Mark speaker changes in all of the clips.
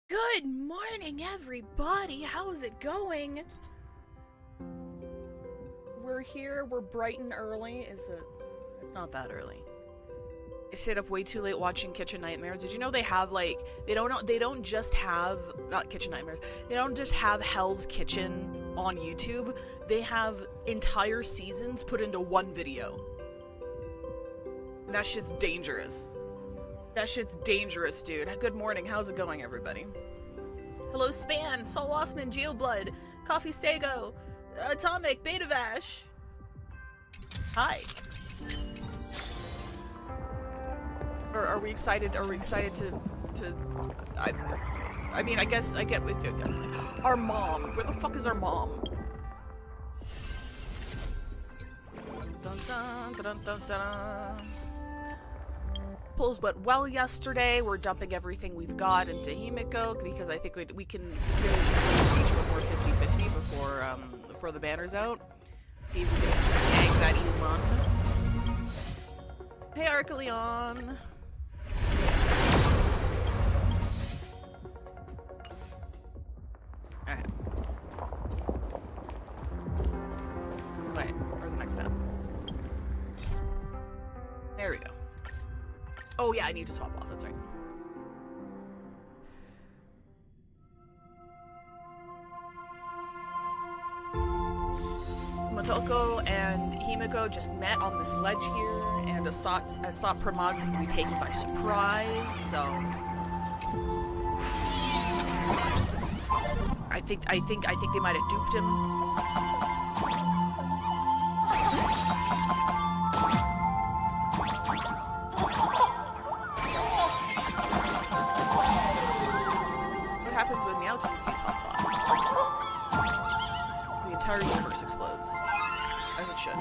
Speaker 1: Good morning, everybody. How's it going? We're here. We're bright and early. It's not that early. I stayed up way too late watching Kitchen Nightmares. Did you know they have like they don't just have not Kitchen Nightmares. They don't just have Hell's Kitchen on YouTube. They have entire seasons put into one video. And that shit's dangerous. That shit's dangerous, dude. Good morning. How's it going, everybody? Hello, Span, Saul Osman, Geoblood, Coffee Stego, Atomic, Betavash. Hi. Are we excited? Are we excited to? I mean, I guess I get with our mom. Where the fuck is our mom? Dun, dun, dun, dun, dun. Pulls went well yesterday. We're dumping everything we've got into Himiko because I think we can reach one more 50-50 before the banner's out. See if we can snag that Elon. Hey, Archeleon. Alright. Wait, where's the next step? There we go. Oh yeah, I need to swap off, that's right. Motoko and Himiko just met on this ledge here, and Asat Pramod seemed to be taken by surprise, so... I think they might have duped him. Happens when Meowton sees Hotpot. The entire universe explodes. As it should.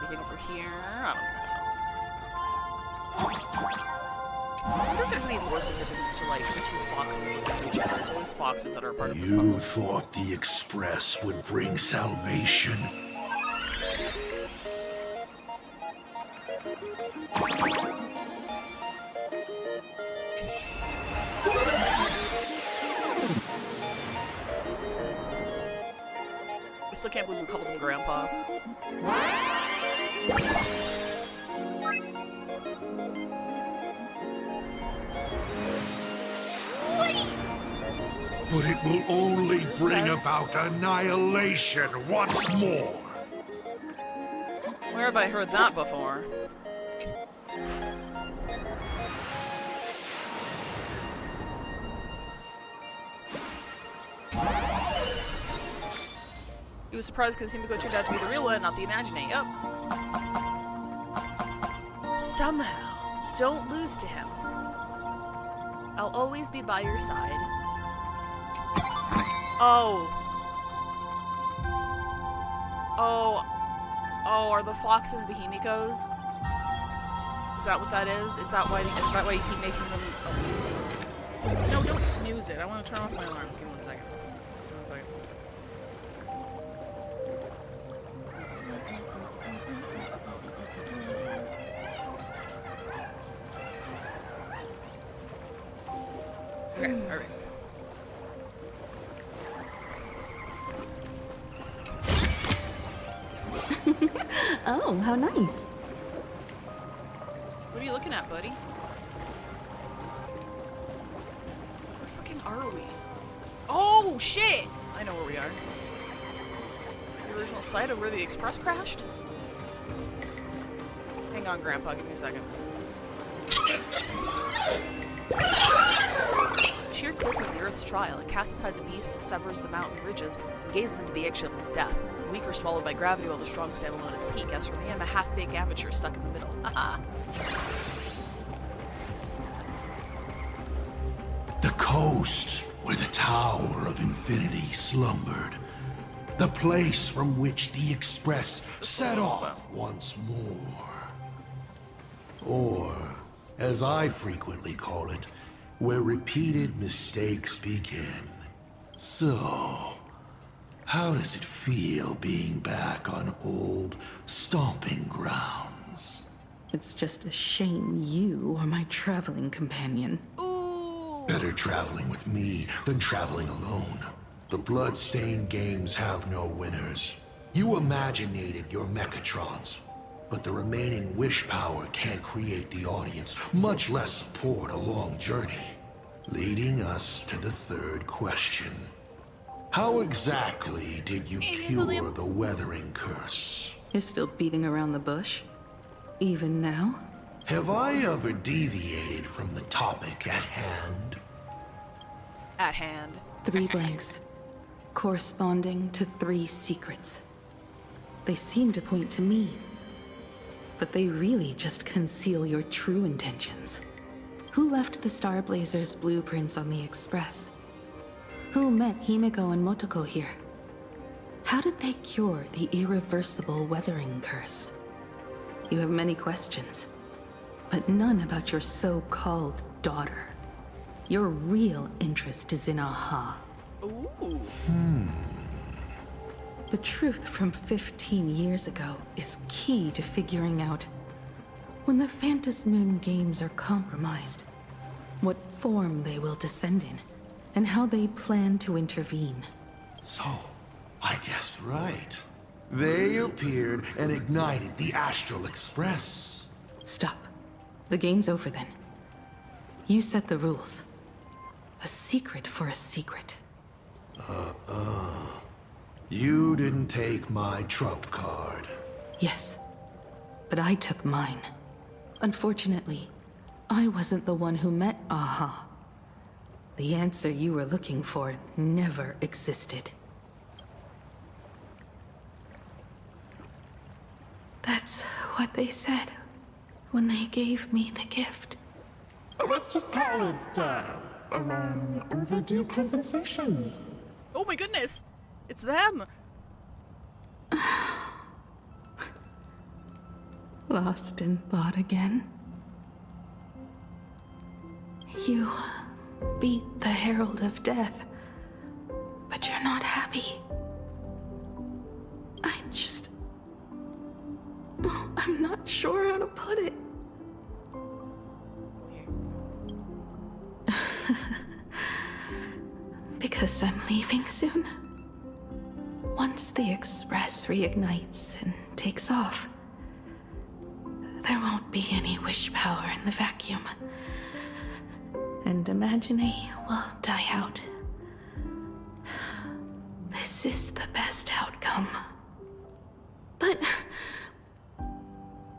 Speaker 1: Anything over here? I don't think so. I wonder if there's any more significance to like the two foxes that look at each other. It's always foxes that are part of this puzzle.
Speaker 2: You thought the Express would bring salvation?
Speaker 1: I still can't believe we called him Grandpa.
Speaker 2: But it will only bring about annihilation once more.
Speaker 1: Where have I heard that before? He was surprised because Himiko turned out to be the real one, not the imagining. Yep. Somehow, don't lose to him. I'll always be by your side. Oh. Oh. Oh, are the foxes the Himikos? Is that what that is? Is that why you keep making them... No, don't snooze it. I want to turn off my alarm. Give me 1 second. Give me 1 second. Okay, alright.
Speaker 3: Oh, how nice.
Speaker 1: What are you looking at, buddy? Where fucking are we? Oh, shit! I know where we are. The original site of where the Express crashed? Hang on, Grandpa, give me a second. Sheer cliff is the Earth's trial. It casts aside the beast, severs the mountain ridges, and gazes into the eggshells of death. The weak are swallowed by gravity while the strong stand alone at the peak. As for me, I'm a half-baked amateur stuck in the middle. Haha.
Speaker 2: The coast where the Tower of Infinity slumbered. The place from which the Express set off once more. Or, as I frequently call it, where repeated mistakes begin. So, How does it feel being back on old stomping grounds?
Speaker 4: It's just a shame you are my traveling companion.
Speaker 1: Ooh.
Speaker 2: Better traveling with me than traveling alone. The blood-stained games have no winners. You imaginated your Mechatrons, but the remaining wish power can't create the audience, much less support a long journey. Leading us to the third question. How exactly did you cure the weathering curse?
Speaker 4: You're still beating around the bush? Even now?
Speaker 2: Have I ever deviated from the topic at hand?
Speaker 1: At hand.
Speaker 4: 3 blanks, corresponding to 3 secrets. They seem to point to me, but they really just conceal your true intentions. Who left the Star Blazers' blueprints on the Express? Who met Himeko and Motoko here? How did they cure the irreversible weathering curse? You have many questions, but none about your so-called daughter. Your real interest is in Aha.
Speaker 1: Ooh.
Speaker 4: The truth from 15 years ago is key to figuring out when the Phantom Moon games are compromised, what form they will descend in, and how they plan to intervene.
Speaker 2: So, I guessed right. They appeared and ignited the Astral Express.
Speaker 4: Stop. The game's over then. You set the rules. A secret for a secret.
Speaker 2: You didn't take my trump card.
Speaker 4: Yes, but I took mine. Unfortunately, I wasn't the one who met Aha. The answer you were looking for never existed. That's what they said when they gave me the gift.
Speaker 5: Let's just call it, overdue compensation.
Speaker 1: Oh my goodness. It's them.
Speaker 4: Lost in thought again. You beat the Herald of Death, but you're not happy. I'm not sure how to put it. Because I'm leaving soon. Once the Express reignites and takes off, there won't be any wish power in the vacuum. And Imagine will die out. This is the best outcome. But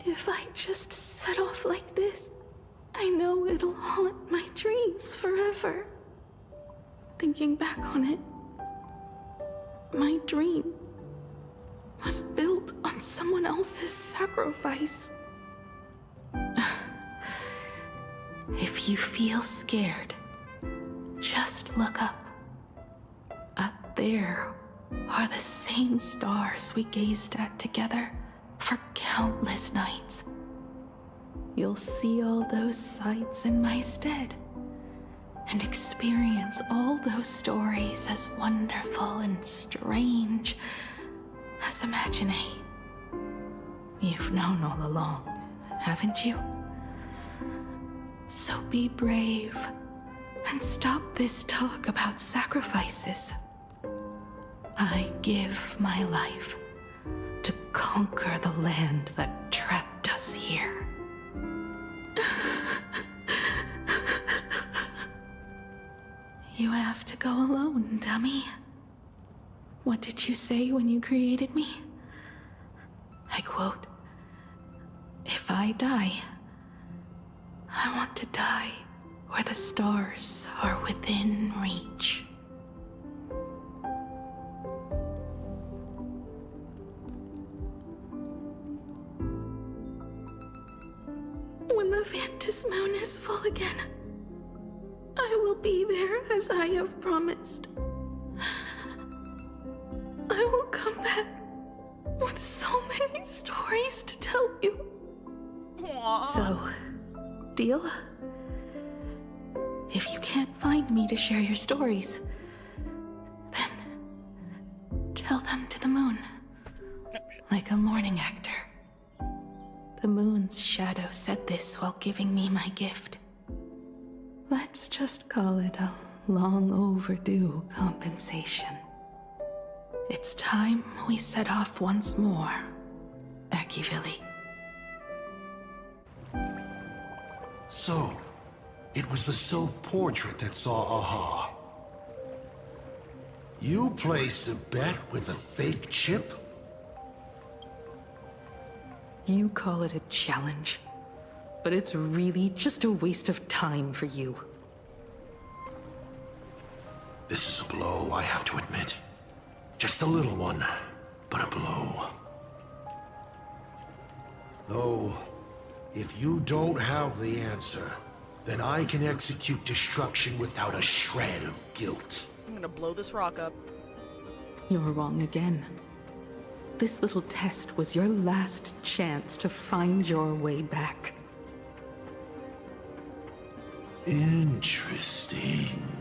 Speaker 4: if I just set off like this, I know it'll haunt my dreams forever. Thinking back on it, my dream was built on someone else's sacrifice. If you feel scared, just look up. Up there are the same stars we gazed at together for countless nights. You'll see all those sights in my stead, and experience all those stories as wonderful and strange as Imagine. You've known all along, haven't you? So be brave and stop this talk about sacrifices. I give my life to conquer the land that trapped us here. You have to go alone, dummy. What did you say when you created me? I quote, "If I die, I want to die where the stars are within reach." When the Phantom Moon is full again, I will be there as I have promised. I will come back with so many stories to tell you.
Speaker 1: Aww.
Speaker 4: So, deal? If you can't find me to share your stories, then tell them to the moon. Like a morning actor. The moon's shadow said this while giving me my gift. Let's just call it a long overdue compensation. It's time we set off once more, Akivili.
Speaker 2: So, it was the self-portrait that saw Aha. You placed a bet with a fake chip?
Speaker 4: You call it a challenge, but it's really just a waste of time for you.
Speaker 2: This is a blow, I have to admit. Just a little one, but a blow. Though, if you don't have the answer, then I can execute destruction without a shred of guilt.
Speaker 1: I'm gonna blow this rock up.
Speaker 4: You're wrong again. This little test was your last chance to find your way back.
Speaker 2: Interesting.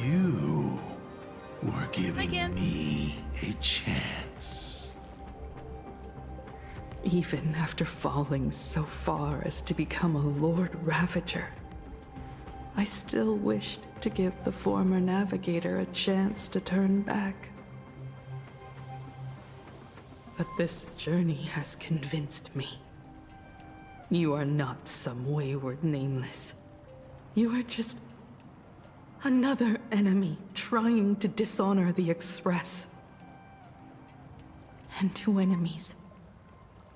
Speaker 2: You were giving me a chance.
Speaker 4: Even after falling so far as to become a Lord Ravager, I still wished to give the former navigator a chance to turn back. But this journey has convinced me. You are not some wayward nameless. You are just another enemy trying to dishonor the Express. And to enemies,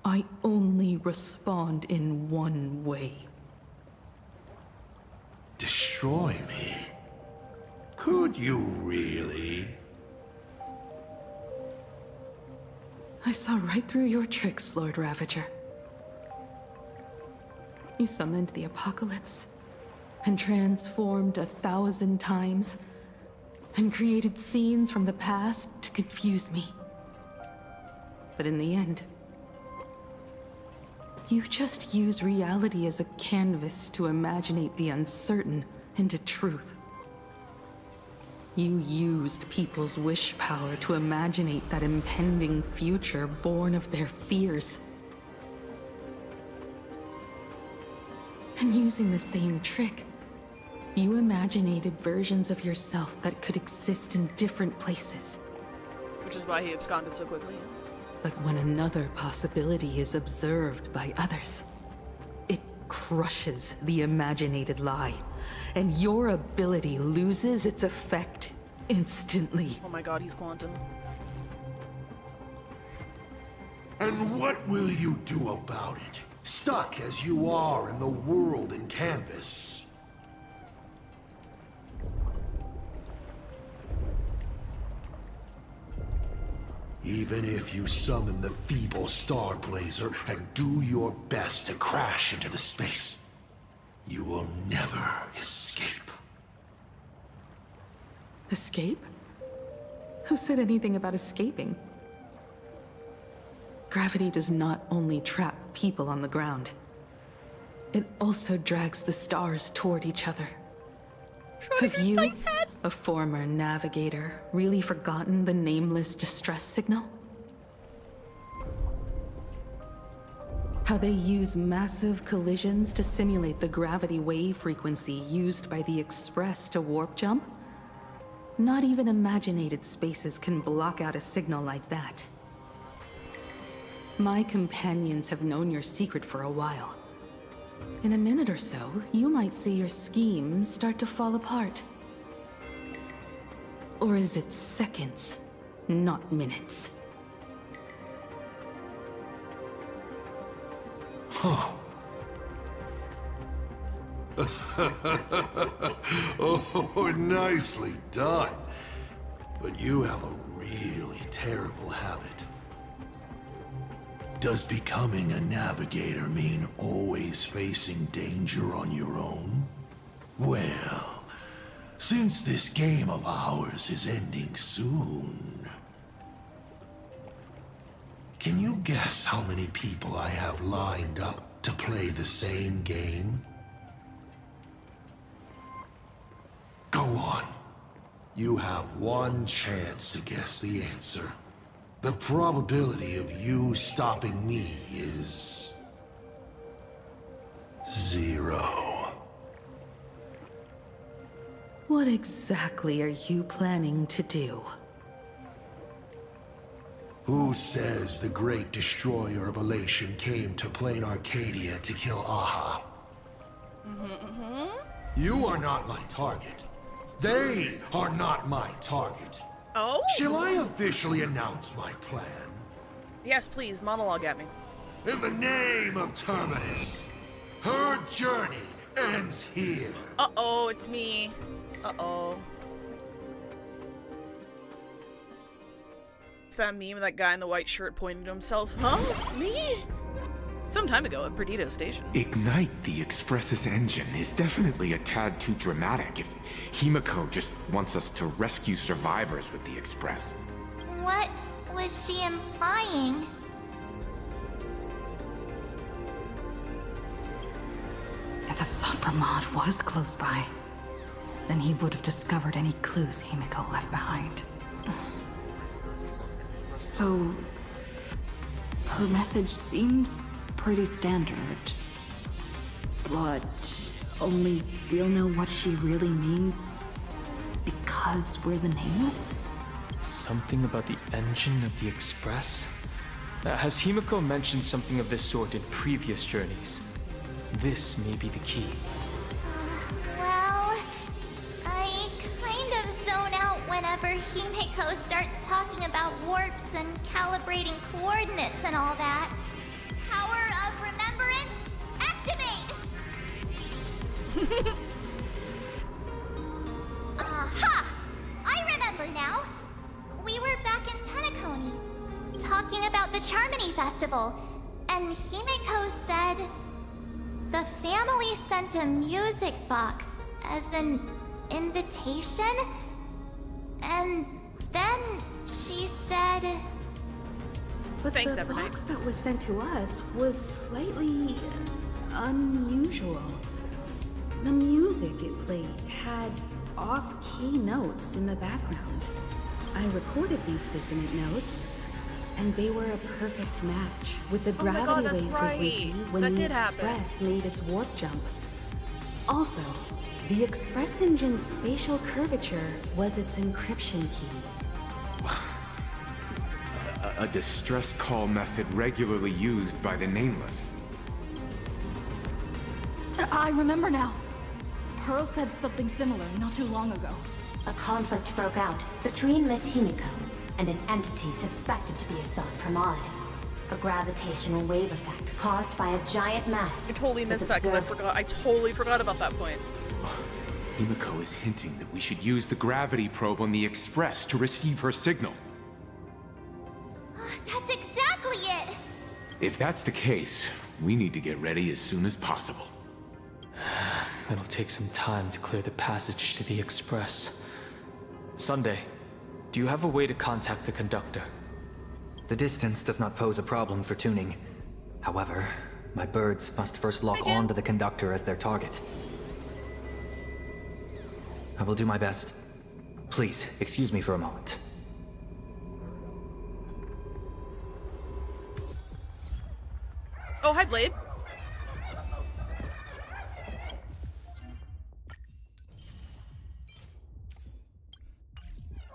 Speaker 4: I only respond in one way.
Speaker 2: Destroy me? Could you really?
Speaker 4: I saw right through your tricks, Lord Ravager. You summoned the apocalypse, and transformed 1,000 times, and created scenes from the past to confuse me. But in the end, you just use reality as a canvas to imaginate the uncertain into truth. You used people's wish power to imaginate that impending future born of their fears. And using the same trick, you imaginated versions of yourself that could exist in different places.
Speaker 1: Which is why he absconded so quickly.
Speaker 4: But when another possibility is observed by others, it crushes the imaginated lie, and your ability loses its effect instantly.
Speaker 1: Oh my god, he's quantum.
Speaker 2: And what will you do about it? Stuck as you are in the world in canvas. Even if you summon the feeble Star Blazer and do your best to crash into the space, you will never escape.
Speaker 4: Escape? Who said anything about escaping? Gravity does not only trap people on the ground, it also drags the stars toward each other. Have you, a former navigator, really forgotten the nameless distress signal? How they use massive collisions to simulate the gravity wave frequency used by the Express to warp jump? Not even imaginated spaces can block out a signal like that. My companions have known your secret for a while. In a minute or so, you might see your scheme start to fall apart. Or is it seconds, not minutes?
Speaker 2: Huh. Oh, nicely done. But you have a really terrible habit. Does becoming a navigator mean always facing danger on your own? Well, since this game of ours is ending soon, can you guess how many people I have lined up to play the same game? Go on. You have one chance to guess the answer. The probability of you stopping me is 0.
Speaker 4: What exactly are you planning to do?
Speaker 2: Who says the great destroyer of Elation came to Plain Arcadia to kill Aha? You are not my target. They are not my target.
Speaker 1: Oh?
Speaker 2: Shall I officially announce my plan?
Speaker 1: Yes, please, monologue at me.
Speaker 2: In the name of Terminus, her journey ends here.
Speaker 1: Uh-oh, it's me. Uh-oh. It's that meme of that guy in the white shirt pointing to himself. Huh? Me? Some time ago at Perdido Station.
Speaker 6: Ignite the Express's engine is definitely a tad too dramatic if Himiko just wants us to rescue survivors with the Express.
Speaker 7: What was she implying?
Speaker 8: If Hassan Pramod was close by, then he would have discovered any clues Himiko left behind. So, her message seems pretty standard, but only we'll know what she really means because we're the Nameless?
Speaker 9: Something about the engine of the Express? Has Himiko mentioned something of this sort in previous journeys? This may be the key.
Speaker 7: Well, I kind of zone out whenever Himiko starts talking about warps and calibrating coordinates and all that. Power of remembrance, activate! Aha! I remember now. We were back in Penacony, talking about the Charmony Festival, and Himiko said the family sent a music box as an invitation, and then she said...
Speaker 4: But
Speaker 1: Thanks,
Speaker 4: the
Speaker 1: Evernight.
Speaker 4: box that was sent to us was slightly unusual. The music it played had off-key notes in the background. I recorded these dissonant notes, and they were a perfect match with the
Speaker 1: Oh my
Speaker 4: gravity
Speaker 1: God, that's
Speaker 4: wave
Speaker 1: right.
Speaker 4: frequency when
Speaker 1: That
Speaker 4: the
Speaker 1: did happen.
Speaker 4: Express made its warp jump. Also, the Express engine's spatial curvature was its encryption key.
Speaker 6: A distress call method regularly used by the Nameless.
Speaker 8: I remember now. Pearl said something similar not too long ago.
Speaker 10: A conflict broke out between Miss Himiko and an entity suspected to be Hassan Pramod. A gravitational wave effect caused by a giant mass.
Speaker 1: I totally
Speaker 10: was
Speaker 1: missed that because
Speaker 10: observed.
Speaker 1: I totally forgot about that point.
Speaker 6: Himiko is hinting that we should use the gravity probe on the Express to receive her signal.
Speaker 7: That's exactly it!
Speaker 6: If that's the case, we need to get ready as soon as possible.
Speaker 9: It'll take some time to clear the passage to the Express. Sunday, do you have a way to contact the conductor?
Speaker 11: The distance does not pose a problem for tuning. However, my birds must first lock on to the conductor as their target. I will do my best. Please, excuse me for a moment.
Speaker 1: Oh, hi, Blade.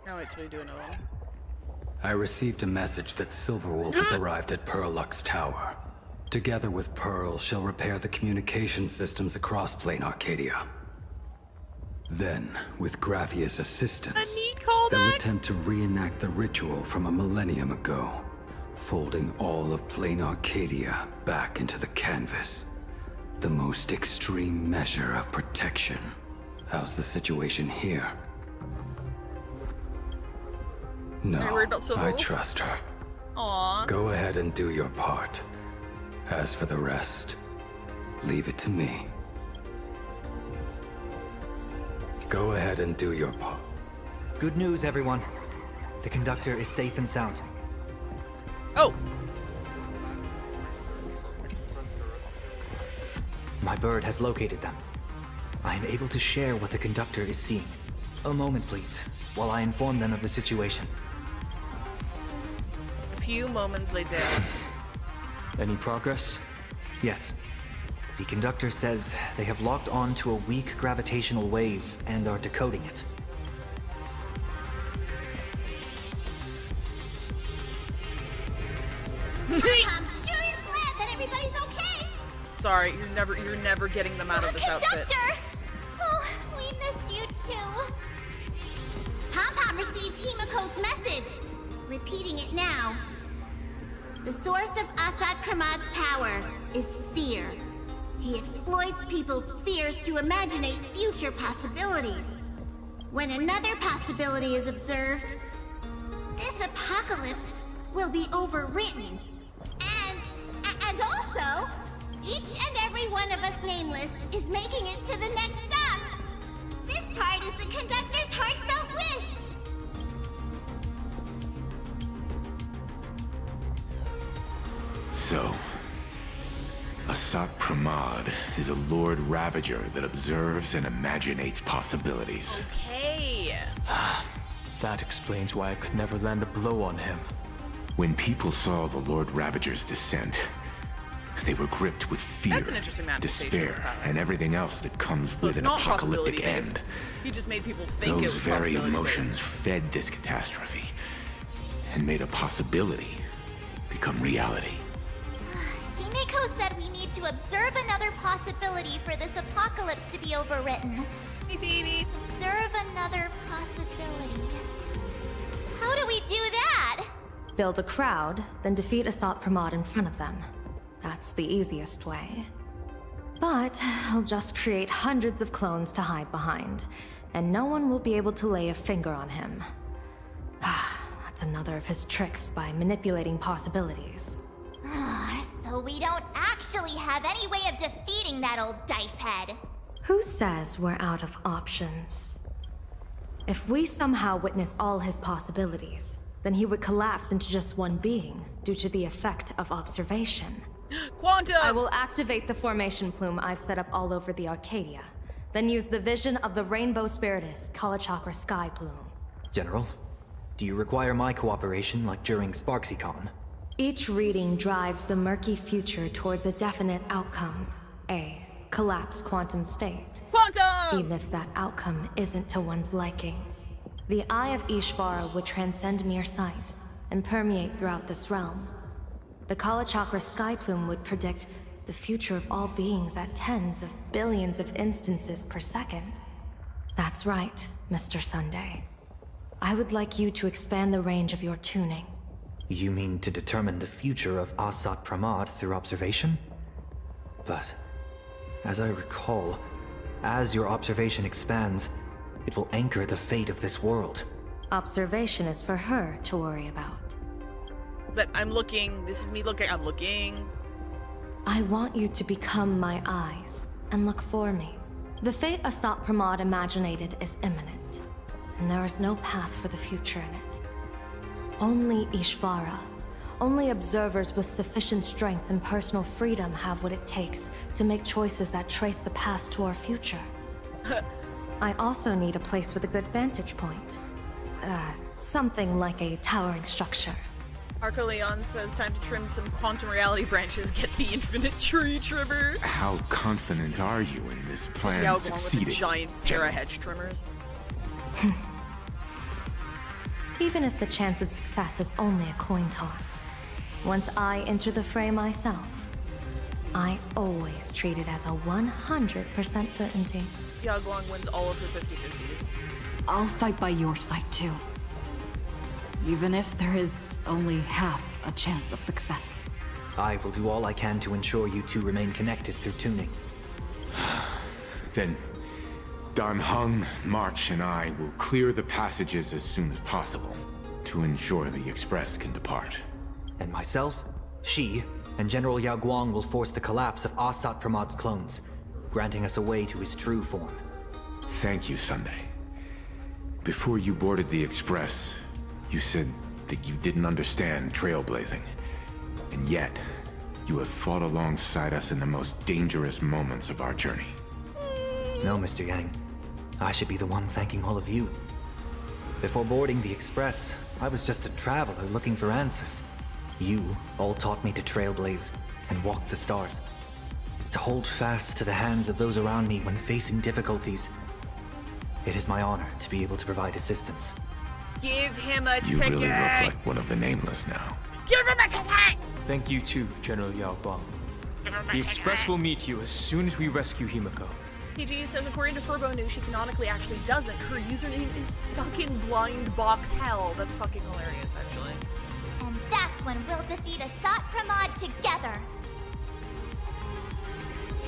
Speaker 1: Now wait till we do another one.
Speaker 12: I received a message that Silverwolf has arrived at Pearlux Tower. Together with Pearl, she'll repair the communication systems across Plain Arcadia. Then, with Graffia's assistance, they'll attempt to reenact the ritual from a millennium ago, folding all of Plain Arcadia back into the canvas. The most extreme measure of protection. How's the situation here?
Speaker 1: Are you
Speaker 12: No,
Speaker 1: worried about
Speaker 12: I
Speaker 1: Silverwolf?
Speaker 12: trust her.
Speaker 1: Aww.
Speaker 12: Go ahead and do your part. As for the rest, leave it to me. Go ahead and do your part.
Speaker 11: Good news, everyone. The conductor is safe and sound.
Speaker 1: Oh,
Speaker 11: My bird has located them. I am able to share what the conductor is seeing. A moment, please, while I inform them of the situation.
Speaker 1: A few moments later.
Speaker 9: Any progress?
Speaker 11: Yes. The conductor says they have locked on to a weak gravitational wave and are decoding it.
Speaker 7: I'm sure is glad that everybody's okay.
Speaker 1: Sorry, you're never getting them out of this outfit.
Speaker 7: Conductor! Oh, we missed you too. Pom-Pom received Himiko's message. Repeating it now. The source of Asad Kramad's power is fear. He exploits people's fears to imaginate future possibilities. When another possibility is observed, this apocalypse will be overwritten. And also, each and every one of us nameless is making it to the next stop. This part is the conductor's heartfelt wish.
Speaker 6: So, Asat Pramad is a Lord Ravager that observes and imaginates possibilities.
Speaker 1: Okay.
Speaker 9: That explains why I could never land a blow on him.
Speaker 6: When people saw the Lord Ravager's descent, they were gripped with fear,
Speaker 1: That's an interesting manifestation of his
Speaker 6: despair,
Speaker 1: power.
Speaker 6: and everything else that comes
Speaker 1: Well,
Speaker 6: with
Speaker 1: it's
Speaker 6: an
Speaker 1: not
Speaker 6: apocalyptic
Speaker 1: possibility-based.
Speaker 6: end.
Speaker 1: He just made people think it
Speaker 6: Those
Speaker 1: was
Speaker 6: very
Speaker 1: possibility-based.
Speaker 6: emotions fed this catastrophe and made a possibility become reality.
Speaker 7: Himiko said we need to observe another possibility for this apocalypse to be overwritten.
Speaker 1: Hey, Phoebe.
Speaker 7: Observe another possibility. How do we do that?
Speaker 10: Build a crowd, then defeat Asat Pramad in front of them. That's the easiest way. But I'll just create hundreds of clones to hide behind, and no one will be able to lay a finger on him. That's another of his tricks by manipulating possibilities.
Speaker 7: So we don't actually have any way of defeating that old dice head.
Speaker 10: Who says we're out of options? If we somehow witness all his possibilities, then he would collapse into just one being due to the effect of observation.
Speaker 1: Quantum!
Speaker 10: I will activate the formation plume I've set up all over the Arcadia, then use the vision of the Rainbow Spiritus Kalachakra Sky Plume.
Speaker 11: General, do you require my cooperation like during SparksyCon?
Speaker 10: Each reading drives the murky future towards a definite outcome, a collapsed quantum state.
Speaker 1: Quantum!
Speaker 10: Even if that outcome isn't to one's liking. The Eye of Ishvara would transcend mere sight and permeate throughout this realm. The Kalachakra Sky Plume would predict the future of all beings at tens of billions of instances per second. That's right, Mr. Sunday. I would like you to expand the range of your tuning.
Speaker 11: You mean to determine the future of Asat Pramad through observation? But, as I recall, as your observation expands, it will anchor the fate of this world.
Speaker 10: Observation is for her to worry about.
Speaker 1: But I'm looking. This is me looking. I'm looking.
Speaker 10: I want you to become my eyes and look for me. The fate Asat Pramad imaginated is imminent, and there is no path for the future in it. Only Ishvara, only observers with sufficient strength and personal freedom have what it takes to make choices that trace the path to our future. I also need a place with a good vantage point. Something like a towering structure.
Speaker 1: Arco Leon says time to trim some quantum reality branches. Get the infinite tree trimmer.
Speaker 6: How confident are you in this plan
Speaker 1: With
Speaker 6: succeeding?
Speaker 1: the giant para hedge trimmers.
Speaker 10: Even if the chance of success is only a coin toss, once I enter the fray myself, I always treat it as a 100% certainty.
Speaker 1: Yaguang wins all of her 50-50s.
Speaker 8: I'll fight by your side too. Even if there is only half a chance of success.
Speaker 11: I will do all I can to ensure you two remain connected through tuning.
Speaker 6: Then, Dan Heng, March, and I will clear the passages as soon as possible to ensure the Express can depart.
Speaker 11: And myself, she, and General Yao Guang will force the collapse of Asat Pramad's clones, granting us a way to his true form.
Speaker 6: Thank you, Sunday. Before you boarded the Express, you said that you didn't understand trailblazing. And yet, you have fought alongside us in the most dangerous moments of our journey.
Speaker 11: No, Mr. Yang. I should be the one thanking all of you. Before boarding the Express, I was just a traveler looking for answers. You all taught me to trailblaze and walk the stars. To hold fast to the hands of those around me when facing difficulties. It is my honor to be able to provide assistance.
Speaker 1: Give him a
Speaker 6: You
Speaker 1: ticket!
Speaker 6: really look like one of the Nameless now.
Speaker 1: Give him a ticket!
Speaker 9: Thank you too, General Yao Guang. The Express will meet you as soon as we rescue Himiko.
Speaker 1: PG says, according to Furbo News, she canonically actually doesn't. Her username is stuck in blind box hell. That's fucking hilarious, actually.
Speaker 7: And that's when we'll defeat Asat Pramod together.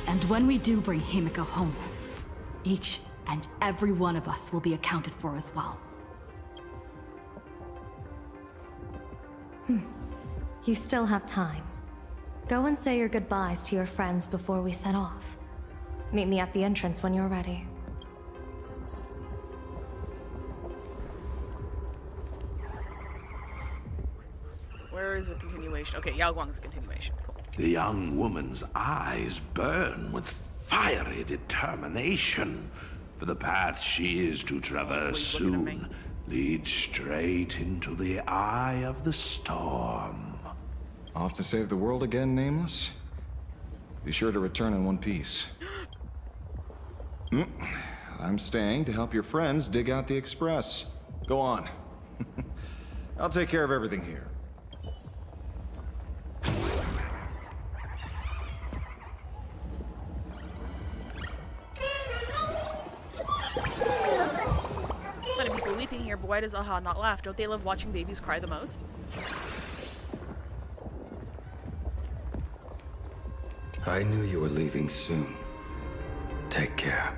Speaker 8: And when we do bring Himiko home, each and every one of us will be accounted for as well.
Speaker 10: You still have time. Go and say your goodbyes to your friends before we set off. Meet me at the entrance when you're ready.
Speaker 1: Where is the continuation? Okay, Yao Guang's the continuation. Cool.
Speaker 2: The young woman's eyes burn with fiery determination, for the path she is to traverse soon leads straight into the eye of the storm.
Speaker 13: Off to save the world again, Nameless? Be sure to return in one piece. I'm staying to help your friends dig out the Express. Go on. I'll take care of everything here.
Speaker 1: Plenty of people weeping here, but why does Aha not laugh? Don't they love watching babies cry the most?
Speaker 12: I knew you were leaving soon. Take care.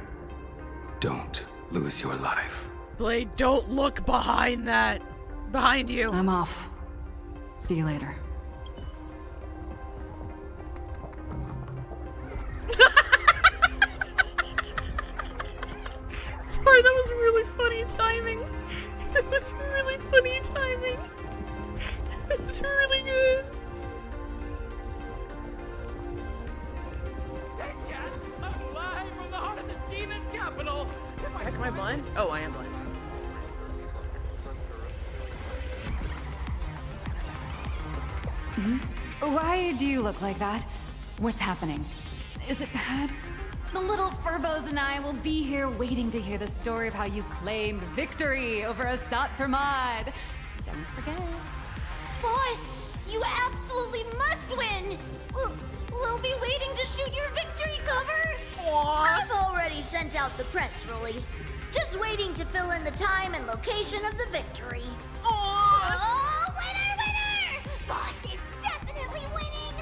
Speaker 12: Don't lose your life.
Speaker 1: Blade, don't look behind that. Behind you.
Speaker 8: I'm off. See you later.
Speaker 1: Sorry, that was really funny timing. That was really funny timing. That's really good.
Speaker 14: I'm live from the heart of the demon capital.
Speaker 1: Heck, am I blind? Oh, I am blind.
Speaker 8: Why do you look like that? What's happening? Is it bad? The little Furbos and I will be here waiting to hear the story of how you claimed victory over Asat Pramod. Don't forget.
Speaker 7: Boss, you absolutely must win! We'll be waiting to shoot your victory cover!
Speaker 15: I've already sent out the press release. Just waiting to fill in the time and location of the victory.
Speaker 7: Oh, winner, winner! Boss is definitely winning!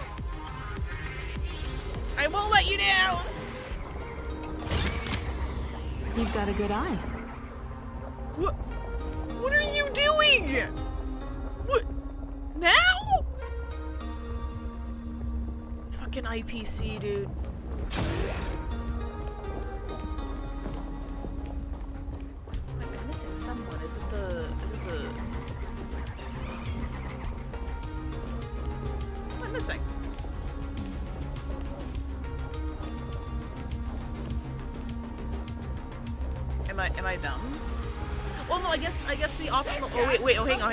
Speaker 1: I won't let you down!
Speaker 4: You've got a good eye.
Speaker 1: What are you doing? What? Now? Fucking IPC, dude. I'm missing someone. Is it the... What am I missing? Am I dumb? Well, no, I guess the optional. Oh wait, hang on.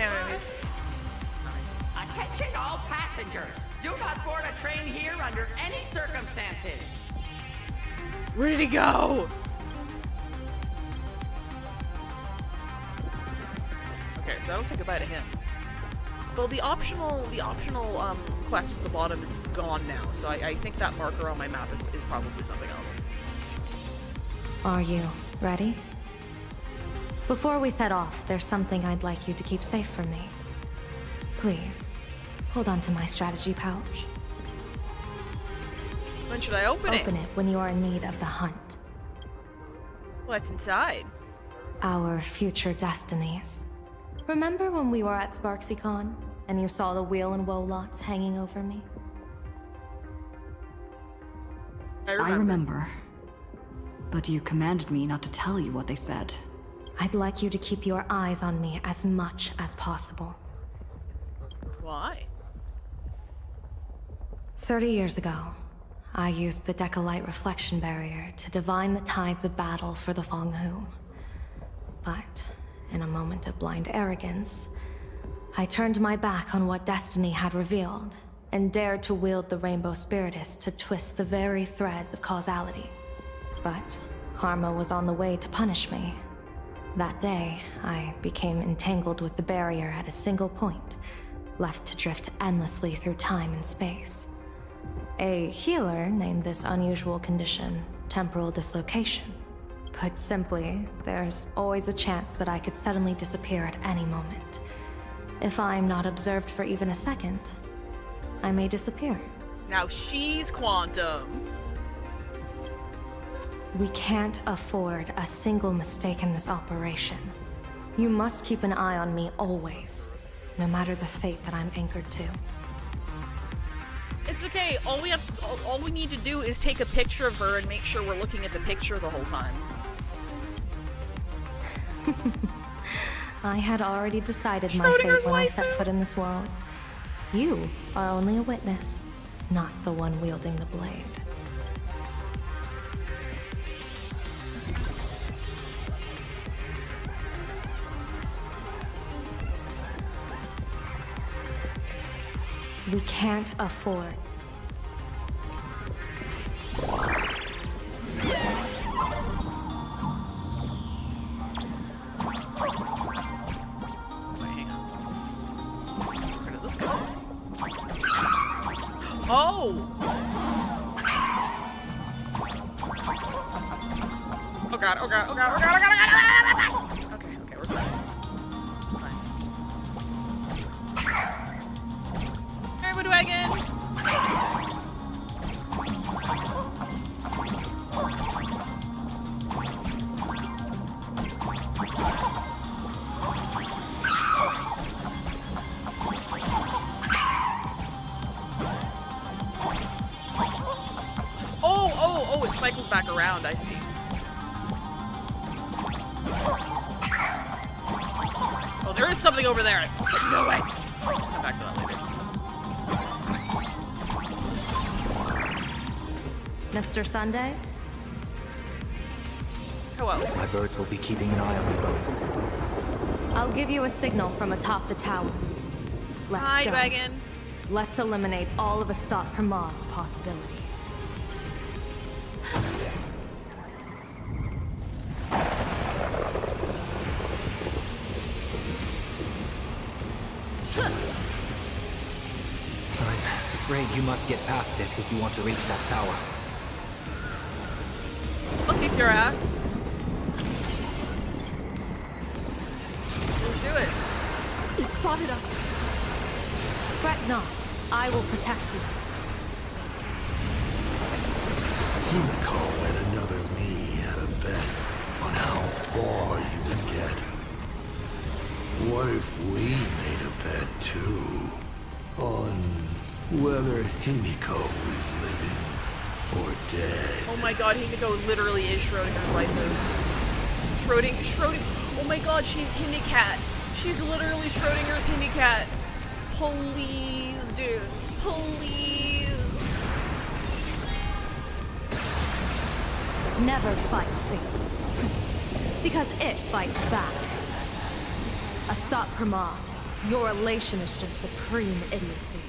Speaker 14: Attention all passengers. Do not board a train here under any circumstances.
Speaker 1: Where did he go? Okay, so I don't say goodbye to him. Well, the optional quest at the bottom is gone now, so I think that marker on my map is probably something else.
Speaker 10: Are you ready? Before we set off, there's something I'd like you to keep safe from me. Please, hold on to my strategy pouch.
Speaker 1: When should I open it?
Speaker 10: Open it when you are in need of the hunt.
Speaker 1: What's inside?
Speaker 10: Our future destinies. Remember when we were at SparksyCon, and you saw the wheel and woe lots hanging over me?
Speaker 8: I remember. But you commanded me not to tell you what they said.
Speaker 10: I'd like you to keep your eyes on me as much as possible.
Speaker 1: Why?
Speaker 10: 30 years ago, I used the Decalite reflection barrier to divine the tides of battle for the Fonghu. But, in a moment of blind arrogance, I turned my back on what destiny had revealed, and dared to wield the Rainbow Spiritus to twist the very threads of causality. But karma was on the way to punish me. That day, I became entangled with the barrier at a single point, left to drift endlessly through time and space. A healer named this unusual condition temporal dislocation. Put simply, there's always a chance that I could suddenly disappear at any moment. If I'm not observed for even a second, I may disappear.
Speaker 1: Now she's quantum.
Speaker 10: We can't afford a single mistake in this operation. You must keep an eye on me always, no matter the fate that I'm anchored to.
Speaker 1: It's okay. All we need to do is take a picture of her and make sure we're looking at the picture the whole time.
Speaker 10: I had already decided my fate when I set foot in this world. You are only a witness, not the one wielding the blade. We can't afford.
Speaker 1: Where does this go? Oh! Oh god, oh god, oh god, oh god, oh god, oh god, oh god! Okay, we're fine. Wagon. Oh, it cycles back around, I see. Oh, there is something over there. I fucking know it. Come back to that later.
Speaker 10: Mr. Sunday?
Speaker 1: Hello.
Speaker 11: My birds will be keeping an eye on you both.
Speaker 10: I'll give you a signal from atop the tower. Let's
Speaker 1: Hi,
Speaker 10: go.
Speaker 1: Wagon.
Speaker 10: Let's eliminate all of Asat Pramad's possibilities.
Speaker 11: I'm afraid you must get past it if you want to reach that tower.
Speaker 1: I'll kick your ass. Let's do it.
Speaker 10: It spotted us. Fret not. I will protect you.
Speaker 2: Himiko and another me had a bet on how far you would get. What if we made a bet too? On whether Himiko is living or dead.
Speaker 1: Oh my god, Himiko literally is Schrodinger's waifu. Schrodinger. Oh my god, she's Himicat. She's literally Schrodinger's Himicat. Please, dude. Please.
Speaker 10: Never fight fate. Because it fights back. Asat Pramad, your elation is just supreme idiocy.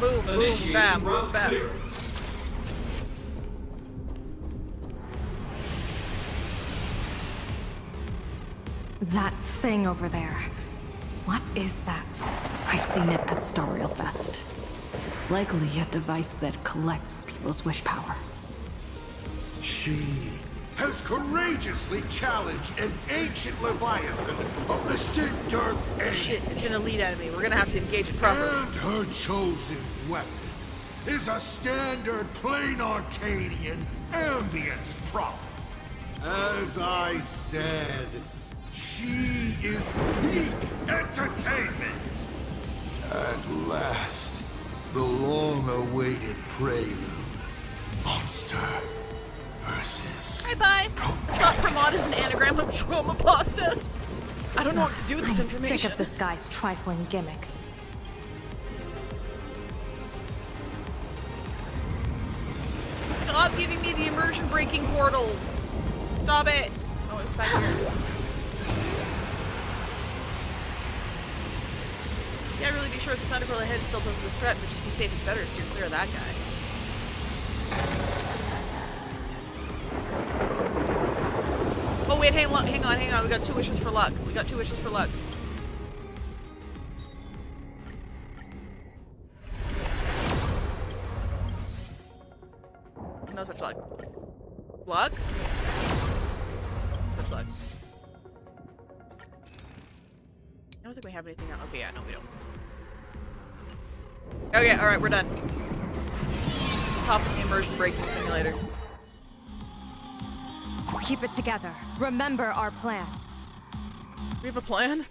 Speaker 1: Boom, boom, bam, boom, bam.
Speaker 10: That thing over there. What is that?
Speaker 8: I've seen it at Starrail Fest. Likely a device that collects people's wish power.
Speaker 2: She has courageously challenged an ancient Leviathan of the Sindark Age.
Speaker 1: Shit, it's an elite enemy. We're gonna have to engage it properly.
Speaker 2: And her chosen weapon is a standard plain Arcadian ambience prop. As I said, she is peak entertainment. At last, the long-awaited prelude. Monster. versus...
Speaker 1: Hi, bye. Assault Pramod is an anagram of trauma pasta. I don't know what to do with this
Speaker 10: I'm
Speaker 1: information.
Speaker 10: sick of this guy's trifling gimmicks.
Speaker 1: Stop giving me the immersion breaking portals. Stop it. Oh, it's back here. Yeah, really be sure if the Thunderbolt ahead still poses a threat, but just be safe. It's better to steer clear of that guy. Oh wait, hang on. We got 2 wishes for luck. No such luck. Luck? Such luck. I don't think we have anything else. Okay, yeah, no, we don't. Okay, alright, we're done. Top of the immersion breaking simulator.
Speaker 8: Keep it together. Remember our plan.
Speaker 1: We have a plan?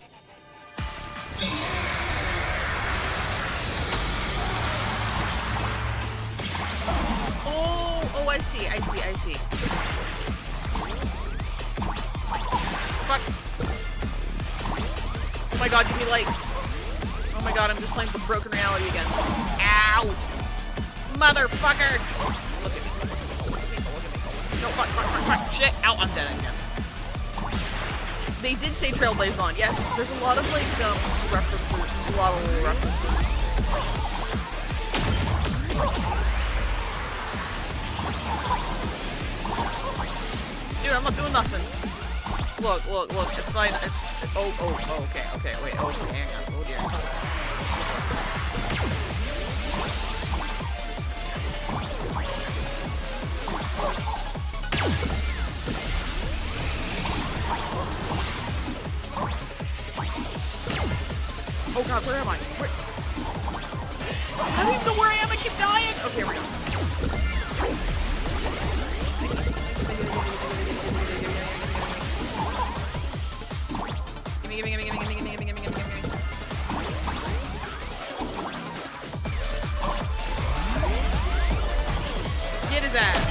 Speaker 1: Oh, I see. Fuck. Oh my god, give me likes. Oh my god, I'm just playing with broken reality again. Ow! Motherfucker! Look at me. No, fuck. Shit. Ow, I'm dead again. They did say Trailblaze Bond. Yes, there's a lot of, like, references. There's a lot of little references. Dude, I'm not doing nothing. Look. It's fine. Okay. Wait, okay, hang on. Oh, dear. Oh god, where am I? I don't even know where I am. I keep dying. Okay, here we go. Gimme. Get his ass.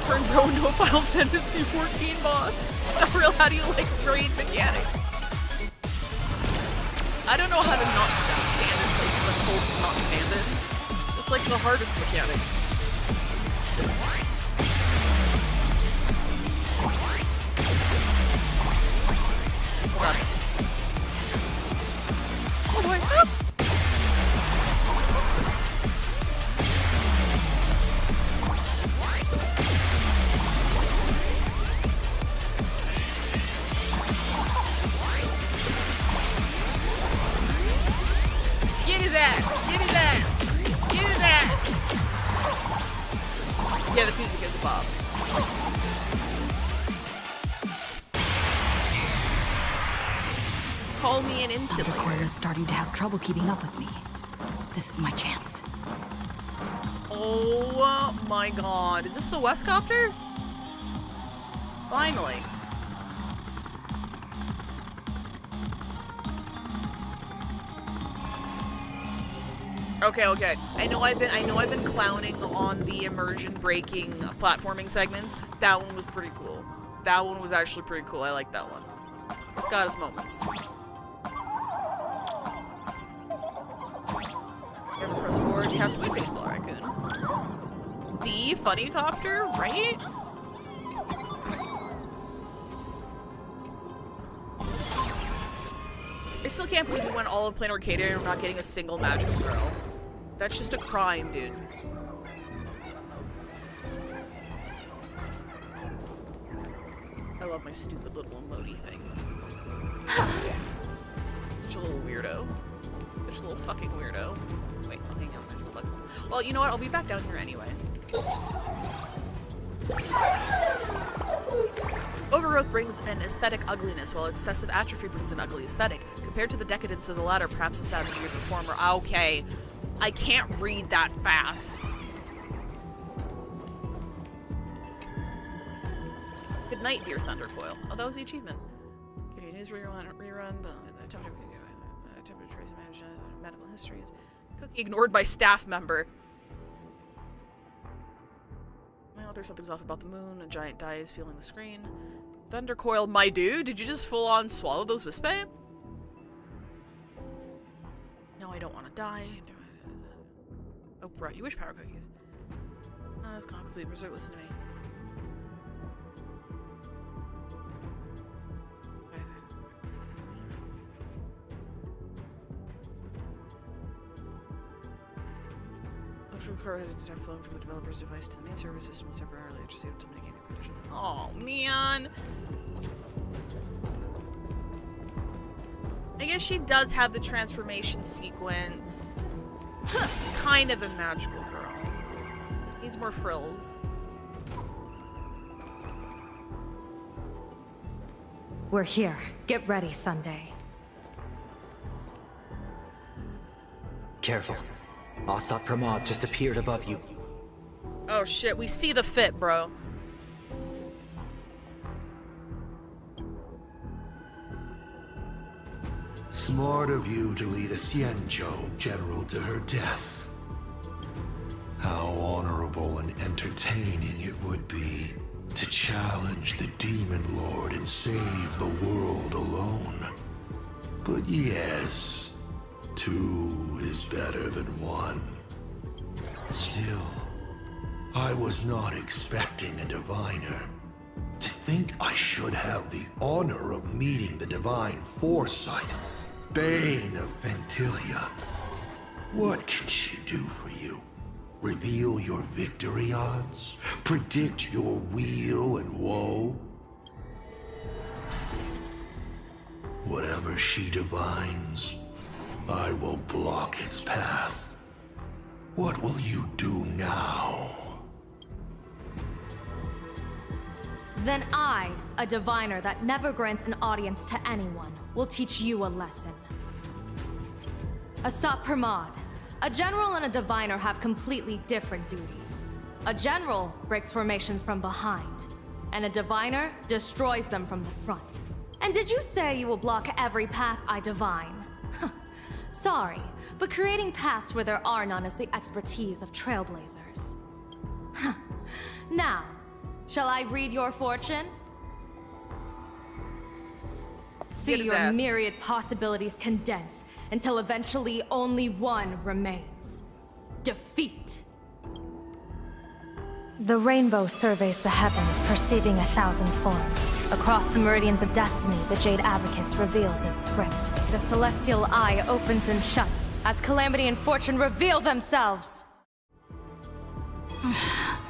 Speaker 1: Turn bro into a Final Fantasy 14 boss. Stuff real, how do you like raid mechanics? I don't know how to not stand in places I'm told to not stand in. It's like the hardest mechanic. Oh boy. Ah! Get his ass! Yeah, this music is a bop. Call me an insulator.
Speaker 8: Recorder's starting to have trouble keeping up with me. This is my chance.
Speaker 1: Oh my god. Is this the Westcopter? Finally. Okay. I know I've been clowning on the immersion breaking platforming segments. That one was pretty cool. That one was actually pretty cool. I like that one. It's got its moments. You ever press forward? You have to win baseball raccoon. The funny copter, right? I still can't believe we went all of Plain Arcadia and we're not getting a single magic throw. That's just a crime, dude. I love my stupid little emoji thing. Such a little weirdo. Such a little fucking weirdo. Wait, I'll hang on. There's a bug. Well, you know what? I'll be back down here anyway. Overgrowth brings an aesthetic ugliness, while excessive atrophy brings an ugly aesthetic. Compared to the decadence of the latter, perhaps the savagery of the former. Okay. I can't read that fast. Good night, dear Thundercoil. Oh, that was the achievement. Okay, news rerun, medical histories. Cookie ignored by staff member. There's something's off about the moon. A giant die is feeling the screen. Thundercoil, my dude, did you just full on swallow those Wispe? No, I don't want to die. Oh, bro, you wish power cookies. That's gone complete berserk. Listen to me. Electrical current has a detect flowing from the developer's device to the main server system was temporarily intercepted to mitigate any credentials. Oh man. I guess she does have the transformation sequence. It's kind of a magical girl. Needs more frills.
Speaker 10: We're here. Get ready, Sunday.
Speaker 11: Careful. Asat Pramod just appeared above you.
Speaker 1: Oh shit, we see the fit, bro.
Speaker 2: Smart of you to lead a Xianzhou general to her death. How honorable and entertaining it would be to challenge the Demon Lord and save the world alone. But yes, two is better than one. Still, I was not expecting a diviner. To think I should have the honor of meeting the divine foresight, Bane of Ventilia. What can she do for you? Reveal your victory odds? Predict your weal and woe? Whatever she divines, I will block its path. What will you do now?
Speaker 10: Then I, a diviner that never grants an audience to anyone, will teach you a lesson. Asat Pramod, a general and a diviner have completely different duties. A general breaks formations from behind, and a diviner destroys them from the front. And did you say you will block every path I divine? Sorry, but creating paths where there are none is the expertise of trailblazers. Now, shall I read your fortune? See your myriad possibilities condensed until eventually only one remains. Defeat. The rainbow surveys the heavens, perceiving 1,000 forms. Across the meridians of destiny, the Jade Abacus reveals its script. The celestial eye opens and shuts as calamity and fortune reveal themselves.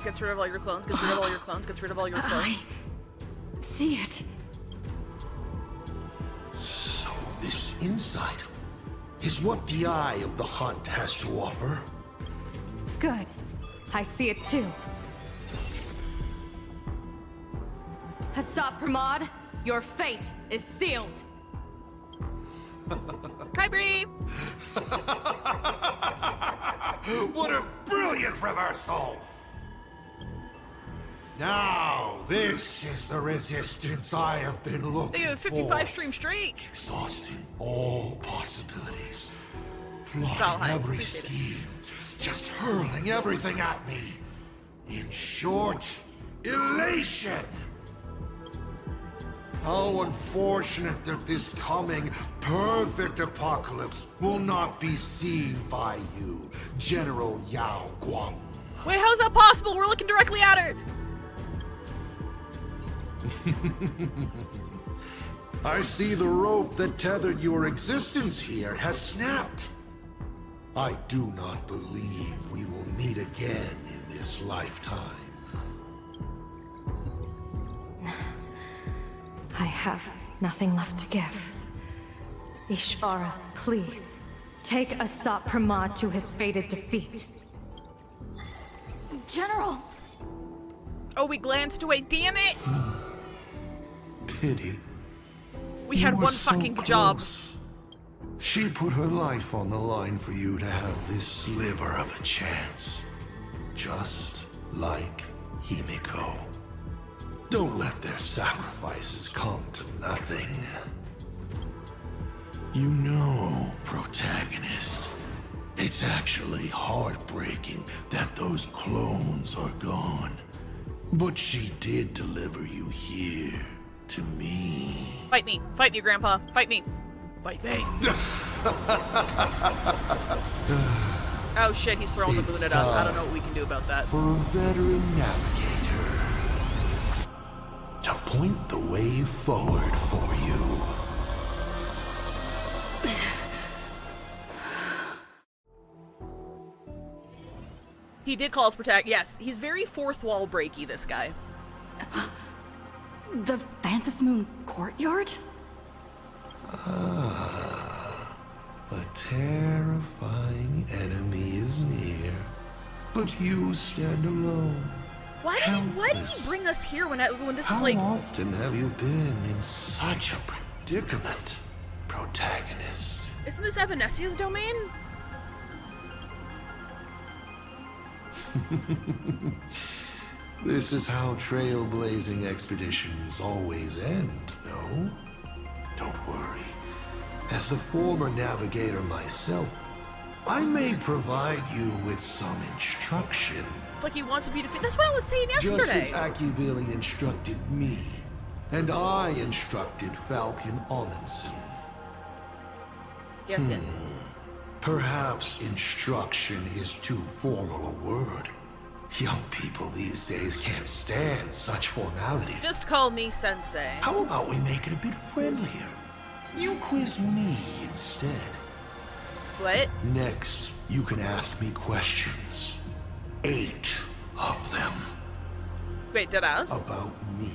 Speaker 1: Gets rid of all your clones, gets rid of all your clones, gets rid of all your clones.
Speaker 8: See it.
Speaker 2: So this insight is what the Eye of the Hunt has to offer.
Speaker 10: Good. I see it too. Asat Pramod, your fate is sealed.
Speaker 1: Hi, Bree!
Speaker 2: What a brilliant reversal! Now, this is the resistance I have been looking
Speaker 1: They have a 55 stream streak.
Speaker 2: Exhausting all possibilities. Plotting every scheme. Just hurling everything at me. In short, elation! How unfortunate that this coming perfect apocalypse will not be seen by you, General Yao Guang.
Speaker 1: Wait, how's that possible? We're looking directly at her!
Speaker 2: I see the rope that tethered your existence here has snapped. I do not believe we will meet again in this lifetime.
Speaker 10: I have nothing left to give. Ishvara, please, take Asat Pramod to his fated defeat.
Speaker 8: General!
Speaker 1: Oh, we glanced away, damn it!
Speaker 2: Pity.
Speaker 1: We had
Speaker 2: You were
Speaker 1: one
Speaker 2: so
Speaker 1: fucking job.
Speaker 2: close. She put her life on the line for you to have this sliver of a chance. Just like Himiko. Don't let their sacrifices come to nothing. You know, protagonist, it's actually heartbreaking that those clones are gone. But she did deliver you here to me.
Speaker 1: Fight me, Grandpa, fight me. Fight me. Oh shit, he's throwing the boot at us. I don't know what we can do about that.
Speaker 2: For a veteran navigator to point the way forward for you.
Speaker 1: He did call us protect. Yes, he's very fourth wall breaky, this guy.
Speaker 8: The Phantasmoon courtyard?
Speaker 2: Ah, a terrifying enemy is near, but you stand alone.
Speaker 1: Why did he bring us here when this is like...
Speaker 2: How often have you been in such a predicament, protagonist?
Speaker 1: Isn't this Evanesia's domain?
Speaker 2: This is how trailblazing expeditions always end, no? Don't worry. As the former navigator myself, I may provide you with some instruction.
Speaker 1: It's like he wants to be defeated. That's what I was saying yesterday.
Speaker 2: Just as Akivili instructed me, and I instructed Falcon Amundsen.
Speaker 1: Yes, yes.
Speaker 2: Perhaps instruction is too formal a word. Young people these days can't stand such formality.
Speaker 1: Just call me Sensei.
Speaker 2: How about we make it a bit friendlier? You quiz me instead.
Speaker 1: What?
Speaker 2: Next, you can ask me questions. 8 of them.
Speaker 1: Wait, did I ask?
Speaker 2: About me.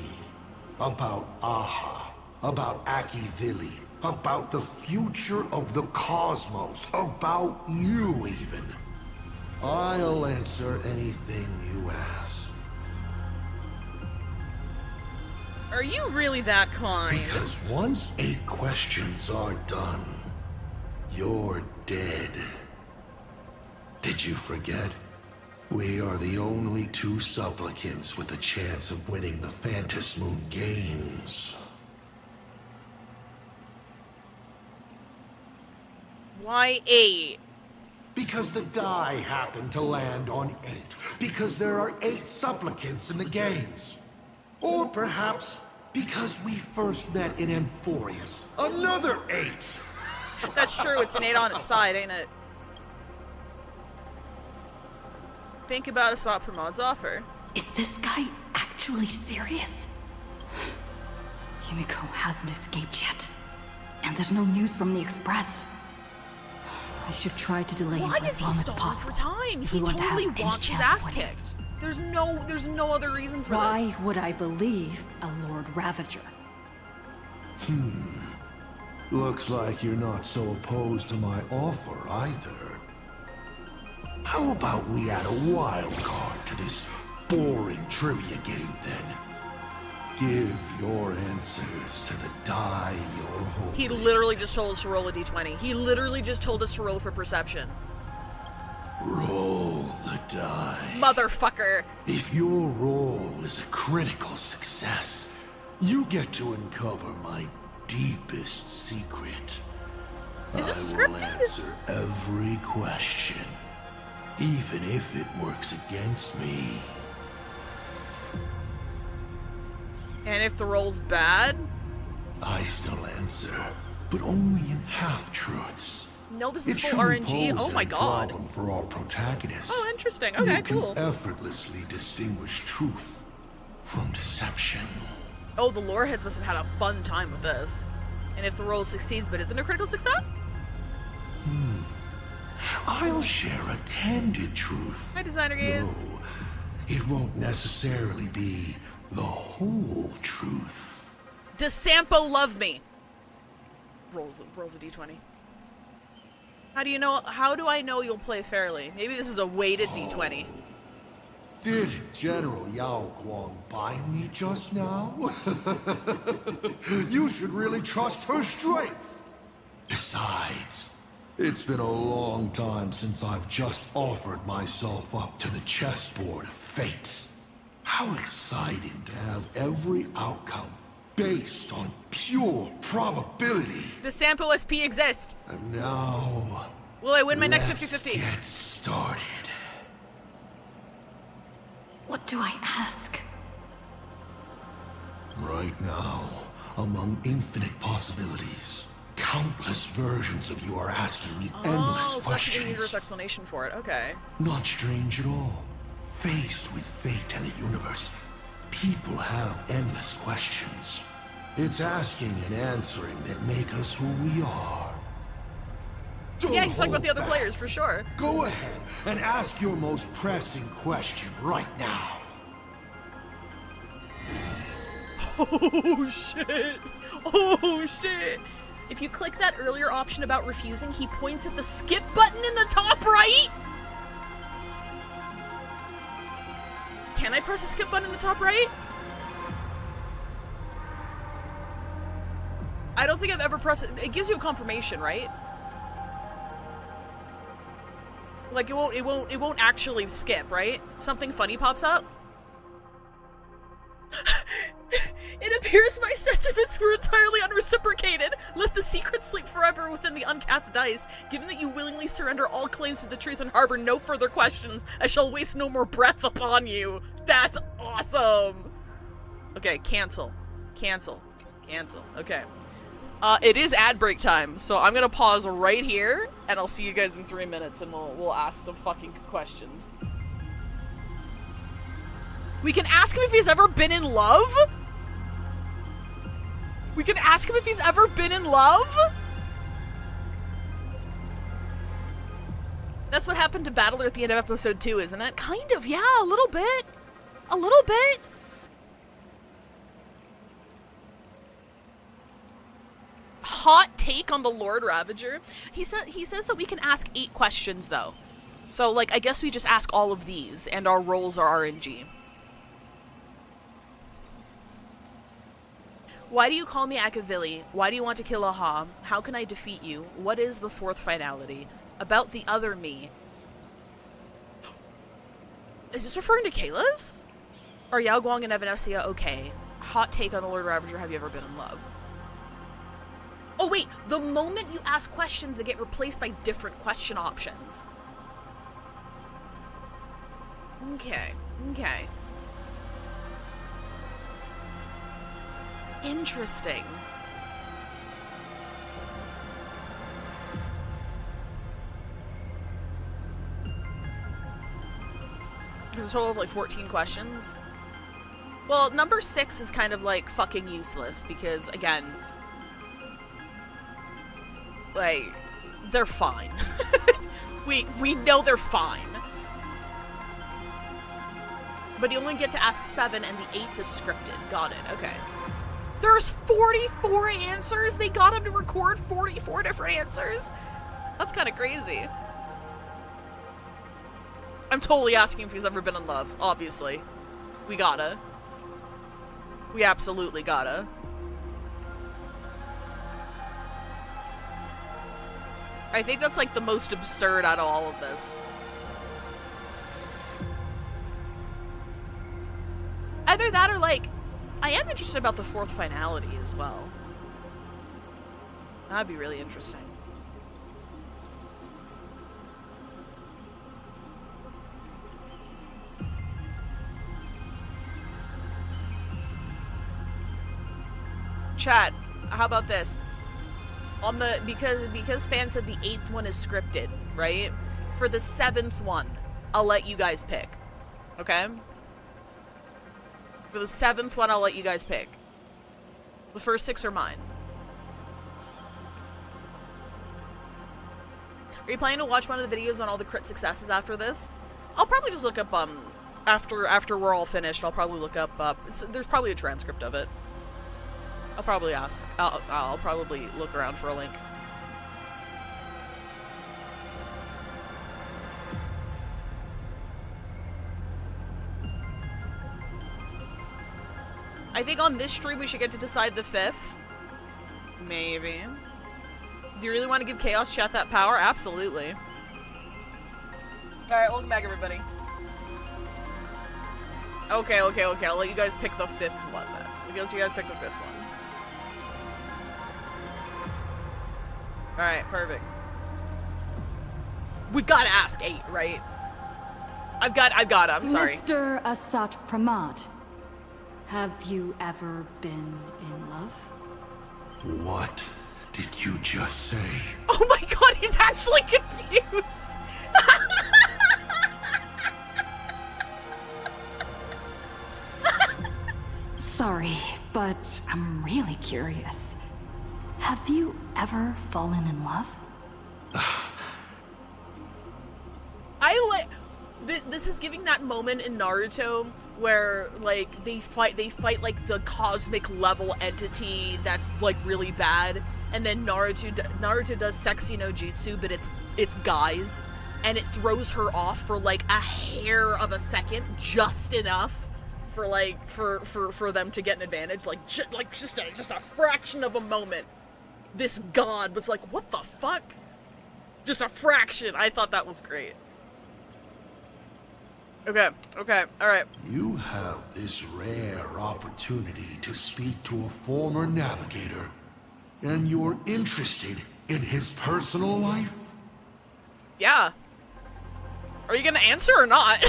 Speaker 2: About Aha. About Akivili. About the future of the cosmos. About you, even. I'll answer anything you ask.
Speaker 1: Are you really that kind?
Speaker 2: Because once 8 questions are done, you're dead. Did you forget? We are the only 2 supplicants with a chance of winning the Phantasmoon Games.
Speaker 1: Why 8?
Speaker 2: Because the die happened to land on 8. Because there are 8 supplicants in the games. Or perhaps because we first met in Amphorius. Another 8!
Speaker 1: That's true, it's an 8 on its side, ain't it? Think about Asat Pramod's offer.
Speaker 8: Is this guy actually serious? Himiko hasn't escaped yet. And there's no news from the Express. I should try to delay
Speaker 1: Why
Speaker 8: him
Speaker 1: is
Speaker 8: as
Speaker 1: he
Speaker 8: long as
Speaker 1: stalling
Speaker 8: possible.
Speaker 1: for time?
Speaker 8: if
Speaker 1: He
Speaker 8: we want to have
Speaker 1: totally
Speaker 8: any
Speaker 1: wants his
Speaker 8: chance
Speaker 1: ass
Speaker 8: of winning.
Speaker 1: kicked. There's no other reason for
Speaker 8: Why
Speaker 1: this.
Speaker 8: would I believe a Lord Ravager?
Speaker 2: Looks like you're not so opposed to my offer either. How about we add a wild card to this boring trivia game then? Give your answers to the die you're holding.
Speaker 1: He literally just told us to roll a d20. He literally just told us to roll for perception.
Speaker 2: Roll the die.
Speaker 1: Motherfucker.
Speaker 2: If your roll is a critical success, you get to uncover my deepest secret.
Speaker 1: Is this
Speaker 2: I will
Speaker 1: scripted?
Speaker 2: answer every question, even if it works against me.
Speaker 1: And if the roll's bad?
Speaker 2: I still answer, but only in half-truths.
Speaker 1: No, this is
Speaker 2: It
Speaker 1: full
Speaker 2: shouldn't
Speaker 1: RNG.
Speaker 2: pose
Speaker 1: Oh my
Speaker 2: any
Speaker 1: god.
Speaker 2: problem for our protagonist.
Speaker 1: Oh, interesting. Okay,
Speaker 2: you
Speaker 1: cool.
Speaker 2: can effortlessly distinguish truth from deception.
Speaker 1: Oh, the loreheads must have had a fun time with this. And if the roll succeeds, but isn't a critical success?
Speaker 2: I'll share a candid truth.
Speaker 1: Hi, designer gaze.
Speaker 2: No, it won't necessarily be the whole truth.
Speaker 1: Does Sampo love me? Rolls a d20. How do you know? How do I know you'll play fairly? Maybe this is a weighted d20.
Speaker 2: Did General Yao Guang bind me just now? You should really trust her strength. Besides, it's been a long time since I've just offered myself up to the chessboard of fate. How exciting to have every outcome based on pure probability.
Speaker 1: Does Sampo SP exist?
Speaker 2: And now,
Speaker 1: Will I win my next
Speaker 2: let's
Speaker 1: 50-50?
Speaker 2: get started.
Speaker 8: What do I ask?
Speaker 2: Right now, among infinite possibilities, countless versions of you are asking me endless
Speaker 1: so that's an
Speaker 2: questions.
Speaker 1: universe explanation for it. Okay.
Speaker 2: Not strange at all. Faced with fate and the universe, people have endless questions. It's asking and answering that make us who we are.
Speaker 1: Yeah, he's talking about the
Speaker 2: Don't
Speaker 1: other
Speaker 2: hold
Speaker 1: players
Speaker 2: back.
Speaker 1: for sure.
Speaker 2: Go ahead and ask your most pressing question right now.
Speaker 1: Oh shit! Oh shit! If you click that earlier option about refusing, he points at the skip button in the top right! Can I press the skip button in the top right? I don't think I've ever pressed it. It gives you a confirmation, right? Like it won't actually skip, right? Something funny pops up. It appears my sentiments were entirely unreciprocated. Let the secret sleep forever within the uncast dice. Given that you willingly surrender all claims to the truth and harbor no further questions, I shall waste no more breath upon you. That's awesome. Okay, cancel. Cancel. Cancel. Okay. It is ad break time, so I'm gonna pause right here, and I'll see you guys in 3 minutes, and we'll ask some fucking questions. We can ask him if he's ever been in love? We can ask him if he's ever been in love? That's what happened to Battler at the end of episode 2, isn't it? Kind of, yeah, a little bit. A little bit. Hot take on the Lord Ravager. He says that we can ask 8 questions, though. So, like, I guess we just ask all of these, and our rolls are RNG. Why do you call me Akavili? Why do you want to kill Aha? How can I defeat you? What is the 4th finality? About the other me. Is this referring to Kayla's? Are Yao Guang and Evanesia okay? Hot take on the Lord Ravager. Have you ever been in love? Oh wait, the moment you ask questions, they get replaced by different question options. Okay, okay. Interesting. There's a total of like 14 questions. Well, number 6 is kind of like fucking useless because, again, like, they're fine. we know they're fine. But you only get to ask 7 and the 8th is scripted. Got it, okay. There's 44 answers? They got him to record 44 different answers? That's kind of crazy. I'm totally asking if he's ever been in love, obviously. We gotta. We absolutely gotta. I think that's like the most absurd out of all of this. Either that or like, I am interested about the 4th finality as well. That'd be really interesting. Chat, how about this? On the because Span said the 8th one is scripted, right? For the 7th one, I'll let you guys pick. Okay? For the 7th one, I'll let you guys pick. The first 6 are mine. Are you planning to watch one of the videos on all the crit successes after this? I'll probably just look up, after we're all finished, I'll probably look up, there's probably a transcript of it. I'll probably ask, I'll probably look around for a link. I think on this stream we should get to decide the 5th. Maybe. Do you really want to give Chaos Chat that power? Absolutely. Alright, welcome back, everybody. Okay. I'll let you guys pick the 5th one then. I'll let you guys pick the 5th one. Alright, perfect. We've got to ask 8, right? I've got it, I'm sorry.
Speaker 8: Mr. Asat Pramad, Have you ever been in love?
Speaker 2: What did you just say?
Speaker 1: Oh my god, he's actually confused.
Speaker 8: Sorry, but I'm really curious. Have you ever fallen in love?
Speaker 1: This is giving that moment in Naruto where like they fight like the cosmic level entity that's like really bad, and then Naruto does sexy no jutsu, but it's guys, and it throws her off for like a hair of a second, just enough for like for them to get an advantage, like just a fraction of a moment. This god was like, what the fuck? Just a fraction. I thought that was great. Okay, alright.
Speaker 2: You have this rare opportunity to speak to a former navigator, and you're interested in his personal life?
Speaker 1: Yeah. Are you gonna answer or not?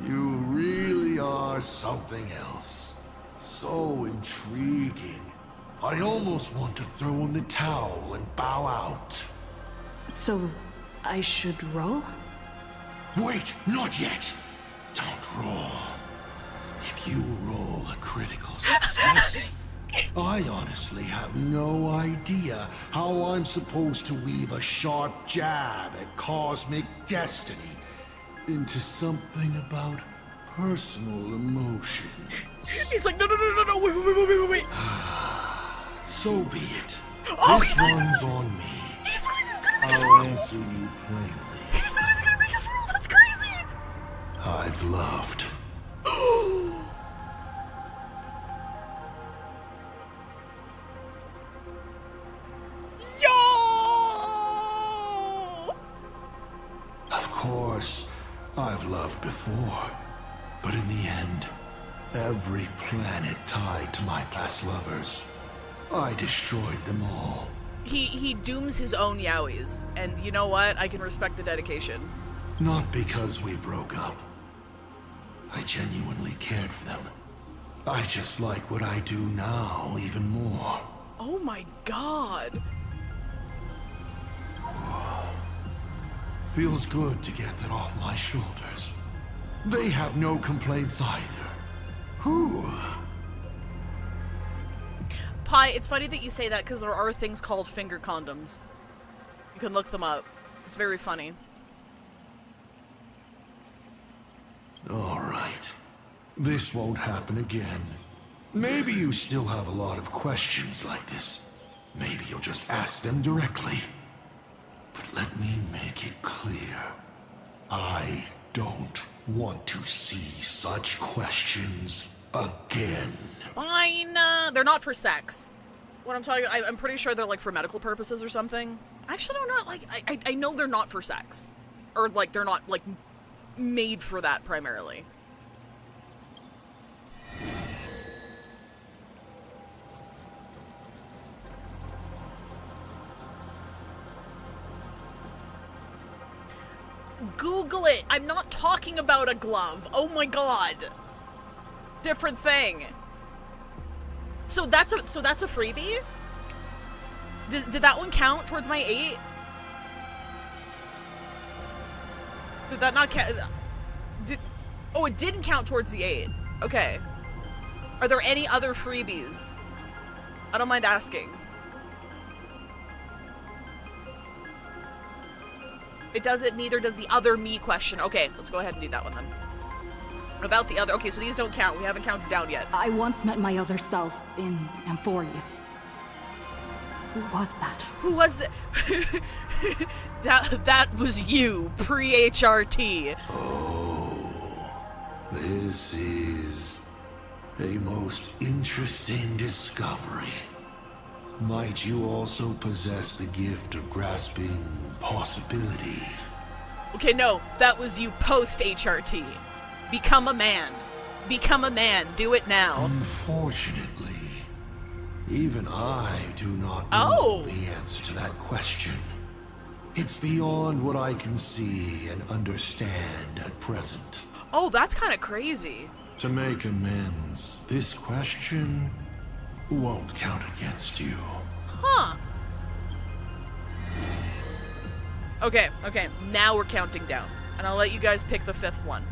Speaker 2: You really are something else. So intriguing. I almost want to throw in the towel and bow out.
Speaker 4: So, I should roll?
Speaker 2: Wait, not yet. Don't roll. If you roll a critical success, I honestly have no idea how I'm supposed to weave a sharp jab at cosmic destiny into something about personal emotion.
Speaker 1: He's like, no, wait.
Speaker 2: So be it.
Speaker 1: Oh,
Speaker 2: this one's on me.
Speaker 1: He's not even gonna make us
Speaker 2: I'll
Speaker 1: roll.
Speaker 2: answer you plainly.
Speaker 1: He's not even gonna make us roll. That's crazy.
Speaker 2: I've loved.
Speaker 1: Yo!
Speaker 2: Of course, I've loved before. But in the end, every planet tied to my past lovers, I destroyed them all.
Speaker 1: He dooms his own yaois, and you know what? I can respect the dedication.
Speaker 2: Not because we broke up. I genuinely cared for them. I just like what I do now even more.
Speaker 1: Oh my god.
Speaker 2: Feels good to get that off my shoulders. They have no complaints either. Whew.
Speaker 1: Pi, it's funny that you say that because there are things called finger condoms. You can look them up. It's very funny.
Speaker 2: All right. This won't happen again. Maybe you still have a lot of questions like this. Maybe you'll just ask them directly. But let me make it clear. I don't want to see such questions again.
Speaker 1: Fine. They're not for sex. What I'm talking, I'm pretty sure they're like for medical purposes or something. I actually don't know. Like, I know they're not for sex, or like they're not like made for that primarily. Google it. I'm not talking about a glove. Oh my god. Different thing. So that's a freebie? Did that one count towards my 8? Did that not count? Oh, it didn't count towards the 8. Okay. Are there any other freebies? I don't mind asking. It doesn't, neither does the other me question. Okay, let's go ahead and do that one then. About the other, okay, so these don't count. We haven't counted down yet.
Speaker 8: I once met my other self in Amphorius. Who was that?
Speaker 1: Who was it? that was you, pre-HRT.
Speaker 2: Oh, this is a most interesting discovery. Might you also possess the gift of grasping possibility?
Speaker 1: Okay, no, that was you post-HRT. Become a man. Become a man. Do it now.
Speaker 2: Unfortunately, even I do not know the answer to that question. It's beyond what I can see and understand at present.
Speaker 1: Oh, that's kind of crazy.
Speaker 2: To make amends, this question won't count against you.
Speaker 1: Huh. Okay, now we're counting down. And I'll let you guys pick the 5th one.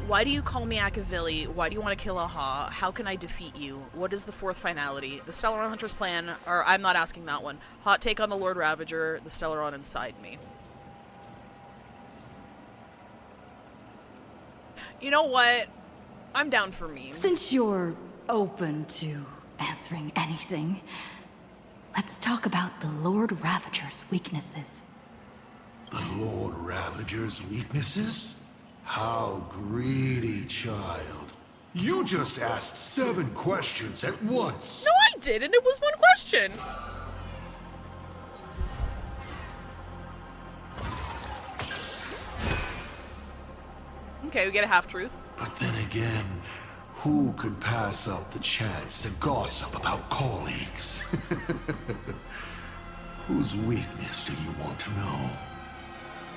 Speaker 1: Why do you call me Akavili? Why do you want to kill Aha? How can I defeat you? What is the 4th finality? The Stellaron Hunter's plan, or I'm not asking that one. Hot take on the Lord Ravager, the Stellaron inside me. You know what? I'm down for memes.
Speaker 8: Since you're open to answering anything, let's talk about the Lord Ravager's weaknesses.
Speaker 2: The Lord Ravager's weaknesses? How greedy, child. You just asked 7 questions at once.
Speaker 1: No, I didn't. It was 1 question. Okay, we get a half-truth.
Speaker 2: But then again, who could pass up the chance to gossip about colleagues? Whose weakness do you want to know?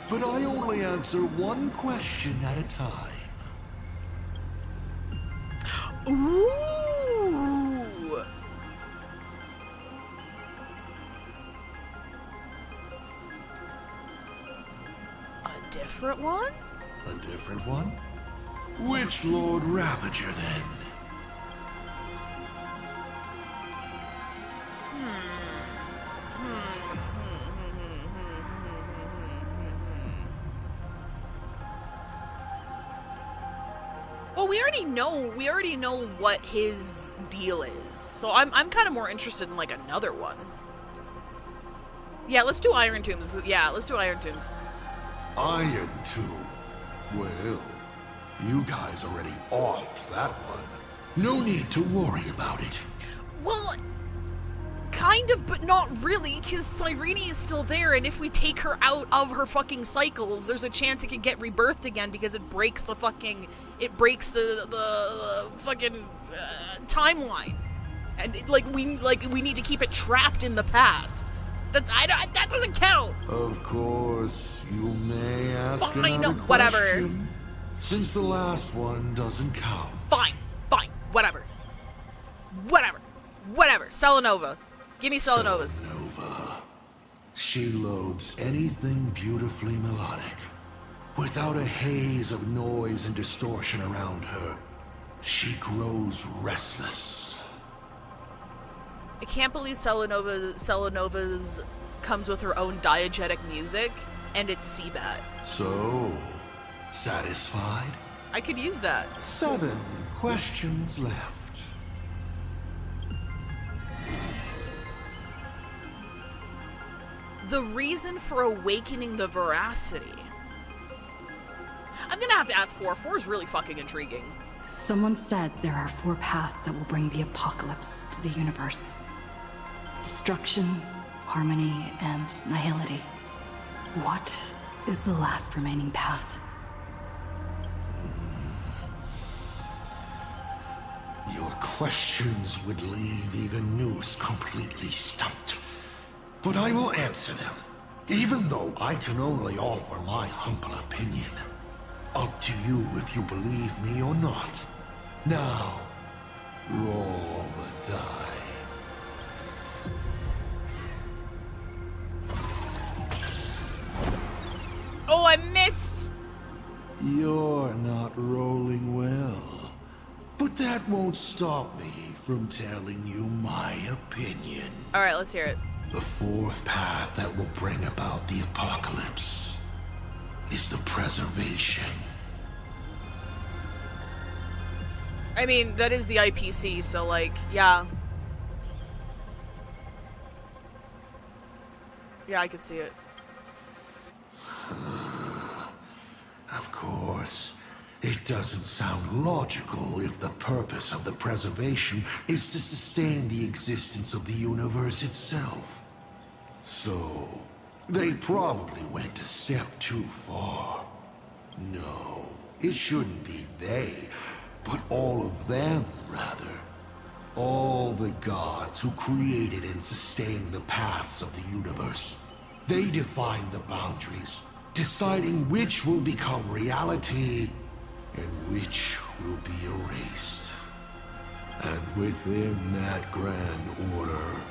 Speaker 2: But I only answer 1 question at a time.
Speaker 1: Ooh. A different one?
Speaker 2: A different one? Which Lord Ravager, then?
Speaker 1: Well, we already know what his deal is. So I'm kind of more interested in like another one. Yeah, let's do Iron Tombs. Yeah, let's do Iron Tombs.
Speaker 2: Iron Tomb? Well, you guys already offed that one. No need to worry about it.
Speaker 1: Well, kind of, but not really, because Cyrene is still there, and if we take her out of her fucking cycles, there's a chance it could get rebirthed again because it breaks the fucking, timeline, and we need to keep it trapped in the past. That doesn't count.
Speaker 2: Of course, you may ask
Speaker 1: Fine,
Speaker 2: another
Speaker 1: whatever.
Speaker 2: question, since the last one doesn't count.
Speaker 1: Fine, whatever. Selenova. Give me Selenovas.
Speaker 2: Selenova. She loathes anything beautifully melodic. Without a haze of noise and distortion around her, she grows restless.
Speaker 1: I can't believe Selenova's comes with her own diegetic music, and it's Seabat.
Speaker 2: So, satisfied?
Speaker 1: I could use that.
Speaker 2: 7 questions left.
Speaker 1: The reason for awakening the veracity. I'm gonna have to ask 4. 4 is really fucking intriguing.
Speaker 8: Someone said there are 4 paths that will bring the apocalypse to the universe. Destruction, harmony, and nihility. What is the last remaining path?
Speaker 2: Your questions would leave even Noose completely stumped. But I will answer them, even though I can only offer my humble opinion. Up to you if you believe me or not. Now, roll the die.
Speaker 1: Oh, I missed!
Speaker 2: You're not rolling well. But that won't stop me from telling you my opinion.
Speaker 1: Alright, let's hear it.
Speaker 2: The 4th path that will bring about the apocalypse is the preservation.
Speaker 1: I mean, that is the IPC, so like, yeah. Yeah, I could see it.
Speaker 2: Of course, it doesn't sound logical if the purpose of the preservation is to sustain the existence of the universe itself. So, they probably went a step too far. No, it shouldn't be they, but all of them, rather. All the gods who created and sustained the paths of the universe. They define the boundaries, deciding which will become reality and which will be erased. And within that grand order,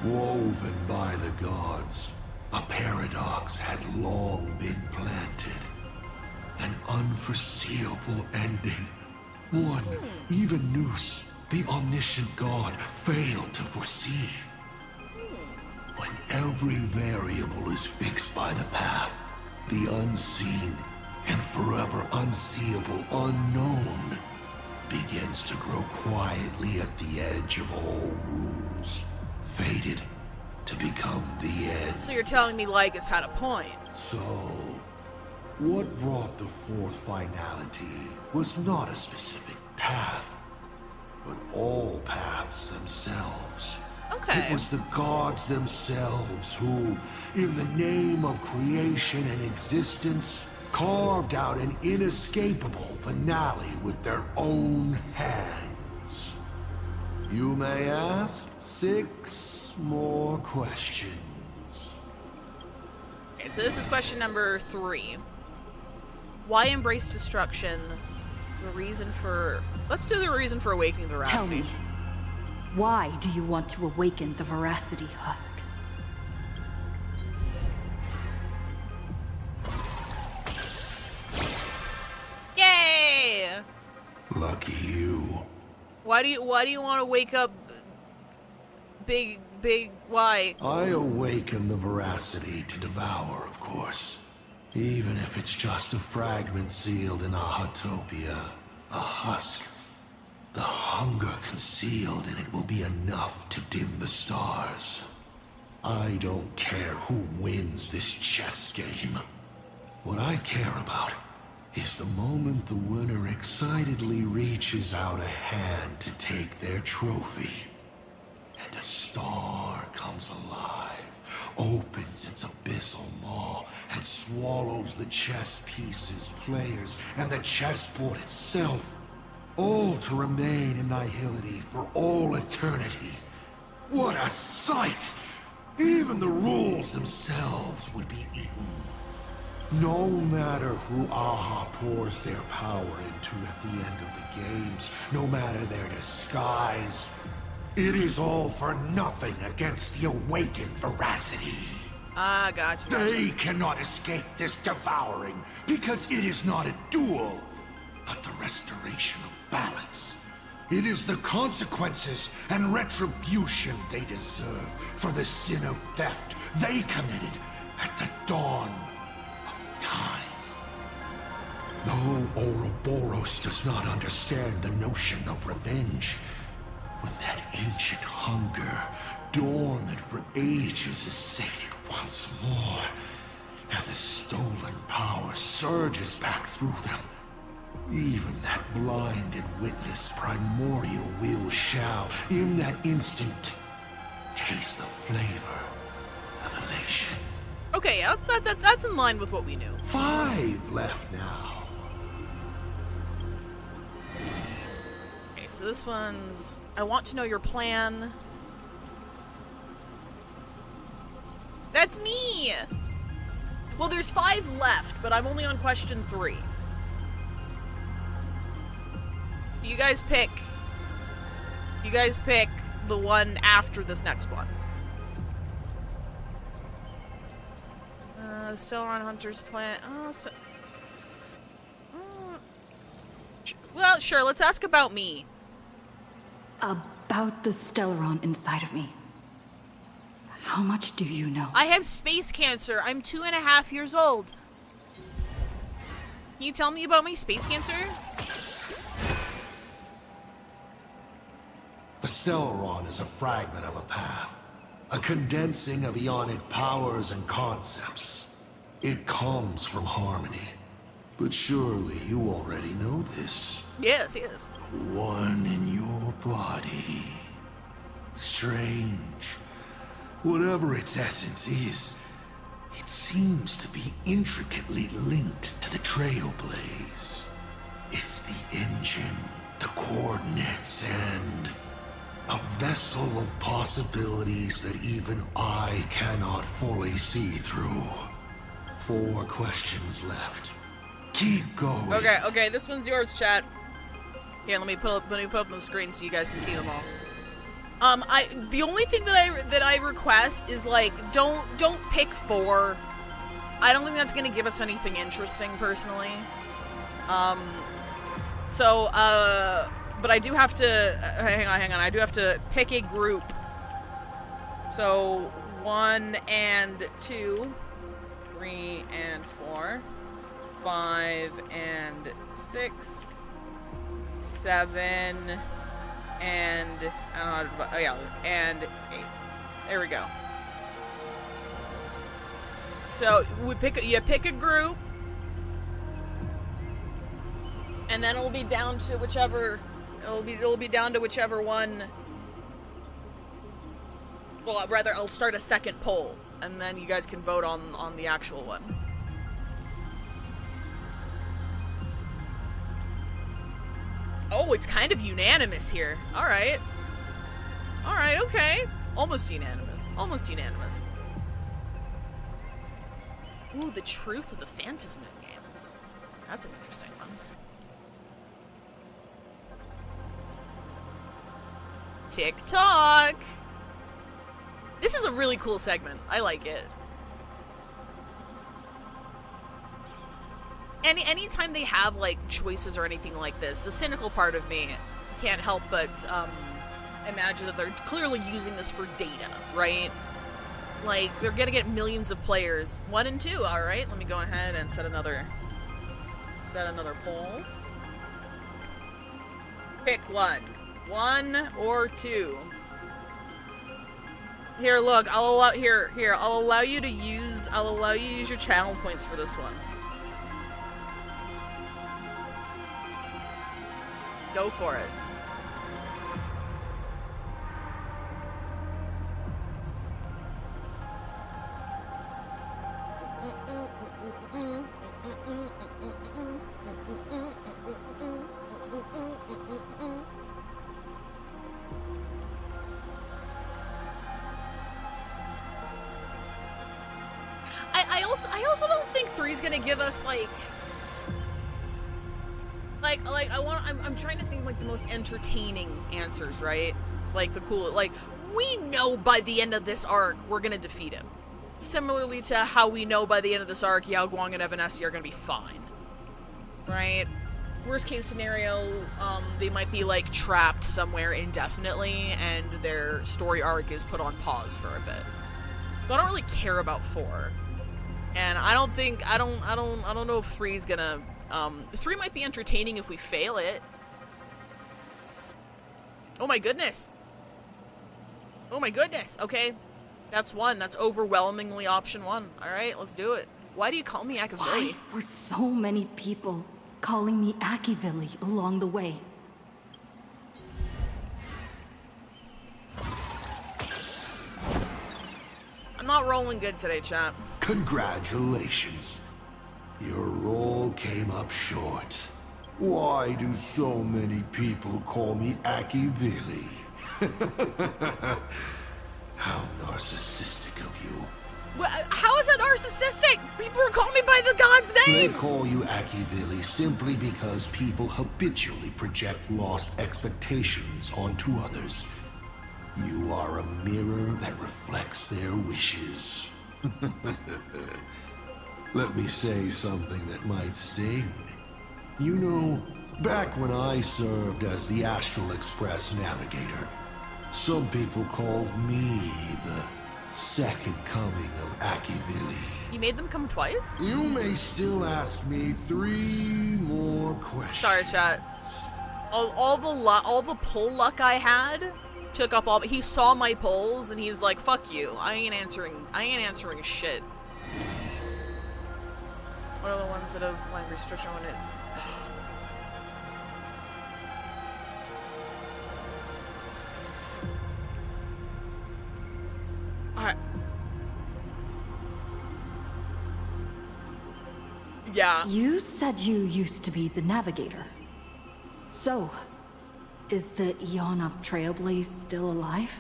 Speaker 2: woven by the gods, a paradox had long been planted. An unforeseeable ending. One even Nous, the omniscient god, failed to foresee. When every variable is fixed by the path, the unseen and forever unseeable unknown begins to grow quietly at the edge of all rules, fated to become the end.
Speaker 1: So you're telling me Lycus had a point?
Speaker 2: So, what brought the fourth finality was not a specific path, but all paths themselves.
Speaker 1: Okay.
Speaker 2: It was the gods themselves who, in the name of creation and existence, carved out an inescapable finale with their own hands. You may ask 6 more questions.
Speaker 1: Okay, so this is question number 3. Why embrace destruction? The reason for... Let's do the reason for awakening the veracity.
Speaker 8: Tell me, why do you want to awaken the veracity husk?
Speaker 1: Yay!
Speaker 2: Lucky you.
Speaker 1: Why do you want to wake up big why?
Speaker 2: I awaken the veracity to devour, of course. Even if it's just a fragment sealed in a Hautopia, a husk. The hunger concealed in it will be enough to dim the stars. I don't care who wins this chess game. What I care about is the moment the winner excitedly reaches out a hand to take their trophy. And a star comes alive, opens its abyssal maw, and swallows the chess pieces, players, and the chessboard itself, all to remain in nihility for all eternity. What a sight! Even the rules themselves would be eaten. No matter who Aha pours their power into at the end of the games, no matter their disguise, it is all for nothing against the awakened veracity.
Speaker 1: Ah, gotcha.
Speaker 2: They cannot escape this devouring, because it is not a duel, but the restoration of balance. It is the consequences and retribution they deserve for the sin of theft they committed at the dawn of time. Though Ouroboros does not understand the notion of revenge, when that ancient hunger, dormant for ages, is sated once more, and the stolen power surges back through them, even that blind and witless primordial will shall, in that instant, taste the flavor of elation.
Speaker 1: Okay, that's in line with what we knew.
Speaker 2: 5 left now.
Speaker 1: Okay, so this one's... I want to know your plan. That's me! Well, there's 5 left, but I'm only on question 3. You guys pick the one after this next one. Still on Hunter's plan. Well, sure, let's ask about me.
Speaker 8: About the Stellaron inside of me. How much do you know?
Speaker 1: I have space cancer. I'm 2.5 years old. Can you tell me about my space cancer?
Speaker 2: The Stellaron is a fragment of a path, a condensing of ionic powers and concepts. It comes from harmony. But surely you already know this.
Speaker 1: Yes, yes.
Speaker 2: One in your body. Strange. Whatever its essence is, it seems to be intricately linked to the Trailblaze. It's the engine, the coordinates, and a vessel of possibilities that even I cannot fully see through. 4 questions left. Keep going.
Speaker 1: Okay, this one's yours, chat. Here, let me put up on the screen so you guys can see them all. The only thing that I request is like don't pick 4. I don't think that's gonna give us anything interesting personally. But I do have to hang on. I do have to pick a group. So 1 and 2, 3 and 4, 5 and 6, 7 and and 8. There we go. So you pick a group, and then it'll be down to whichever one. Well, rather, I'll start a second poll, and then you guys can vote on the actual one. Oh, it's kind of unanimous here. All right, okay. Almost unanimous. Ooh, the truth of the Phantasm games. That's an interesting one. TikTok. This is a really cool segment. I like it. Anytime they have like choices or anything like this, the cynical part of me can't help but imagine that they're clearly using this for data, right? Like they're gonna get millions of players. 1 and 2. All right, let me go ahead and set another poll. Pick 1 or 2. Here, look, I'll allow you to use your channel points for this one. Go for it. I also don't think 3's gonna give us I'm trying to think like the most entertaining answers, right? Like the cool, like we know by the end of this arc we're gonna defeat him. Similarly to how we know by the end of this arc Yao Guang and Evanescence are gonna be fine, right? Worst case scenario, they might be like trapped somewhere indefinitely and their story arc is put on pause for a bit. So I don't really care about 4. And I don't know if 3's gonna 3 might be entertaining if we fail it. Oh my goodness. Okay. That's 1. That's overwhelmingly option 1. Alright, let's do it. Why do you call me Akivilli?
Speaker 4: Why were so many people calling me Akivilli along the way?
Speaker 1: I'm not rolling good today, chat.
Speaker 2: Congratulations. Your roll came up short. Why do so many people call me Akivilli? How narcissistic of you.
Speaker 1: How is that narcissistic? People are calling me by the god's name!
Speaker 2: They call you Akivilli simply because people habitually project lost expectations onto others. You are a mirror that reflects their wishes. Let me say something that might sting. You know, back when I served as the Astral Express navigator, some people called me the second coming of Akivilli.
Speaker 1: You made them come twice?
Speaker 2: You may still ask me 3 more questions.
Speaker 1: Sorry, chat. All the pull luck I had took up all. He saw my polls and he's like, "Fuck you! I ain't answering shit." What are the ones that have language restriction on it? Alright. Yeah.
Speaker 4: You said you used to be the navigator. So, is the Eon of Trailblaze still alive?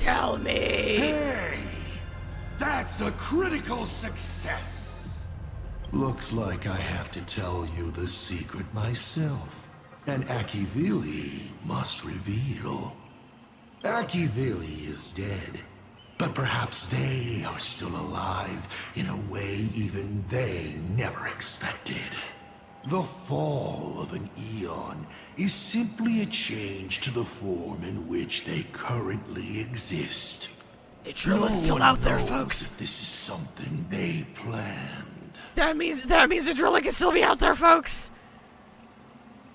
Speaker 1: Tell me.
Speaker 2: Hey! That's a critical success! Looks like I have to tell you the secret myself. And Akivili must reveal. Akivili is dead, but perhaps they are still alive in a way even they never expected. The fall of an eon is simply a change to the form in which they currently exist.
Speaker 1: Trilla's still out there,
Speaker 2: knows
Speaker 1: folks.
Speaker 2: that this is something they planned.
Speaker 1: That means Trilla can still be out there, folks.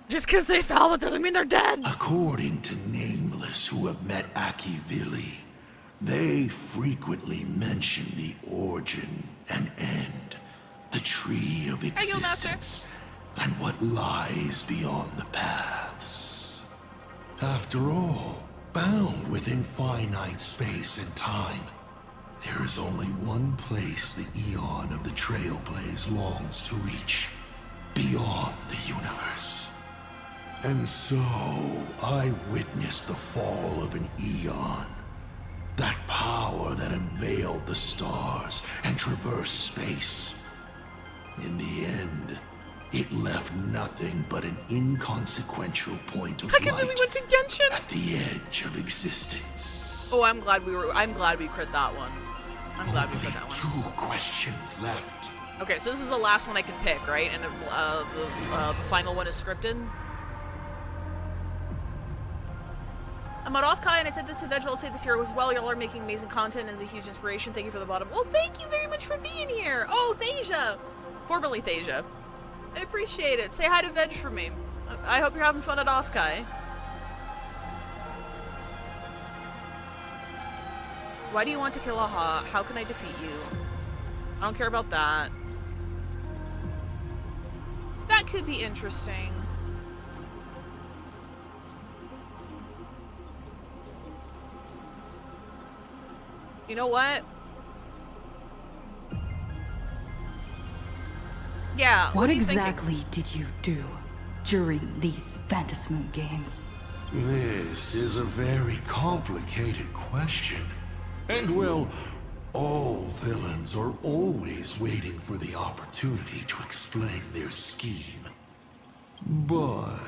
Speaker 1: Just because they fell, that doesn't mean they're dead.
Speaker 2: According to Nameless who have met Akivili, they frequently mention the origin and end, the tree of existence, and what lies beyond the paths. After all, bound within finite space and time, there is only one place the eon of the Trailblaze longs to reach, beyond the universe. And so, I witnessed the fall of an eon. That power that unveiled the stars and traversed space. In the end, it left nothing but an inconsequential point of light
Speaker 1: went to Genshin
Speaker 2: at the edge of existence.
Speaker 1: Oh, I'm glad we crit that one. I'm glad we crit that one.
Speaker 2: 2 questions left.
Speaker 1: Okay, so this is the last one I can pick, right? And the final one is scripted. I'm out off Kai, and I said this to Veg, I'll say this here as well. Y'all are making amazing content and is a huge inspiration. Thank you for the bottom. Well, thank you very much for being here. Oh, Thasia. Formerly Thasia. I appreciate it. Say hi to Veg for me. I hope you're having fun at off Kai. Why do you want to kill Aha? How can I defeat you? I don't care about that. That could be interesting. You know what? Yeah.
Speaker 16: What
Speaker 1: are you
Speaker 16: exactly
Speaker 1: thinking?
Speaker 16: did you do during these Phantasmoon games?
Speaker 2: This is a very complicated question. And well, all villains are always waiting for the opportunity to explain their scheme. But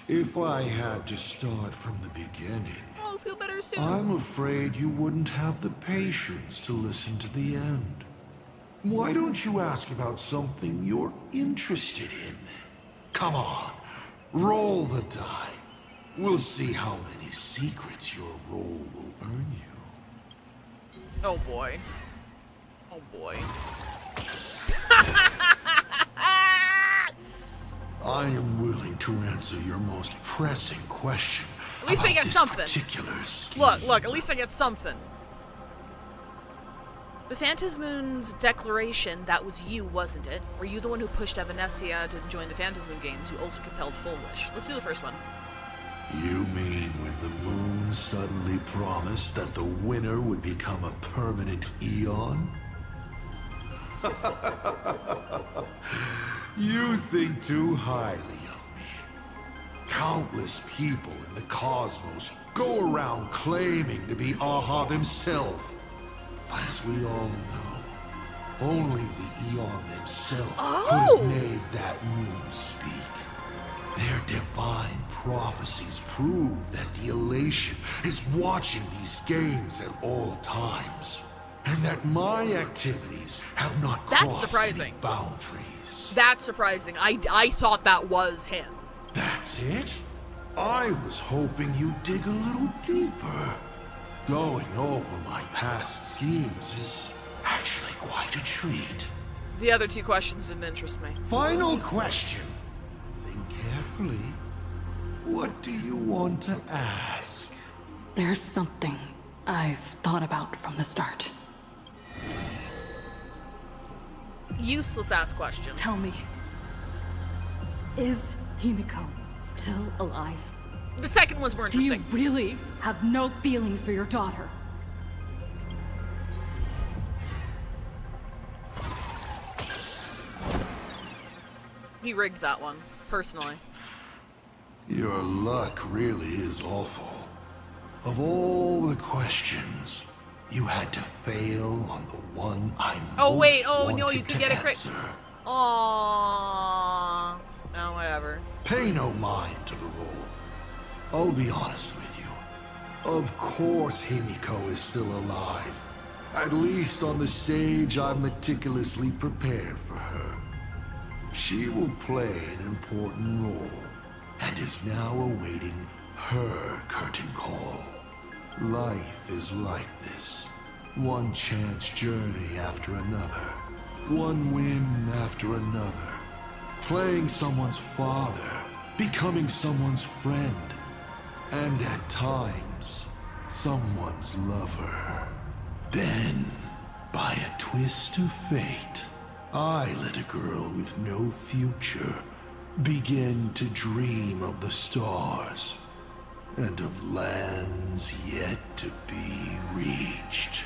Speaker 2: if I had to start from the beginning,
Speaker 1: I'll feel better soon.
Speaker 2: I'm afraid you wouldn't have the patience to listen to the end. Why don't you ask about something you're interested in? Come on, roll the die. We'll see how many secrets your roll will earn you.
Speaker 1: Oh boy. Oh boy.
Speaker 2: I am willing to answer your most pressing question.
Speaker 1: At least I
Speaker 2: about
Speaker 1: get
Speaker 2: this
Speaker 1: something.
Speaker 2: particular scheme.
Speaker 1: Look, at least I get something. The Phantasmoon's declaration, that was you, wasn't it? Were you the one who pushed Evanescia to join the Phantasmoon games, who also compelled Full Wish? Let's do the first one.
Speaker 2: You mean when the moon suddenly promised that the winner would become a permanent eon? You think too highly of me. Countless people in the cosmos go around claiming to be Aha themselves. But as we all know, only the Eon themselves could have made that moon speak. Their divine prophecies prove that the Elation is watching these games at all times, and that my activities have not crossed any boundaries.
Speaker 1: That's surprising. I thought that was him.
Speaker 2: That's it? I was hoping you'd dig a little deeper. Going over my past schemes is actually quite a treat.
Speaker 1: The other 2 questions didn't interest me.
Speaker 2: Final question. Think carefully. What do you want to ask?
Speaker 16: There's something I've thought about from the start.
Speaker 1: Useless ass question.
Speaker 16: Tell me, is Himiko still alive?
Speaker 1: The second one's more interesting.
Speaker 16: Do you really have no feelings for your daughter?
Speaker 1: He rigged that one, personally.
Speaker 2: Your luck really is awful. Of all the questions, you had to fail on the one I
Speaker 1: Oh
Speaker 2: most
Speaker 1: wait, oh no,
Speaker 2: wanted
Speaker 1: you can
Speaker 2: to
Speaker 1: get it correct.
Speaker 2: answer.
Speaker 1: Aww. Oh, whatever.
Speaker 2: Pay no mind to the role. I'll be honest with you. Of course Himiko is still alive. At least on the stage I've meticulously prepared for her. She will play an important role, and is now awaiting her curtain call. Life is like this. One chance journey after another. One win after another. Playing someone's father, becoming someone's friend, and at times, someone's lover. Then, by a twist of fate, I let a girl with no future begin to dream of the stars and of lands yet to be reached.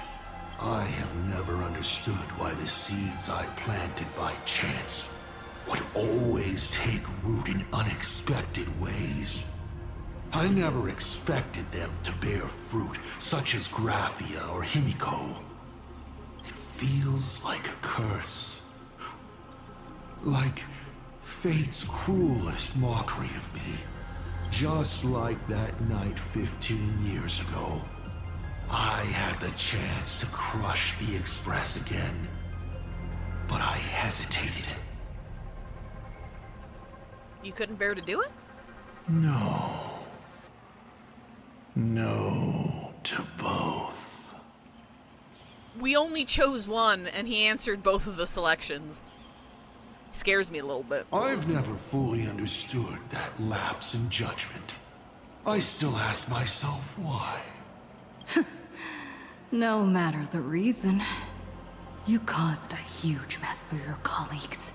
Speaker 2: I have never understood why the seeds I planted by chance would always take root in unexpected ways. I never expected them to bear fruit, such as Graphia or Himiko. It feels like a curse. Like fate's cruelest mockery of me. Just like that night 15 years ago. I had the chance to crush the Express again, but I hesitated.
Speaker 1: You couldn't bear to do it?
Speaker 2: No. No to both.
Speaker 1: We only chose one, and he answered both of the selections. Scares me a little bit.
Speaker 2: I've never fully understood that lapse in judgment. I still ask myself why.
Speaker 16: No matter the reason, you caused a huge mess for your colleagues.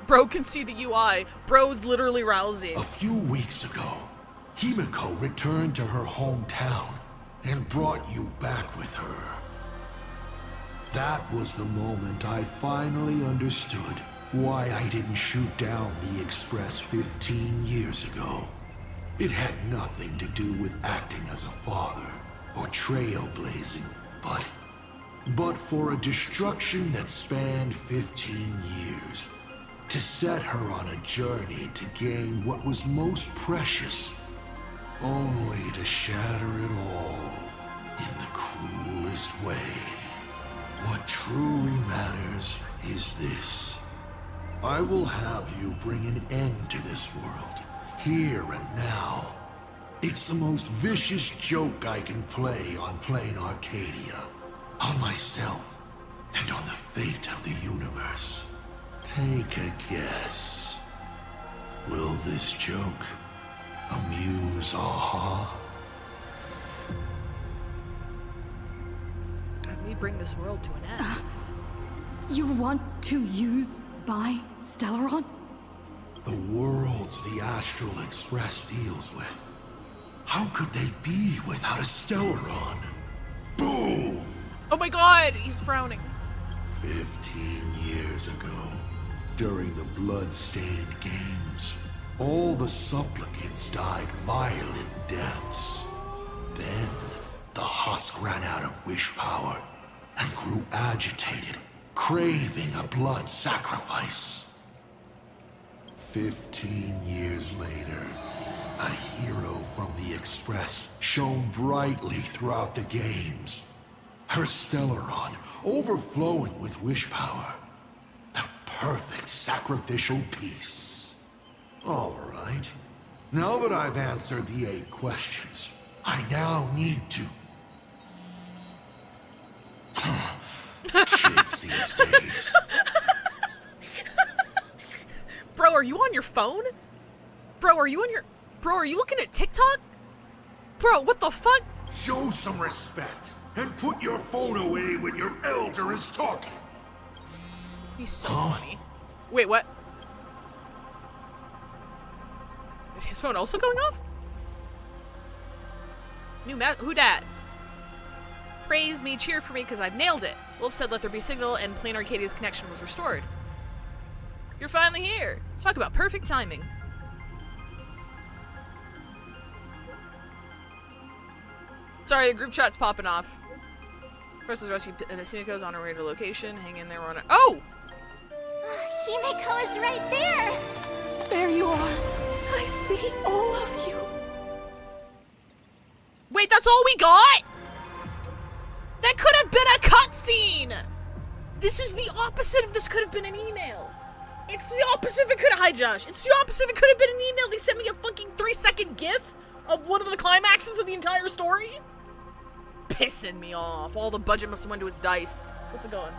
Speaker 1: Bro can see the UI. Bro's literally rousing.
Speaker 2: A few weeks ago, Himiko returned to her hometown and brought you back with her. That was the moment I finally understood why I didn't shoot down the Express 15 years ago. It had nothing to do with acting as a father or trailblazing, but for a destruction that spanned 15 years, to set her on a journey to gain what was most precious, only to shatter it all in the cruelest way. What truly matters is this. I will have you bring an end to this world, here and now. It's the most vicious joke I can play on plain Arcadia, on myself, and on the fate of the universe. Take a guess. Will this joke amuse Aha?
Speaker 1: We bring this world to an end.
Speaker 16: You want to use my Stellaron?
Speaker 2: The worlds the Astral Express deals with. How could they be without a Stellaron? Boom!
Speaker 1: Oh my god, he's frowning.
Speaker 2: 15 years ago, during the blood-stained games, all the supplicants died violent deaths. Then, the husk ran out of wish power and grew agitated, craving a blood sacrifice. 15 years later, a hero from the Express shone brightly throughout the games. Her Stellaron overflowing with wish power. The perfect sacrificial piece. All right. Now that I've answered the 8 questions, I now need to... Kids these days.
Speaker 1: Bro, are you on your phone? Bro, are you looking at TikTok? Bro, what the fuck?
Speaker 2: Show some respect and put your phone away when your elder is talking.
Speaker 1: He's so funny. Wait, what? Is his phone also going off? Who dat? Praise me, cheer for me, because I've nailed it. Wolf said let there be signal, and Plain Arcadia's connection was restored. You're finally here. Talk about perfect timing. Sorry, the group chat's popping off. Versus rescue and Himiko's on her way to location. Hang in there, we're on it. Oh!
Speaker 7: Himiko is right there!
Speaker 4: There you are. I see all of you.
Speaker 1: Wait, that's all we got? That could have been a cutscene! This is the opposite of this could have been an email. It's the opposite of it could have, hi Josh. It's the opposite of it could have been an email. They sent me a fucking 3-second gif of one of the climaxes of the entire story. Pissing me off. All the budget must have went to his dice. What's it going?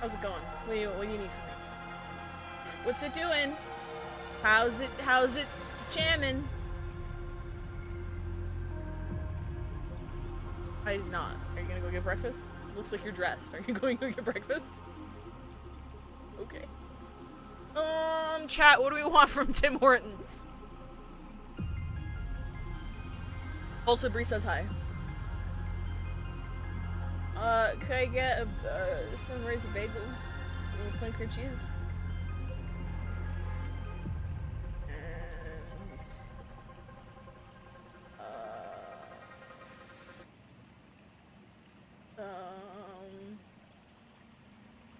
Speaker 1: How's it going? What do you need from me? What's it doing? How's it jamming? I did not. Are you gonna go get breakfast? Looks like you're dressed. Are you going to go get breakfast? Okay. Chat, what do we want from Tim Hortons? Also, Bree says hi. Could I get some raised bagel with plain cream cheese?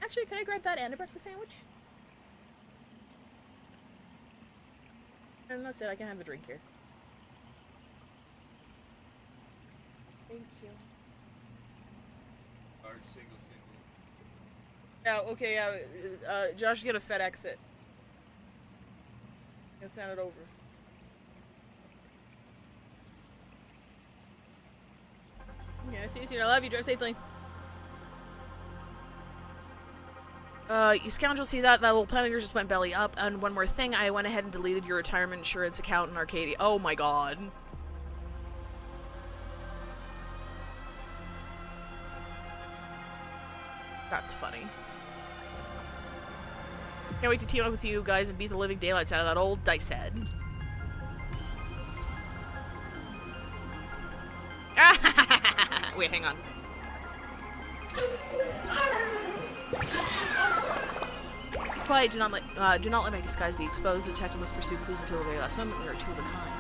Speaker 1: Actually, can I grab that and a breakfast sandwich? And that's it, I can have a drink here. Thank you.
Speaker 17: Large single.
Speaker 1: Yeah, okay, Josh, get a FedEx it. And send it over. Yeah, see you soon. I love you. Drive safely. You scoundrel, see that? That little plan of yours just went belly up. And one more thing, I went ahead and deleted your retirement insurance account in Arcadia. Oh my god. That's funny. Can't wait to team up with you guys and beat the living daylights out of that old dice head. Wait, hang on. Quiet, do not let my disguise be exposed. The detective must pursue clues until the very last moment. We are two of a kind.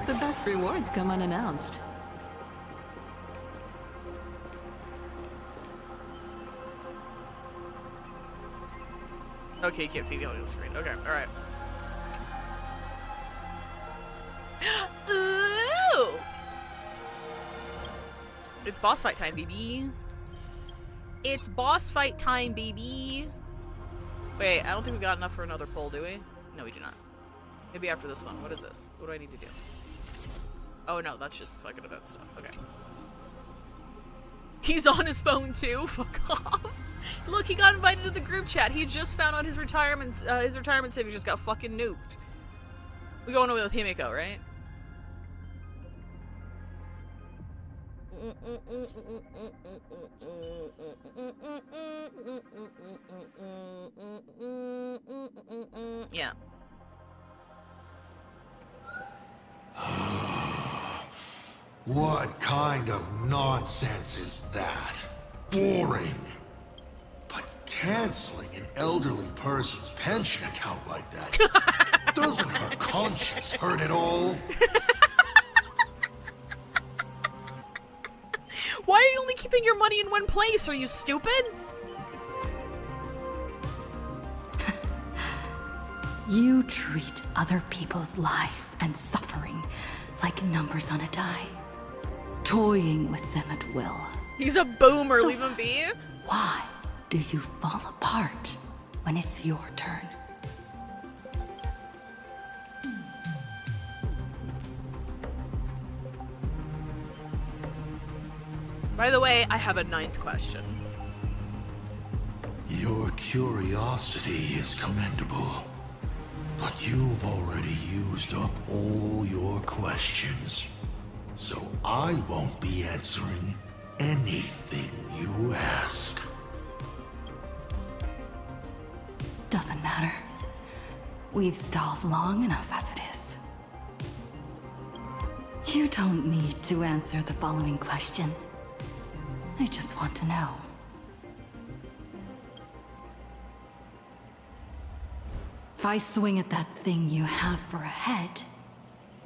Speaker 4: The best rewards come unannounced.
Speaker 1: Okay, you can't see the audio screen. Okay, alright. Ooh! It's boss fight time, baby. It's boss fight time, baby. Wait, I don't think we got enough for another pull, do we? No, we do not. Maybe after this one. What is this? What do I need to do? Oh no, that's just fucking event stuff. Okay. He's on his phone too. Fuck off. Look, he got invited to the group chat. He just found out his retirement savings just got fucking nuked. We going away with Himiko, right? Yeah.
Speaker 2: What kind of nonsense is that? Boring. But canceling an elderly person's pension account like that, doesn't her conscience hurt at all?
Speaker 1: Why are you only keeping your money in one place? Are you stupid?
Speaker 16: You treat other people's lives and suffering like numbers on a die, toying with them at will.
Speaker 1: He's a boomer, so leave him be.
Speaker 16: Why do you fall apart when it's your turn?
Speaker 1: By the way, I have a 9th question.
Speaker 2: Your curiosity is commendable, but you've already used up all your questions. So I won't be answering anything you ask.
Speaker 16: Doesn't matter. We've stalled long enough as it is. You don't need to answer the following question. I just want to know. If I swing at that thing you have for a head,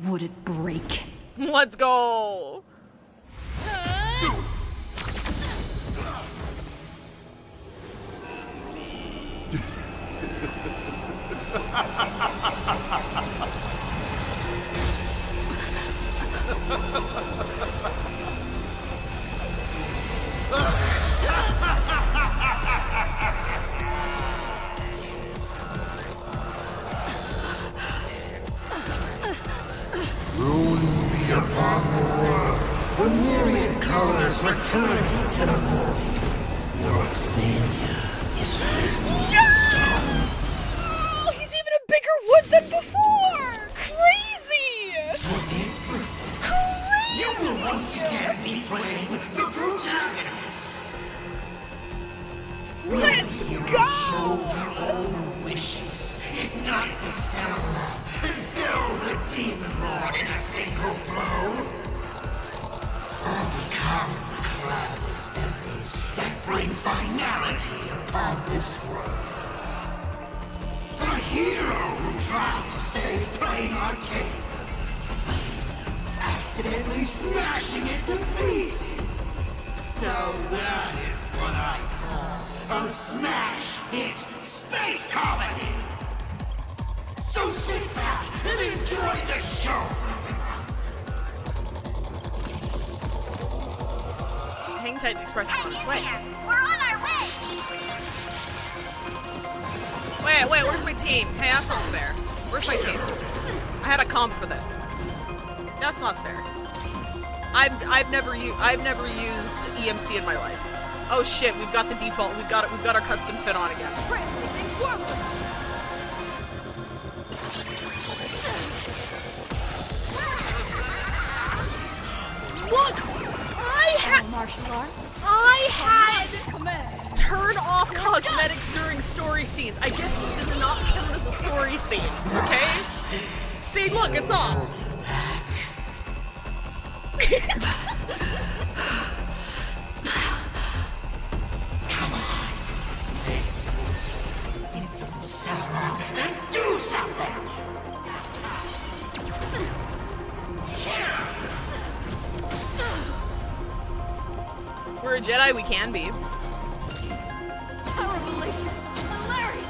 Speaker 16: would it break?
Speaker 1: Let's go.
Speaker 2: Ruin be upon the world. The myriad colors return to the void. Your failure is
Speaker 1: Oh, he's even a bigger wood than before! Crazy! Crazy!
Speaker 2: You will once again be playing the protagonist.
Speaker 1: Let's
Speaker 2: You
Speaker 1: go!
Speaker 2: shoulder all the wishes, ignite the stellar, and fill the demon lord in a single blow. Or become the calamitous embers that bring finality upon this world. The hero who tried to save Plain Arcadia, accidentally smashing it to pieces. Now that is what I call a smash hit space comedy. So sit back and enjoy the show.
Speaker 1: Hang tight, the express is on its way.
Speaker 7: We're on our way!
Speaker 1: Wait, where's my team? Hey, that's not fair. Where's my team? I had a comp for this. That's not fair. I've never used EMC in my life. Oh shit, we've got the default. We've got our custom fit on again. Look, I had turned off cosmetics during story scenes. I guess this does not count as a story scene, okay? See, look, it's off.
Speaker 2: Come on. Invincible Sauron, and do something.
Speaker 1: We're a Jedi, we can be.
Speaker 8: Our revelation! Hilarious!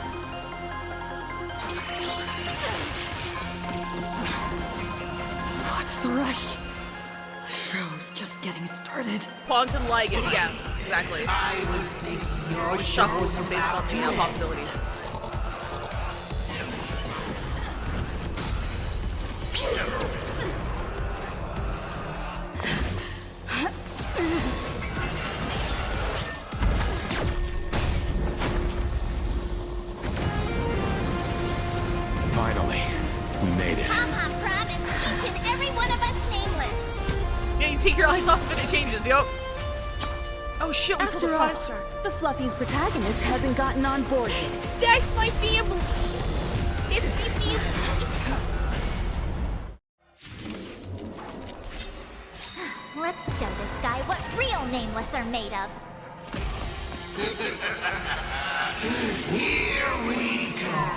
Speaker 16: What's the rush? The show's just getting started.
Speaker 1: Quantum Ligas, yeah, exactly.
Speaker 2: I was thinking your
Speaker 1: Shuffles based on the possibilities.
Speaker 6: Finally, we made it.
Speaker 7: Papa promised each and every one of us nameless.
Speaker 1: Yeah, you take your eyes off of it, it changes, yup. Oh shit, we pulled a
Speaker 17: After all,
Speaker 1: 5-star.
Speaker 17: the Fluffy's protagonist hasn't gotten on board.
Speaker 1: That's my family. It's my family.
Speaker 7: Let's show this guy what real nameless are made of.
Speaker 2: Here we go.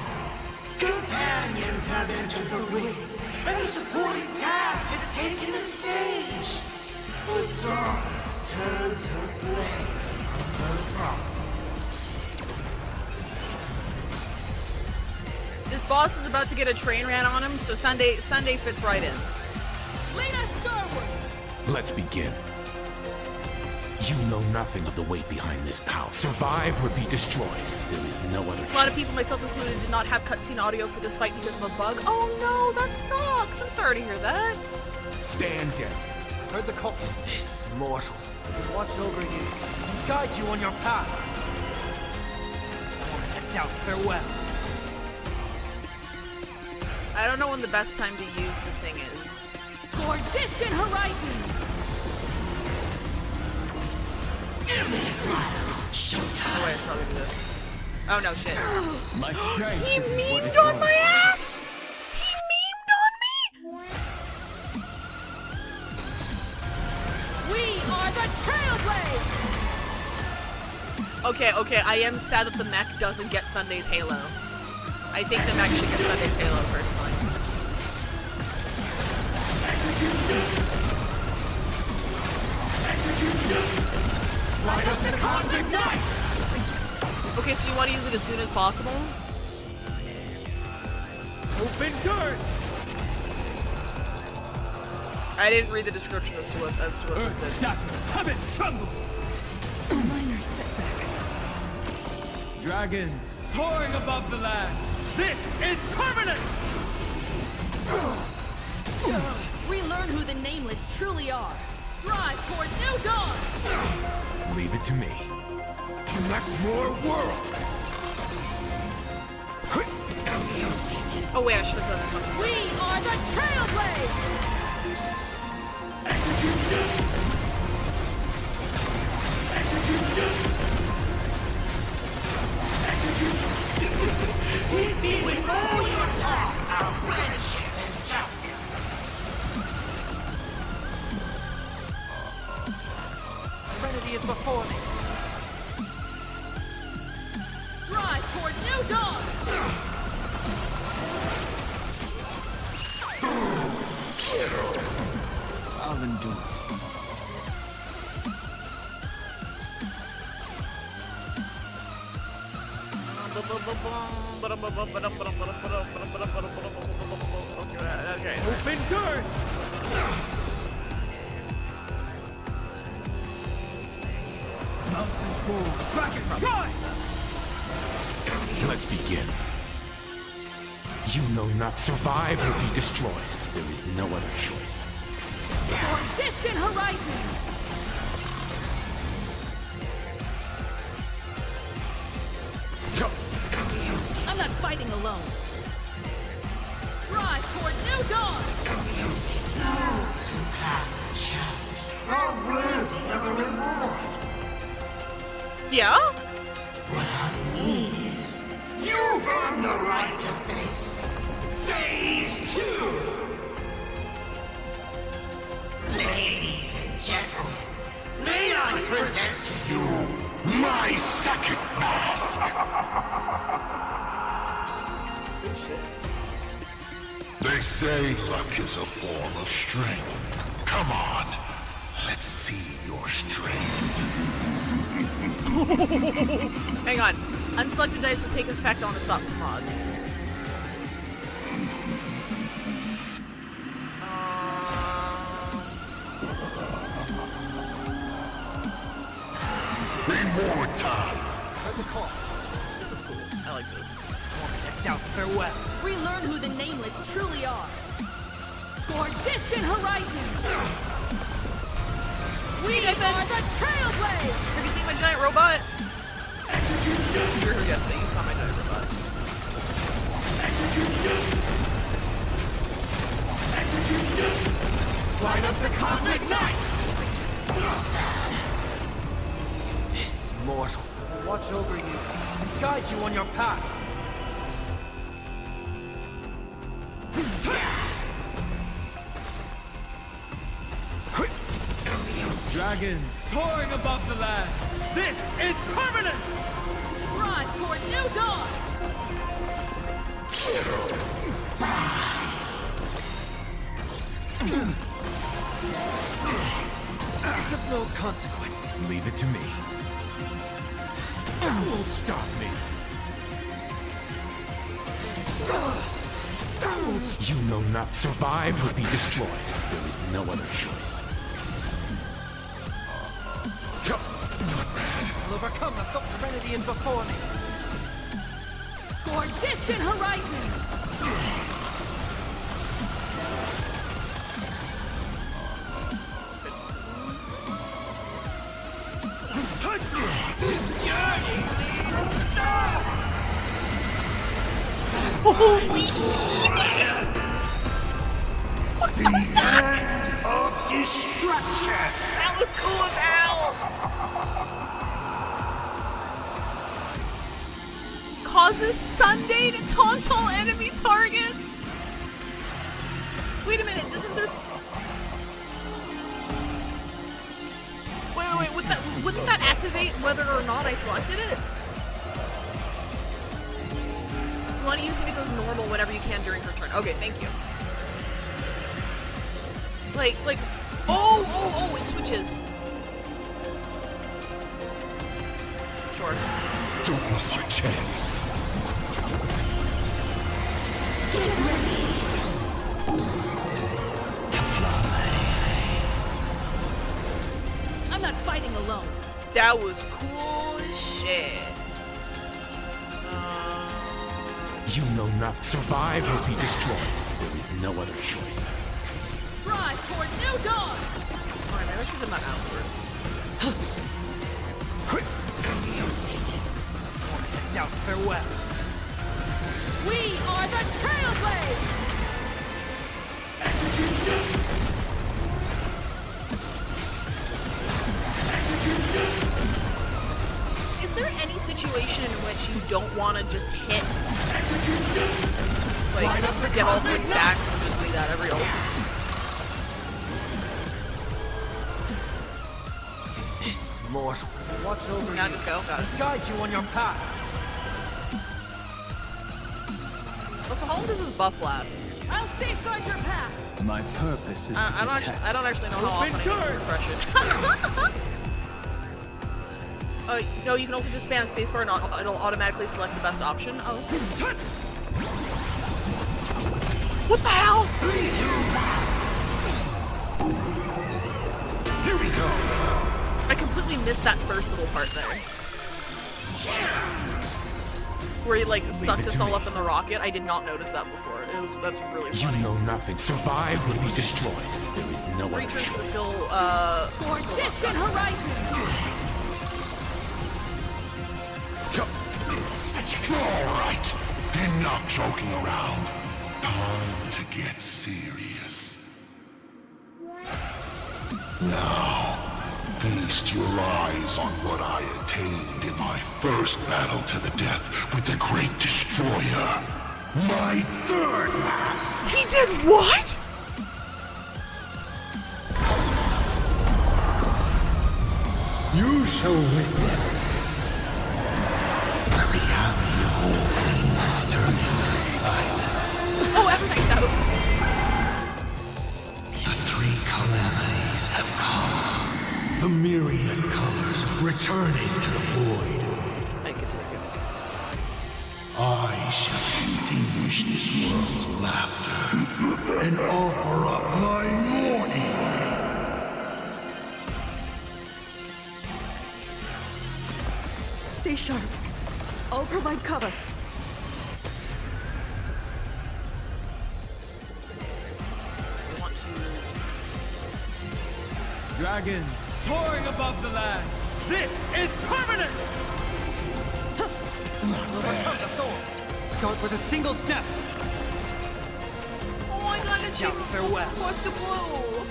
Speaker 2: Companions have entered the ring, and the supporting cast has taken the stage. The dark turns her blade on her throne.
Speaker 1: This boss is about to get a train ran on him, so Sunday fits right in.
Speaker 14: Lead us forward!
Speaker 6: Let's begin. You know nothing of the weight behind this power. Survive or be destroyed. There is no other
Speaker 1: A lot of people, myself included, did not have cutscene audio for this fight because of a bug. Oh no, that sucks. I'm sorry to hear that.
Speaker 6: Stand down.
Speaker 18: Heard the call. This mortal will watch over you and guide you on your path. Head out, farewell.
Speaker 1: I don't know when the best time to use the thing is.
Speaker 8: For distant horizons!
Speaker 1: Oh wait, I should probably do this. Oh no, shit.
Speaker 18: My strength
Speaker 1: He
Speaker 18: isn't what
Speaker 1: memed
Speaker 18: it
Speaker 1: on
Speaker 18: was.
Speaker 1: my ass! He memed on me!
Speaker 8: We are the Trailblazers!
Speaker 1: Okay, I am sad that the mech doesn't get Sunday's Halo. I think the next should get Sunday's Halo, personally.
Speaker 14: Light up the cosmic night!
Speaker 1: Okay, so you want to use it as soon as possible?
Speaker 14: Open doors!
Speaker 1: I didn't read the description as to what this did.
Speaker 14: Shatters, heaven trembles!
Speaker 16: A minor setback.
Speaker 14: Dragons soaring above the lands! This is permanent!
Speaker 17: Relearn who the Nameless truly are. Drive toward new dawn!
Speaker 6: Leave it to me.
Speaker 2: Connect more worlds.
Speaker 1: Oh wait, I should have done this one.
Speaker 17: We are the Trailblazers!
Speaker 2: Hit me with all your talk of friendship and justice.
Speaker 14: Serenity is before me.
Speaker 17: Drive toward new dawn!
Speaker 14: I'll endure.
Speaker 1: Okay.
Speaker 14: Open doors! Mountains roll, dragon rise!
Speaker 6: Let's begin. You know not survive or be destroyed. There is no other choice.
Speaker 17: For distant horizons! I'm not fighting alone. Drive toward new dawn!
Speaker 2: Those who pass the challenge are worthy of a reward.
Speaker 1: Yeah?
Speaker 2: What I mean is, you've earned the right to face Phase 2. Ladies and gentlemen, may I present to you my second mask? They say luck is a form of strength. Come on, let's see your strength.
Speaker 1: Hang on. Unselected dice will take effect on the Assault Promod.
Speaker 2: Reward time.
Speaker 1: This is cool. I like this.
Speaker 14: Decked out farewell.
Speaker 17: Relearn who the Nameless truly are. For distant horizons! We are the Trailblazers!
Speaker 1: Have you seen my giant robot? You're who guessed it. You saw my giant robot.
Speaker 14: Light up the cosmic night! This mortal will watch over you and guide you on your path. Dragons soaring above the lands. This is permanent!
Speaker 17: Drive toward new dawn!
Speaker 14: It's of no consequence.
Speaker 6: Leave it to me. You won't stop me. You know not survive or be destroyed. There is no other choice.
Speaker 14: I'll overcome. I've got serenity in before me.
Speaker 17: For distant horizons!
Speaker 2: This journey needs a stop!
Speaker 1: Holy shit!
Speaker 2: The end of destruction!
Speaker 1: That was cool as hell! Causes Sunday to taunt all enemy targets? Wait a minute, doesn't this... Wait, wouldn't that activate whether or not I selected it? You want to use Himiko's normal whenever you can during her turn. Okay, thank you. Like, oh, it switches. Sure.
Speaker 2: Don't miss your chance.
Speaker 15: Get ready
Speaker 2: to fly.
Speaker 17: I'm not fighting alone.
Speaker 1: That was cool as shit.
Speaker 6: You know nothing. Survive or be destroyed. There is no other choice.
Speaker 17: Drive toward new dawn.
Speaker 1: Alright, maybe I should have done that afterwards.
Speaker 14: Now, farewell.
Speaker 17: We are the Trailblazers!
Speaker 1: Is there any situation in which you don't want to just hit? Like, get all 3 stacks and just do that every ult?
Speaker 14: This mortal will watch over
Speaker 1: Now
Speaker 14: you.
Speaker 1: just go. Got it.
Speaker 14: And guide you on your path.
Speaker 1: Oh, so how long does this buff last?
Speaker 17: I'll safeguard your path.
Speaker 14: My purpose is to protect.
Speaker 1: I don't actually know how often I need to refresh it. No, you can also just spam spacebar and it'll automatically select the best option. Oh, that's good. What the hell?
Speaker 2: 3, 2, 1. Here we go.
Speaker 1: I completely missed that first little part there. Where he like sucked us all up in the rocket. I did not notice that before. That's really funny.
Speaker 6: You know nothing. Survive or be destroyed. There is no other
Speaker 1: Return to the
Speaker 6: choice.
Speaker 1: skill,
Speaker 17: Toward distant horizons.
Speaker 2: All right. Enough joking around. Time to get serious. Now, feast your eyes on what I attained in my first battle to the death with the Great Destroyer. My 3rd mask.
Speaker 1: He did what?
Speaker 2: You shall witness the reality of all things turn into silence.
Speaker 1: Oh, everything's out.
Speaker 2: The 3 calamities have come. The myriad colors returning to the void.
Speaker 1: I can take it.
Speaker 2: I shall extinguish this world's laughter and offer up my mourning.
Speaker 17: Stay sharp. I'll provide cover.
Speaker 1: I want to...
Speaker 14: Dragons soaring above the lands. This is permanent! Overcome the thorns. Start with a single step.
Speaker 1: Oh my god, it's
Speaker 14: Now, farewell.
Speaker 1: supposed to blow.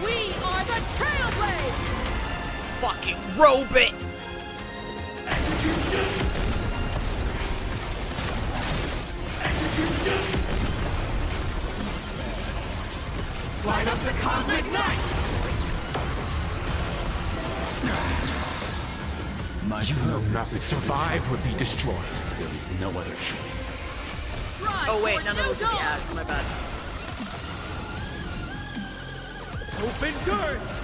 Speaker 17: We are the Trailblazers!
Speaker 1: Fucking robot!
Speaker 14: Light up the cosmic night!
Speaker 6: You know nothing. Survive or be destroyed. There is no other choice.
Speaker 1: Oh wait, none of those are the ads, my bad.
Speaker 14: Open girth!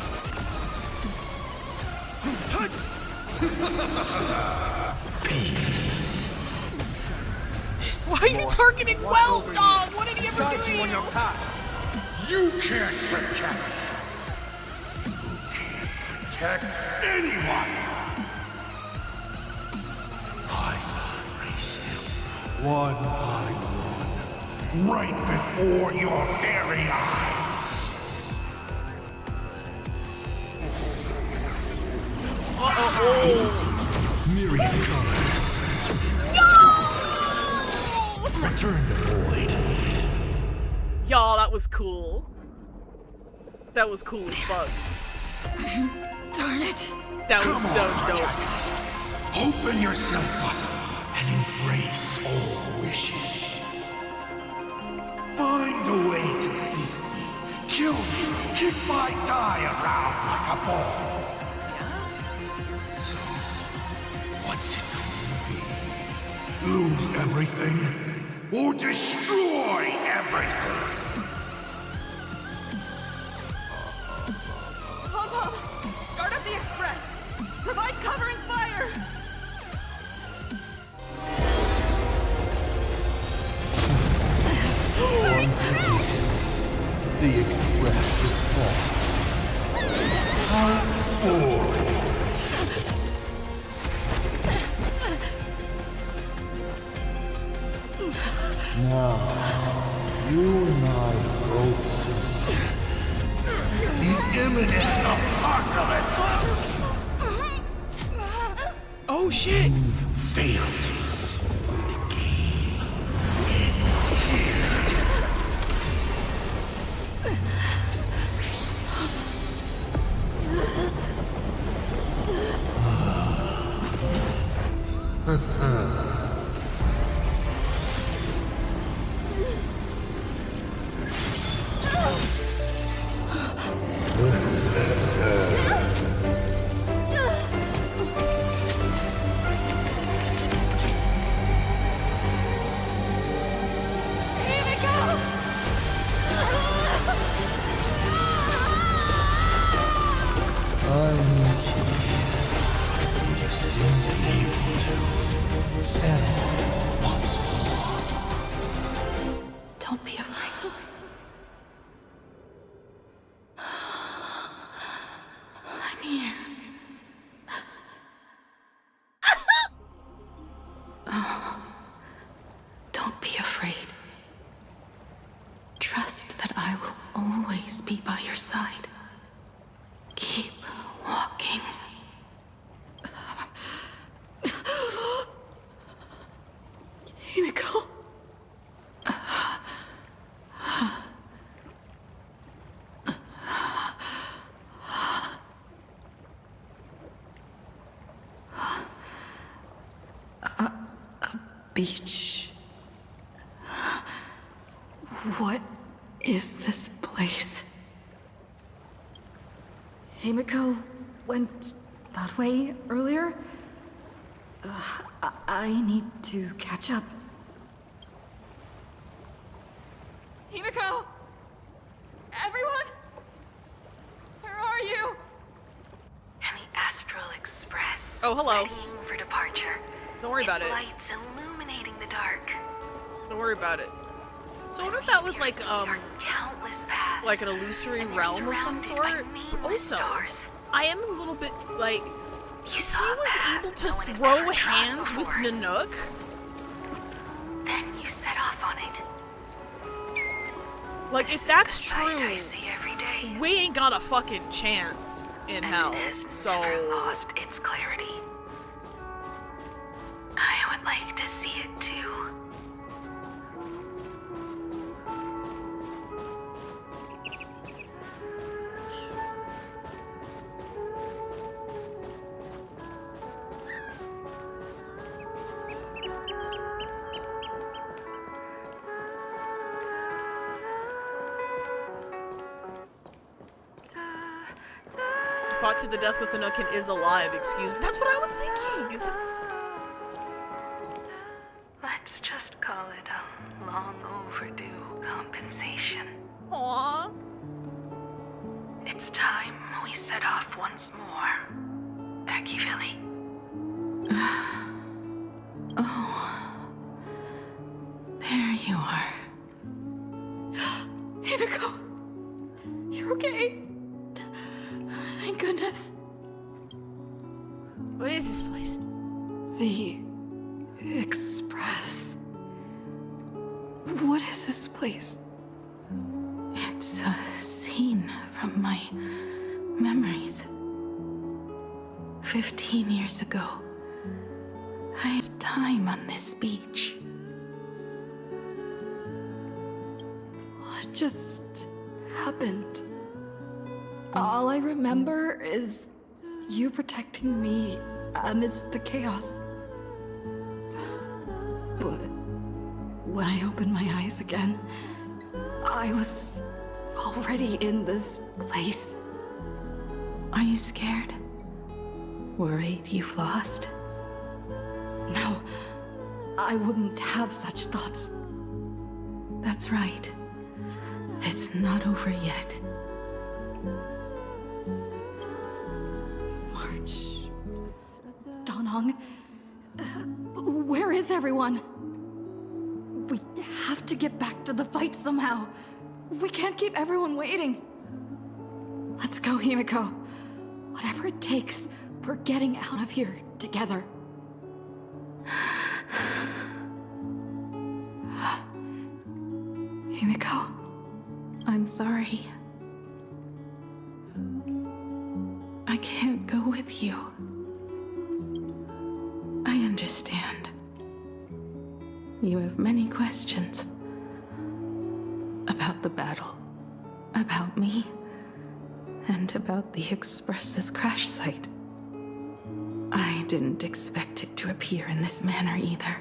Speaker 1: Why are you targeting well, dog? What did he ever do to
Speaker 14: you on your
Speaker 1: you?
Speaker 14: path.
Speaker 2: You can't protect. You can't protect anyone. I will erase them one by one, right before your very eyes. Myriad colors. Return to void.
Speaker 1: Y'all, that was cool. That was cool as fuck.
Speaker 16: Darn it.
Speaker 1: That was dope.
Speaker 2: Open yourself up and embrace all wishes. Find a way to beat me, kill me, kick my die around like a ball. So Lose everything or destroy everything.
Speaker 17: Pom-Pom, guard up the express. Provide covering fire.
Speaker 2: Once again, the express is falling. How boring. Now, you and I both see the imminent apocalypse.
Speaker 1: Oh shit!
Speaker 2: You've failed. The game ends here. I'm curious. Will you still be able to settle once more?
Speaker 4: Don't be afraid. I'm here. Oh, don't be afraid. Trust that I will always be by your side. Keep walking. Himiko. A beach. What is this place?
Speaker 16: Himiko went that way earlier. I need to catch up.
Speaker 17: Himiko! Everyone? Where are you?
Speaker 4: And the Astral Express.
Speaker 1: Oh, hello.
Speaker 4: Readying for departure.
Speaker 1: Don't worry about
Speaker 4: Its
Speaker 1: it.
Speaker 4: lights illuminating the dark.
Speaker 1: Don't worry about it. So what if that was like
Speaker 4: Countless paths.
Speaker 1: like an illusory realm of some sort? But also, I am a little bit like, he was able to throw hands with Nanook.
Speaker 4: Then you set off on it.
Speaker 1: Like, if that's true,
Speaker 4: I see every day.
Speaker 1: we ain't got a fucking chance in hell. So
Speaker 4: Lost its clarity. I would like to see it too.
Speaker 1: fought to the death with Nanook and is alive. Excuse me. That's what I was thinking. That's.
Speaker 4: Let's just call it a long overdue compensation.
Speaker 1: Aww.
Speaker 4: It's time we set off once more. Akivili. Oh. There you are.
Speaker 16: Himiko! You're okay? Thank goodness.
Speaker 1: What is this place?
Speaker 16: The Express. What is this place?
Speaker 4: It's a scene from my memories. 15 years ago, I had time on this beach.
Speaker 16: What just happened? All I remember is you protecting me amidst the chaos. But when I opened my eyes again, I was already in this place.
Speaker 4: Are you scared? Worried you've lost?
Speaker 16: No. I wouldn't have such thoughts.
Speaker 4: That's right. It's not over yet.
Speaker 16: March. Danhong. Where is everyone? We have to get back to the fight somehow. We can't keep everyone waiting. Let's go, Himiko. Whatever it takes, we're getting out of here together. Himiko.
Speaker 4: I'm sorry. I can't go with you. I understand. You have many questions. About the battle. About me. And about the Express's crash site. I didn't expect it to appear in this manner either.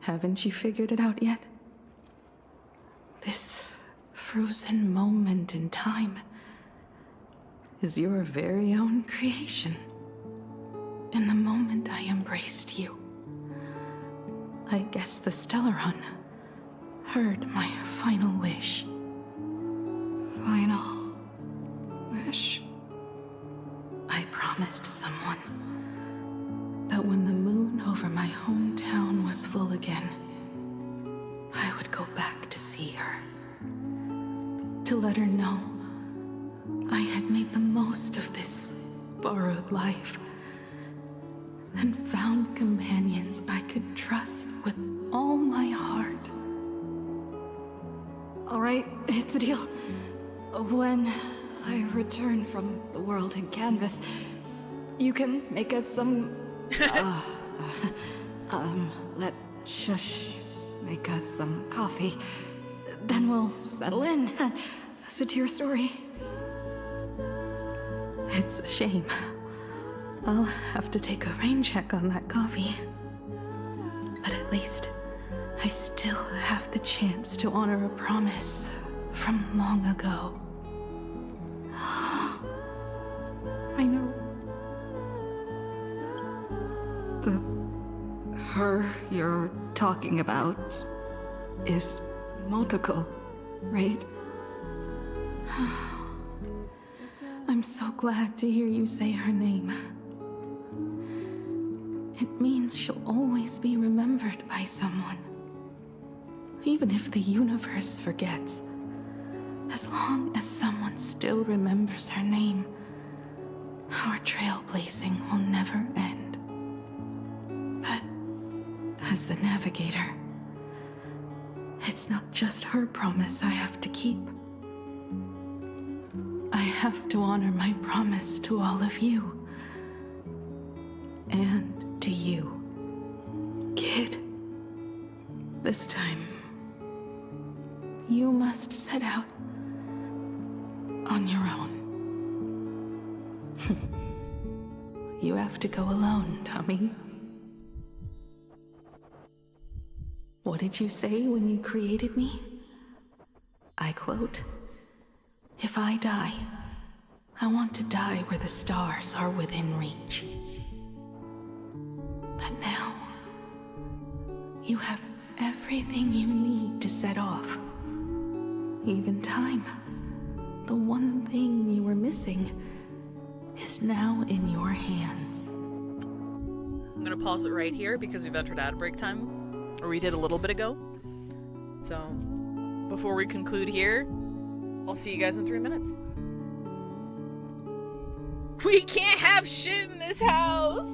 Speaker 4: Haven't you figured it out yet? This frozen moment in time is your very own creation. In the moment I embraced you, I guess the Stellaron heard my final wish.
Speaker 16: Final wish.
Speaker 4: I promised someone that when the moon over my hometown was full again, I would go back to see her. To let her know I had made the most of this borrowed life and found companions I could trust with all my heart.
Speaker 16: All right, it's a deal. When I return from the world in canvas, you can make us some... let Shush make us some coffee. Then we'll settle in, listen to your story.
Speaker 4: It's a shame. I'll have to take a rain check on that coffee. But at least I still have the chance to honor a promise from long ago.
Speaker 16: I know. Her you're talking about is Motoko, right?
Speaker 4: I'm so glad to hear you say her name. It means she'll always be remembered by someone. Even if the universe forgets. As long as someone still remembers her name, our trailblazing will never end. But as the navigator, it's not just her promise I have to keep. I have to honor my promise to all of you. And to you, kid. This time, you must set out on your own. You have to go alone, Tommy. What did you say when you created me? I quote, "If I die, I want to die where the stars are within reach." But now, you have everything you need to set off. Even time. The one thing you were missing is now in your hands.
Speaker 1: I'm gonna pause it right here because we've entered ad break time. Or we did a little bit ago. So, before we conclude here, I'll see you guys in 3 minutes. We can't have shit in this house!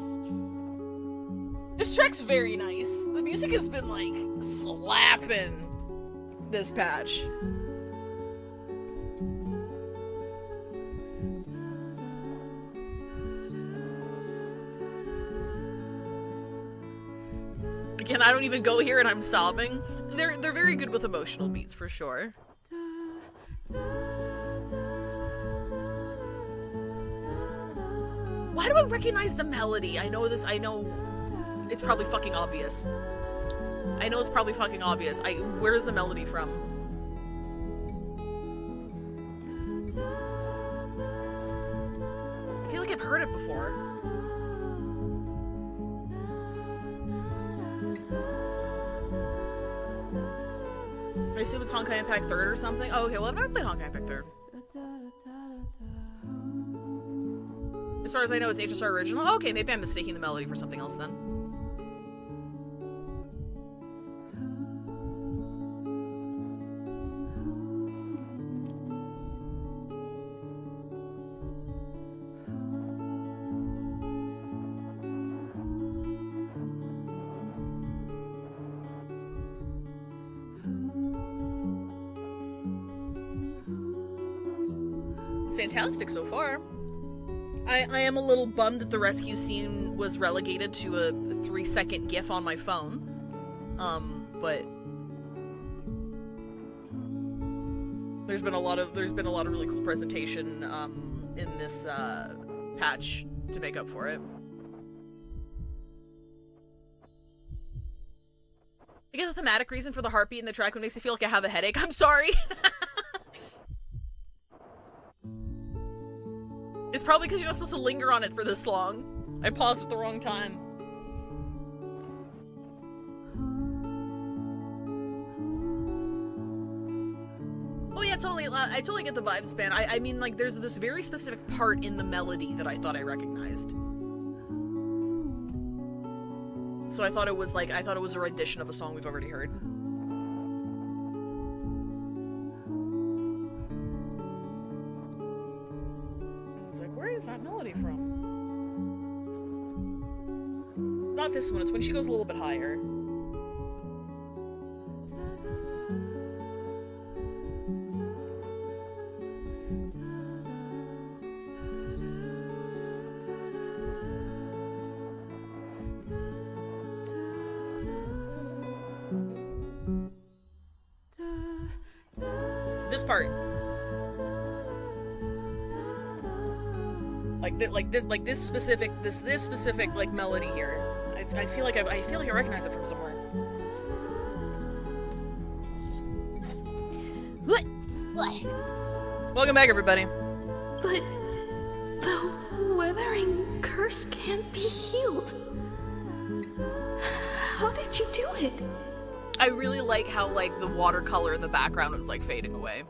Speaker 1: This track's very nice. The music has been, like, slapping this patch. Again, I don't even go here and I'm sobbing. They're very good with emotional beats for sure. Why do I recognize the melody? I know this, I know it's probably fucking obvious. I know it's probably fucking obvious. Where's the melody from? I feel like I've heard it before. I assume it's Honkai Impact 3rd or something. Oh, okay, well, I've never played Honkai Impact 3rd. As far as I know, it's HSR original. Oh, okay, maybe I'm mistaking the melody for something else then. It's fantastic so far. I am a little bummed that the rescue scene was relegated to a 3-second GIF on my phone. But there's been a lot of really cool presentation in this patch to make up for it. I get the thematic reason for the heartbeat in the track that makes me feel like I have a headache. I'm sorry. It's probably because you're not supposed to linger on it for this long. I paused at the wrong time. Oh yeah, totally. I totally get the vibes, span. I mean, like, there's this very specific part in the melody that I thought I recognized. So I thought it was a rendition of a song we've already heard. Where is that melody from? Not this one, it's when she goes a little bit higher. This part. Like this specific like melody here. I feel like I recognize it from somewhere. Welcome back, everybody.
Speaker 4: But the weathering curse can't be healed. How did you do it?
Speaker 1: I really like how like the watercolor in the background was like fading away.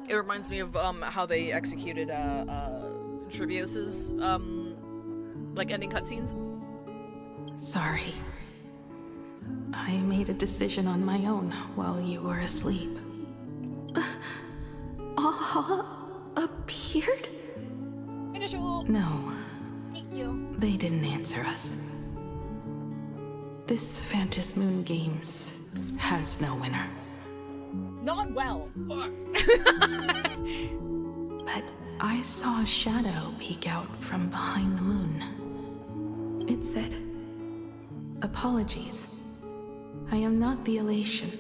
Speaker 1: It reminds me of how they executed Trivios's like ending cutscenes.
Speaker 4: Sorry. I made a decision on my own while you were asleep. Appeared? No.
Speaker 1: Thank you.
Speaker 4: They didn't answer us. This Phantom Moon Games has no winner.
Speaker 1: Not well. Fuck.
Speaker 4: But I saw a shadow peek out from behind the moon. It said, "Apologies. I am not the elation,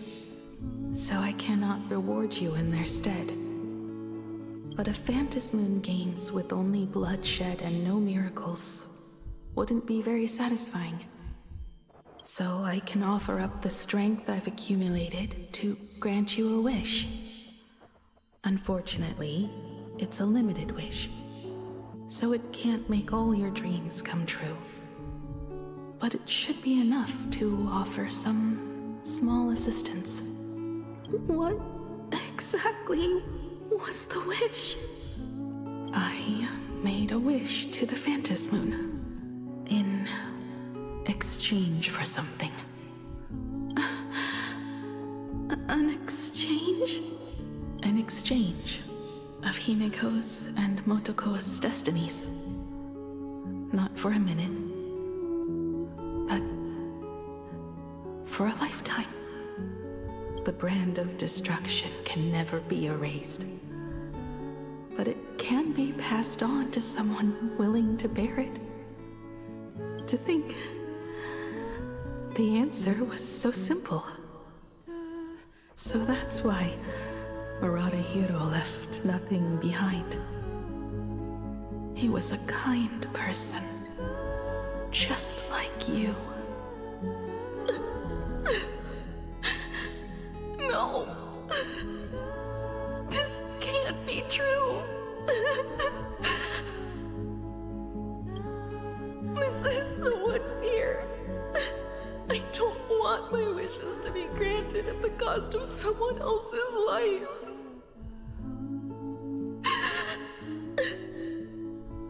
Speaker 4: so I cannot reward you in their stead. But a Phantom Moon Games with only bloodshed and no miracles wouldn't be very satisfying. So I can offer up the strength I've accumulated to grant you a wish. Unfortunately, it's a limited wish, so it can't make all your dreams come true. But it should be enough to offer some small assistance." What exactly was the wish? I made a wish to the Phantom Moon in exchange for something. An exchange? An exchange of Himeko's and Motoko's destinies. Not for a minute, but for a lifetime. The brand of destruction can never be erased, but it can be passed on to someone willing to bear it. To think the answer was so simple. So that's why Murata Hiro left nothing behind. He was a kind person, just like you. No. This can't be true. This is so unfair. I don't want my wishes to be granted at the cost of someone else's life.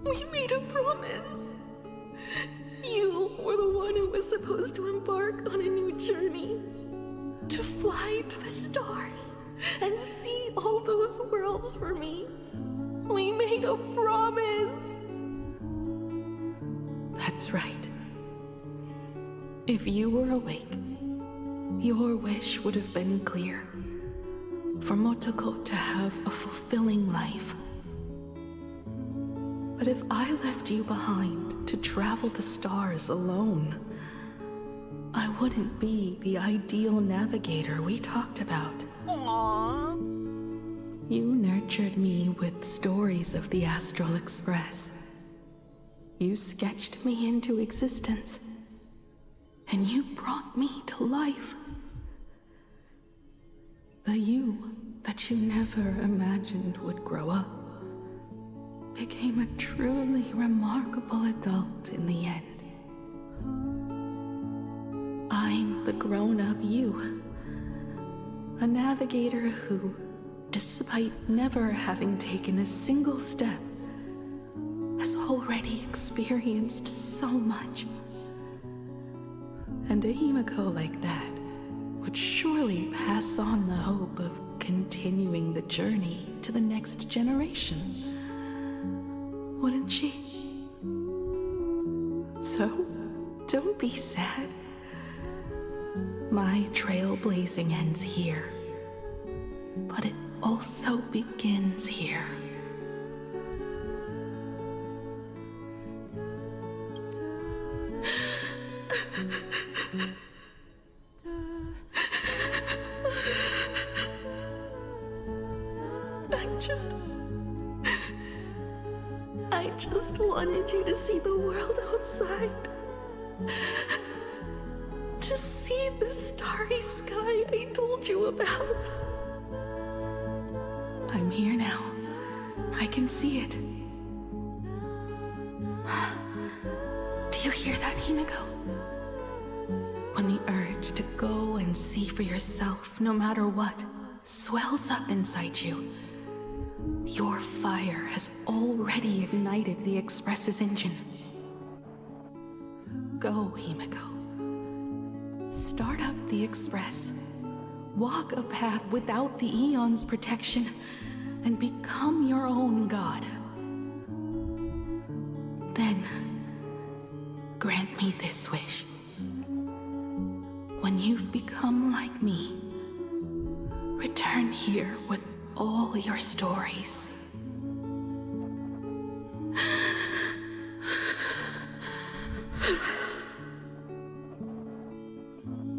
Speaker 4: We made a promise. You were the one who was supposed to embark on a new journey. To fly to the stars and see all those worlds for me. We made a promise. That's right. If you were awake, your wish would have been clear. For Motoko to have a fulfilling life. But if I left you behind to travel the stars alone, I wouldn't be the ideal navigator we talked about.
Speaker 1: Aww.
Speaker 4: You nurtured me with stories of the Astral Express. You sketched me into existence. And you brought me to life. The you that you never imagined would grow up became a truly remarkable adult in the end. I'm the grown-up you. A navigator who, despite never having taken a single step, has already experienced so much. And a Himiko like that would surely pass on the hope of continuing the journey to the next generation. Wouldn't she? So, don't be sad. My trailblazing ends here, but it also begins here. I just wanted you to see the world outside. To see the starry sky I told you about. I'm here now. I can see it. Do you hear that, Himiko? When the urge to go and see for yourself, no matter what, swells up inside you, your fire has already ignited the Express's engine. Go, Himiko. Start up the Express. Walk a path without the Aeon's protection, and become your own god. Then, grant me this wish. When you've become like me, return here with all your stories.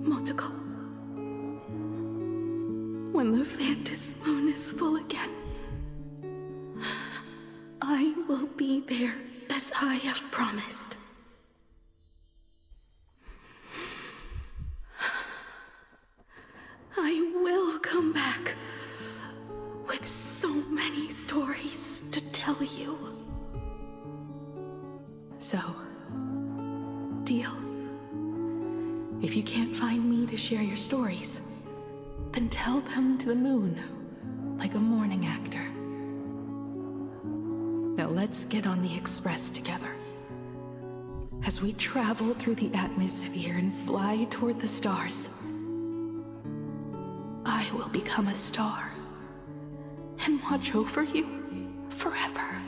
Speaker 4: Motoko, when the Phantom Moon is full again, I will be there as I have promised. I will come back with so many stories to tell you. So, deal. If you can't find me to share your stories, then tell them to the moon, like a morning actor. Now let's get on the Express together. As we travel through the atmosphere and fly toward the stars, I will become a star and watch over you forever.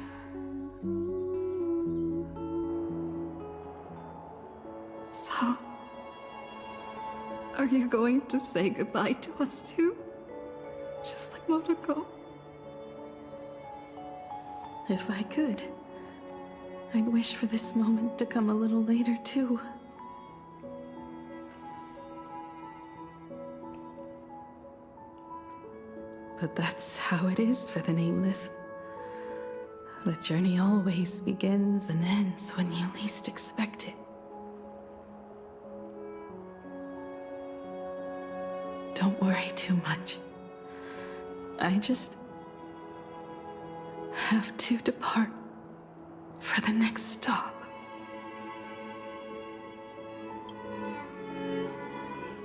Speaker 16: So, are you going to say goodbye to us too? Just like Motoko?
Speaker 4: If I could, I'd wish for this moment to come a little later too. But that's how it is for the Nameless. The journey always begins and ends when you least expect it. Don't worry too much. I just have to depart for the next stop.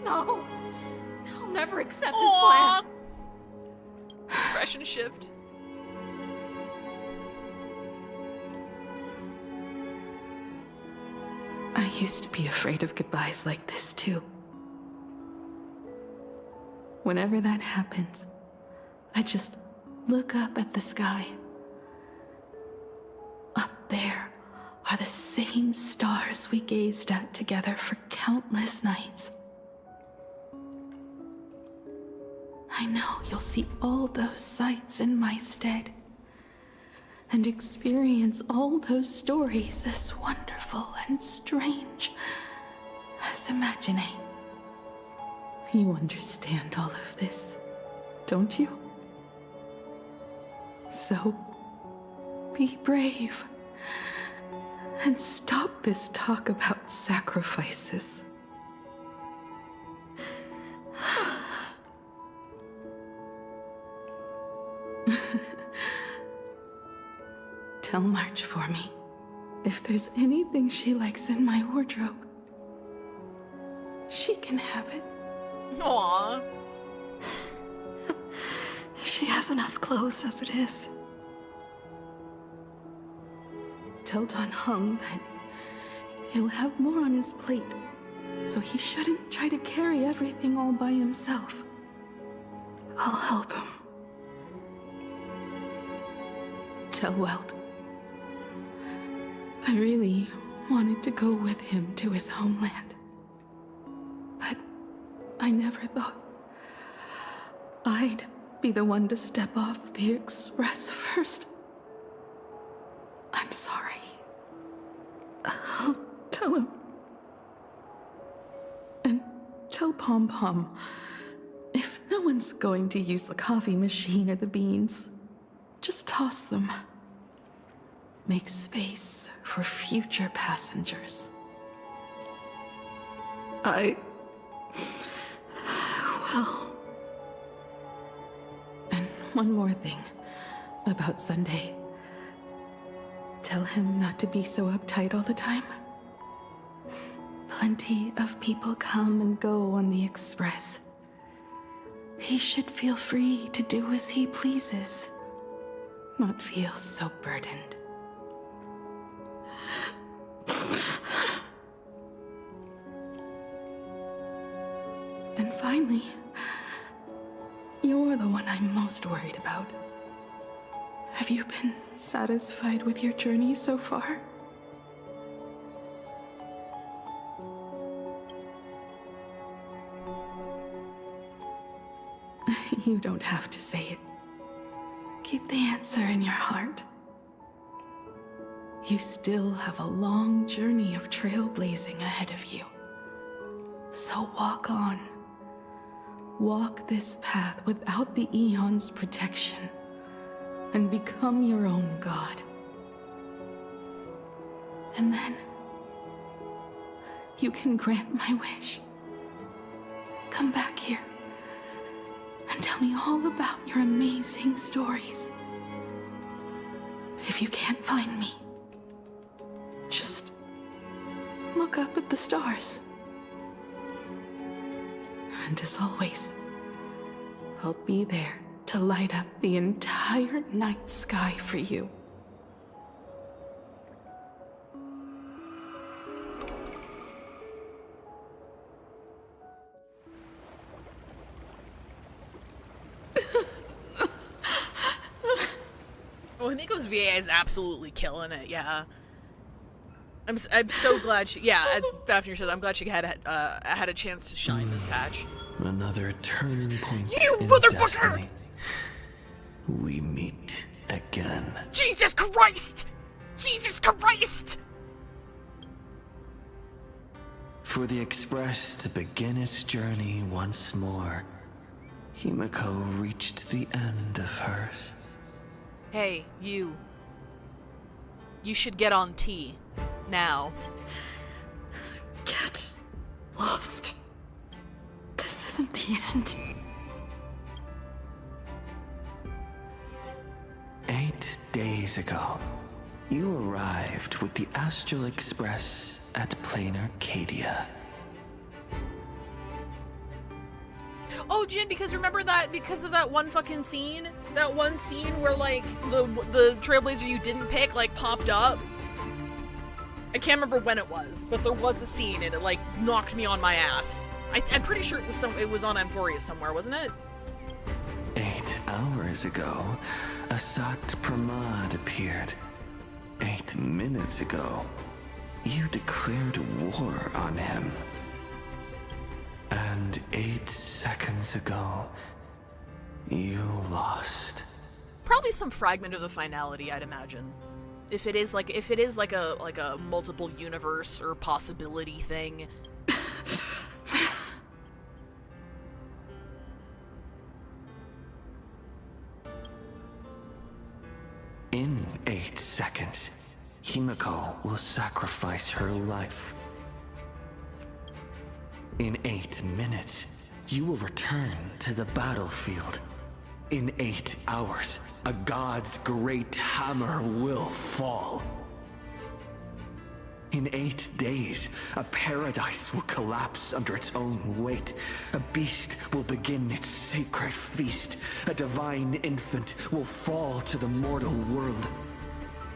Speaker 16: No! No, never accept this
Speaker 1: Aww.
Speaker 16: plan.
Speaker 1: Expression shift.
Speaker 4: I used to be afraid of goodbyes like this too. Whenever that happens, I just look up at the sky. Up there are the same stars we gazed at together for countless nights. I know you'll see all those sights in my stead and experience all those stories as wonderful and strange as imagining. You understand all of this, don't you? So, be brave and stop this talk about sacrifices. Tell March for me if there's anything she likes in my wardrobe. She can have it.
Speaker 1: Aww.
Speaker 16: She has enough clothes as it is.
Speaker 4: Tell Don Hung that he'll have more on his plate, so he shouldn't try to carry everything all by himself.
Speaker 16: I'll help him.
Speaker 4: Tell Welt I really wanted to go with him to his homeland, but I never thought I'd be the one to step off the Express first. I'm sorry.
Speaker 16: I'll tell him.
Speaker 4: And tell Pom Pom, if no one's going to use the coffee machine or the beans, just toss them. Make space for future passengers.
Speaker 16: Well.
Speaker 4: And one more thing about Sunday. Tell him not to be so uptight all the time. Plenty of people come and go on the Express. He should feel free to do as he pleases, not feel so burdened. And finally, you're the one I'm most worried about. Have you been satisfied with your journey so far? You don't have to say it. Keep the answer in your heart. You still have a long journey of trailblazing ahead of you. So walk on. Walk this path without the Eon's protection, and become your own god. And then, you can grant my wish. Come back here, and tell me all about your amazing stories. If you can't find me, just look up at the stars. And as always, I'll be there to light up the entire night sky for you.
Speaker 1: Well, Himiko's VA is absolutely killing it, yeah. I'm so glad she, yeah, as Fafnir said, I'm glad she had a chance to shine this patch.
Speaker 19: Another turning point
Speaker 1: You
Speaker 19: in
Speaker 1: motherfucker!
Speaker 19: destiny. We meet again.
Speaker 1: Jesus Christ! Jesus Christ!
Speaker 19: For the Express to begin its journey once more, Himiko reached the end of hers.
Speaker 1: Hey, you. You should get on T. Now.
Speaker 16: Get lost. This isn't the end.
Speaker 19: 8 days ago, you arrived with the Astral Express at Plain Arcadia.
Speaker 1: Oh No, Jin, because remember that because of that one fucking scene? That one scene where like the Trailblazer you didn't pick like popped up? I can't remember when it was, but there was a scene and it like knocked me on my ass. I'm pretty sure it was on Amphoria somewhere, wasn't it?
Speaker 19: 8 hours ago, Asat Pramad appeared. 8 minutes ago, you declared war on him. And 8 seconds ago, you lost.
Speaker 1: Probably some fragment of the finality, I'd imagine. If it is like a multiple universe or possibility thing.
Speaker 19: In 8 seconds, Himiko will sacrifice her life. In 8 minutes, you will return to the battlefield. In 8 hours, a god's great hammer will fall. In 8 days, a paradise will collapse under its own weight. A beast will begin its sacred feast. A divine infant will fall to the mortal world.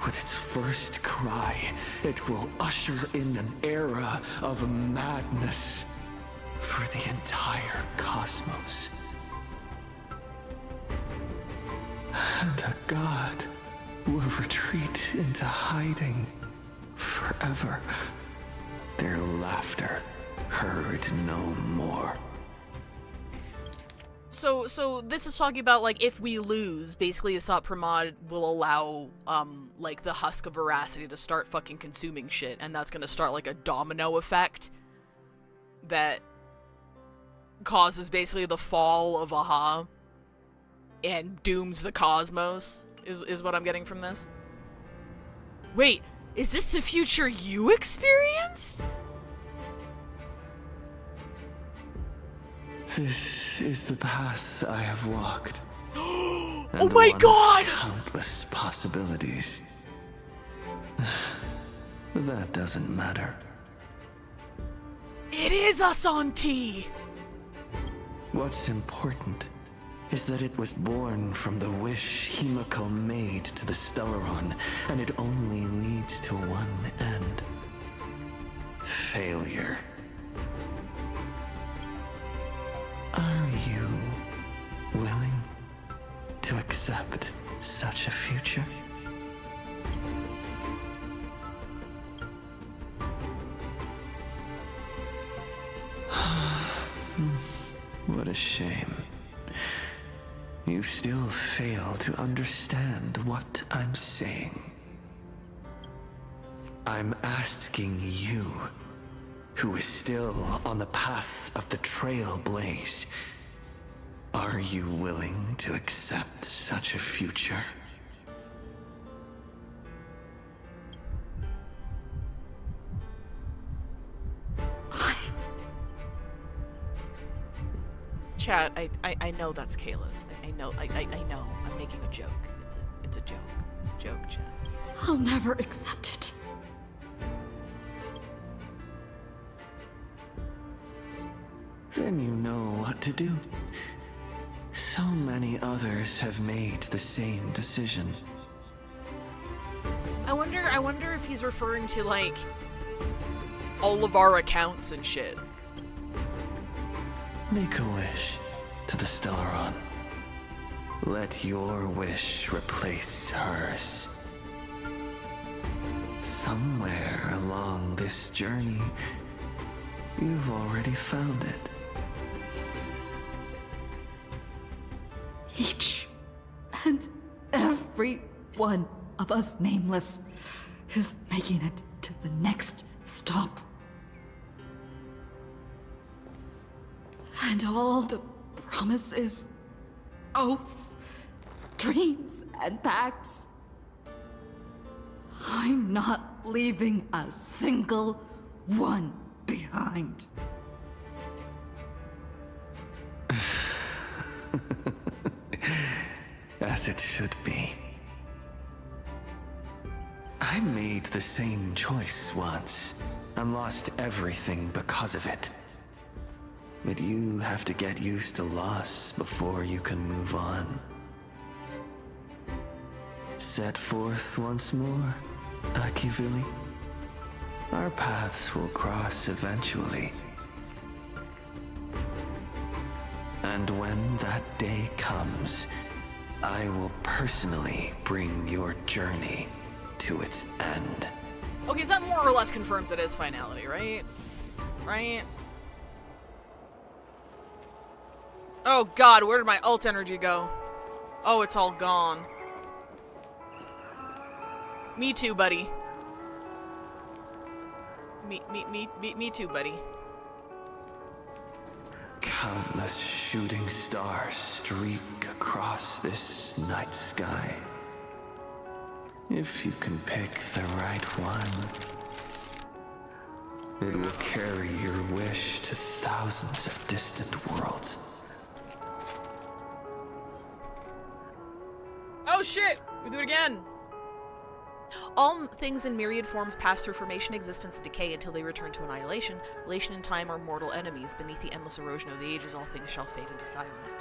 Speaker 19: With its first cry, it will usher in an era of madness for the entire cosmos. And a god will retreat into hiding forever. Their laughter heard no more.
Speaker 1: So this is talking about like if we lose, basically Asat Pramad will allow like the husk of veracity to start fucking consuming shit, and that's gonna start like a domino effect that causes basically the fall of Aha and dooms the cosmos, is what I'm getting from this. Wait, is this the future you experienced?
Speaker 19: This is the path I have walked.
Speaker 1: Oh my god!
Speaker 19: Countless possibilities. That doesn't matter.
Speaker 1: It is Asanti!
Speaker 19: What's important is that it was born from the wish Himiko made to the Stellaron, and it only leads to one end. Failure. Are you willing to accept such a future? What a shame. You still fail to understand what I'm saying. I'm asking you, who is still on the path of the Trailblaze, are you willing to accept such a future?
Speaker 1: Chat, I know that's Kalis. I know. I'm making a joke. It's a joke. It's a joke, chat.
Speaker 16: I'll never accept it.
Speaker 19: Then you know what to do. So many others have made the same decision.
Speaker 1: I wonder if he's referring to like all of our accounts and shit.
Speaker 19: Make a wish to the Stellaron. Let your wish replace hers. Somewhere along this journey, you've already found it.
Speaker 16: Each and every one of us nameless is making it to the next stop. And all the promises, oaths, dreams, and pacts. I'm not leaving a single one behind.
Speaker 19: As it should be. I made the same choice once, and lost everything because of it. but you have to get used to loss before you can move on. Set forth once more, Akivili. Our paths will cross eventually. And when that day comes, I will personally bring your journey to its end.
Speaker 1: Okay, so that more or less confirms it is finality, right? Right? Oh god, where did my alt energy go? Oh, it's all gone. Me too, buddy. Me too, buddy.
Speaker 19: Countless shooting stars streak across this night sky. If you can pick the right one, it will carry your wish to thousands of distant worlds.
Speaker 1: Oh shit! We do it again! All things in myriad forms pass through formation, existence, and decay until they return to annihilation. Elation and time are mortal enemies. Beneath the endless erosion of the ages, all things shall fade into silence.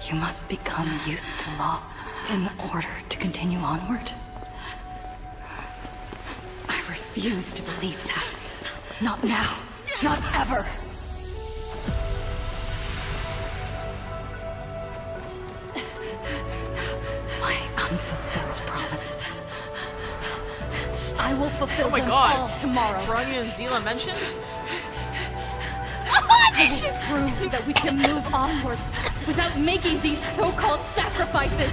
Speaker 4: You must become used to loss in order to continue onward. I refuse to believe that. Not now. Not ever. My unfulfilled promises. I will fulfill them all tomorrow.
Speaker 1: Bronya and Zila mentioned?
Speaker 16: I will prove that we can move onward without making these so-called sacrifices.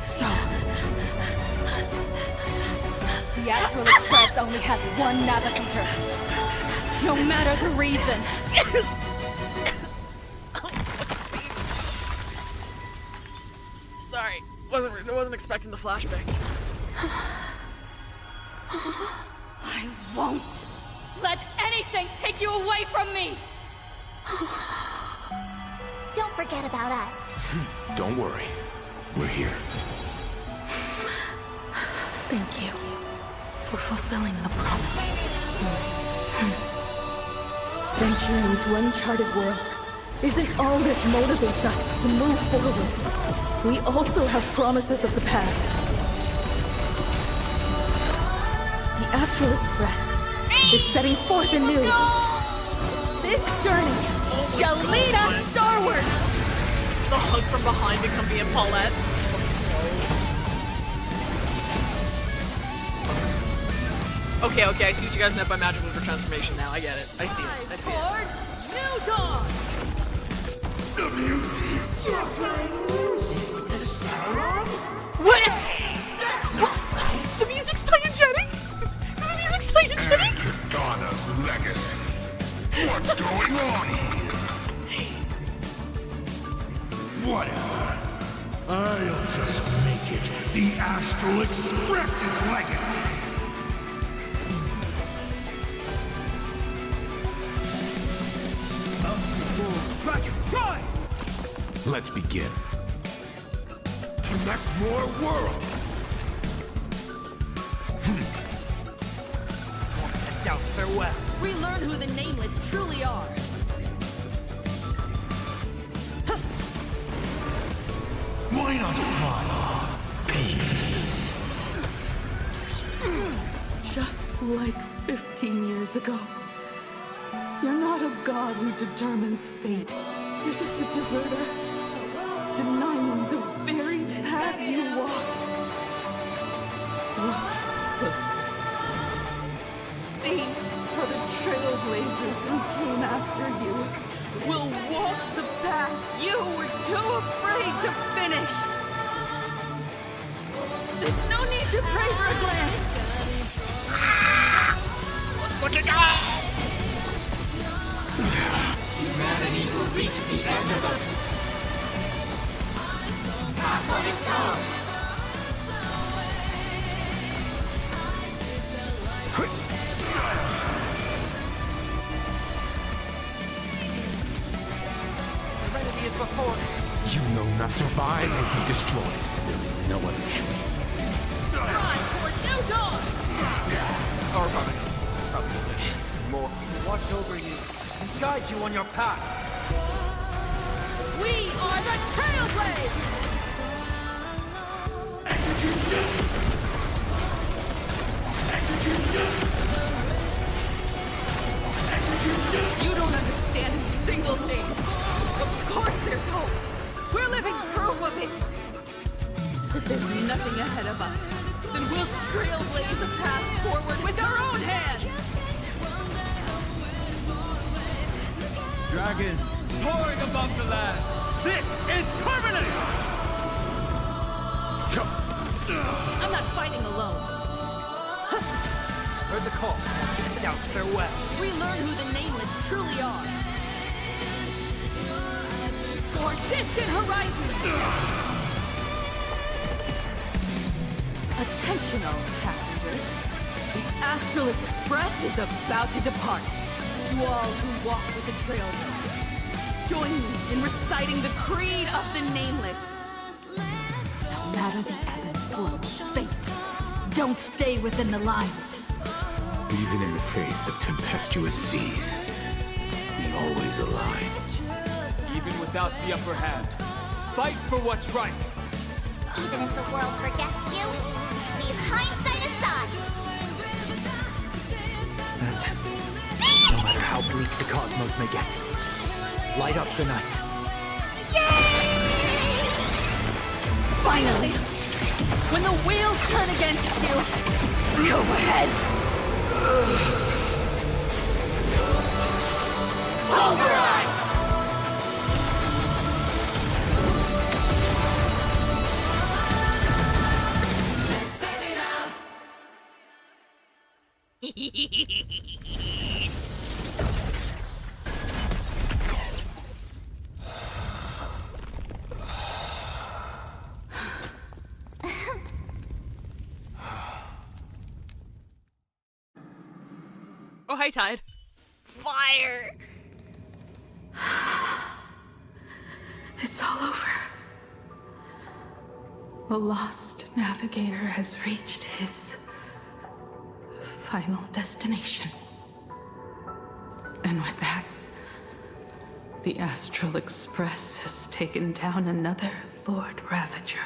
Speaker 16: So, the Astral Express only has one navigator, no matter the reason.
Speaker 1: Sorry, wasn't expecting the flashback.
Speaker 16: I won't let anything take you away from me.
Speaker 7: Don't forget about us.
Speaker 6: Don't worry. We're here.
Speaker 4: Thank you for fulfilling the promise.
Speaker 20: Venturing into uncharted worlds isn't all that motivates us to move forward. We also have promises of the past. The Astral Express is setting forth anew. This journey shall lead us starward.
Speaker 1: The hug from behind become being Paulette's. Okay, I see what you guys meant by magic mover transformation now. I get it. I see it.
Speaker 17: New dawn!
Speaker 2: The music! You're playing music with the star on?
Speaker 1: What? The music's diegetic? The music's diegetic?
Speaker 2: Katana's legacy. What's going on here? Whatever. I'll just make it the Astral Express's legacy.
Speaker 6: Let's begin.
Speaker 2: Connect more worlds.
Speaker 17: Head down, farewell. Relearn who the Nameless truly are.
Speaker 2: Why not smile, baby?
Speaker 20: Just like 15 years ago. You're not a god who determines fate. You're just a deserter, denying the very path you walked. Look closely. See how the trailblazers who came after you will walk the path you were too afraid to finish. There's no need to pray for a glance.
Speaker 2: Let's fucking go!
Speaker 21: Humanity will reach the end of the path of its own.
Speaker 6: You know not survive or be destroyed. There is no other choice.
Speaker 17: Rise toward new dawn!
Speaker 14: Or probably. This mortal will watch over you and guide you on your path.
Speaker 17: We are the Trailblazers! You don't understand a single thing. Of course there's hope. We're living proof of it. If there's nothing ahead of us, then we'll trailblaze a path forward with our own hands.
Speaker 14: Dragons soaring above the land. This is permanent!
Speaker 17: I'm not fighting alone.
Speaker 14: Heard the call. Scout, farewell.
Speaker 17: Relearn who the Nameless truly are. Toward distant horizons! Attention all passengers. The Astral Express is about to depart. To all who walk with the Trailblazers, join me in reciting the creed of the Nameless. No matter the ebb and flow of fate, don't stay within the lines.
Speaker 6: Even in the face of tempestuous seas, we always align.
Speaker 9: Even without the upper hand, fight for what's right.
Speaker 7: Even if the world forgets you, leave hindsight aside.
Speaker 11: And no matter how bleak the cosmos may get, light up the night.
Speaker 17: Finally! When the wheels turn against you, go ahead! Pulverize! Let's spin it out!
Speaker 1: Oh, hi, Tide. Fire!
Speaker 20: It's all over. The lost navigator has reached his final destination. And with that, the Astral Express has taken down another Lord Ravager.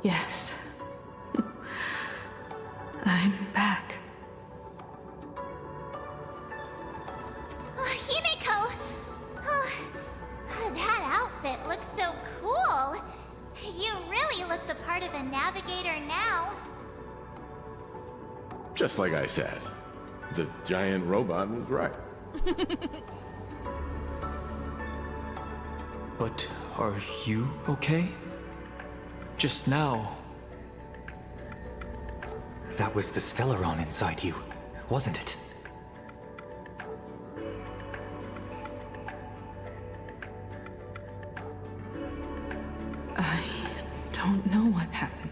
Speaker 20: Yes. I'm back.
Speaker 7: Himeko! Oh, that outfit looks so cool. You really look the part of a navigator now.
Speaker 6: Just like I said, the giant robot was right.
Speaker 9: But are you okay? Just now.
Speaker 11: That was the Stellaron inside you, wasn't it?
Speaker 20: I don't know what happened.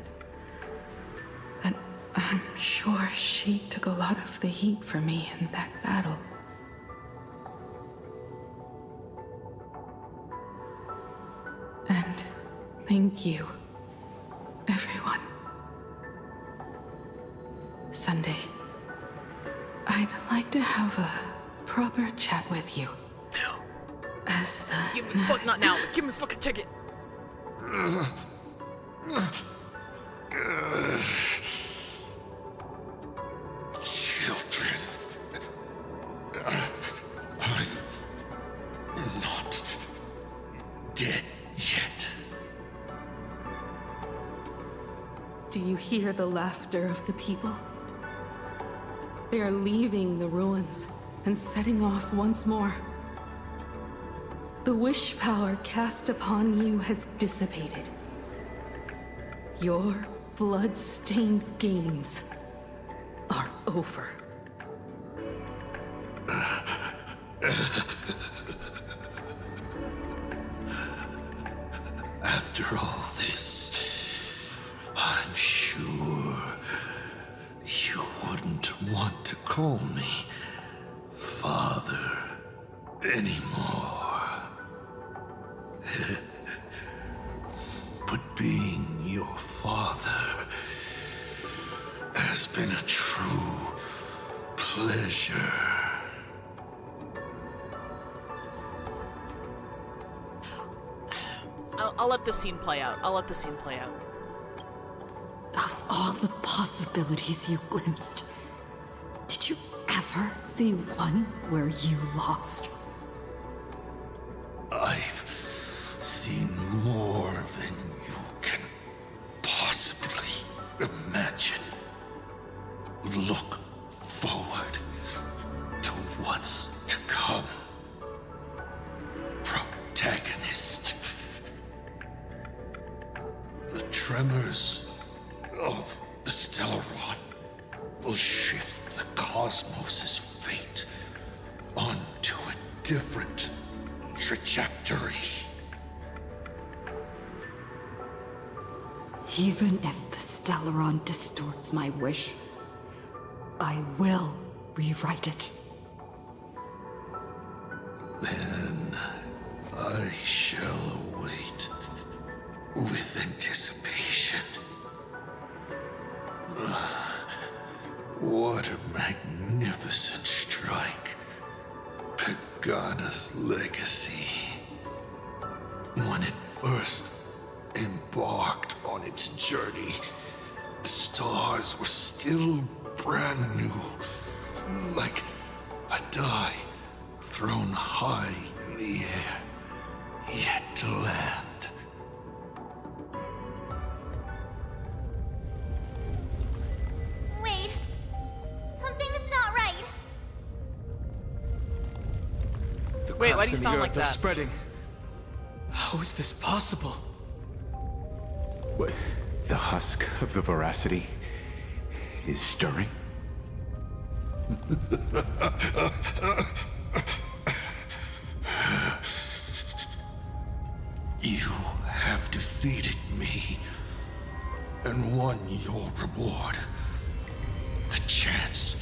Speaker 20: But I'm sure she took a lot of the heat for me in that battle. And thank you, everyone. Sunday, I'd like to have a proper chat with you. As the...
Speaker 1: Give him his fuck, not now. Give him his fucking ticket.
Speaker 2: Children. I'm not dead yet.
Speaker 20: Do you hear the laughter of the people? They are leaving the ruins and setting off once more. The wish power cast upon you has dissipated. Your blood-stained games are over.
Speaker 2: After all this, I'm sure you wouldn't want to call me father anymore. But being your father has been a true pleasure.
Speaker 1: I'll let the scene play out. I'll let the scene play out.
Speaker 20: Of all the possibilities you glimpsed, did you ever see one where you lost?
Speaker 2: I've seen more than you can possibly imagine. Look forward to what's to come. Protagonist. The tremors of the Stellaron will shift the cosmos's fate onto a different trajectory.
Speaker 20: Even if the Stellaron distorts my wish, I will rewrite it.
Speaker 2: Then I shall await with anticipation. What a magnificent strike. Pagana's legacy. When it first embarked on its journey, the stars were still brand new. Like a die thrown high in the air, yet to land.
Speaker 7: Wait. Something's not right.
Speaker 1: Wait, why do you
Speaker 9: Cracks in the
Speaker 1: sound like
Speaker 9: earth are
Speaker 1: that?
Speaker 9: spreading. How is this possible?
Speaker 6: What? The husk of the veracity is stirring?
Speaker 2: You have defeated me and won your reward. The chance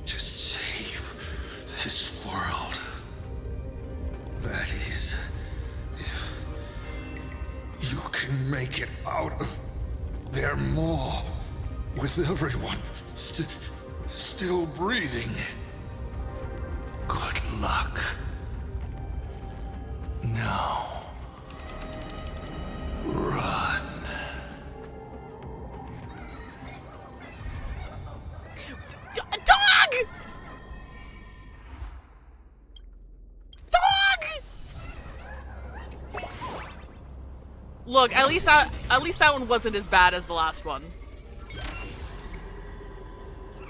Speaker 2: to save this world. That is, if you can make it out of there more with everyone still breathing. Good luck. Now, run.
Speaker 1: Dog! Dog! Look, at least that one wasn't as bad as the last one.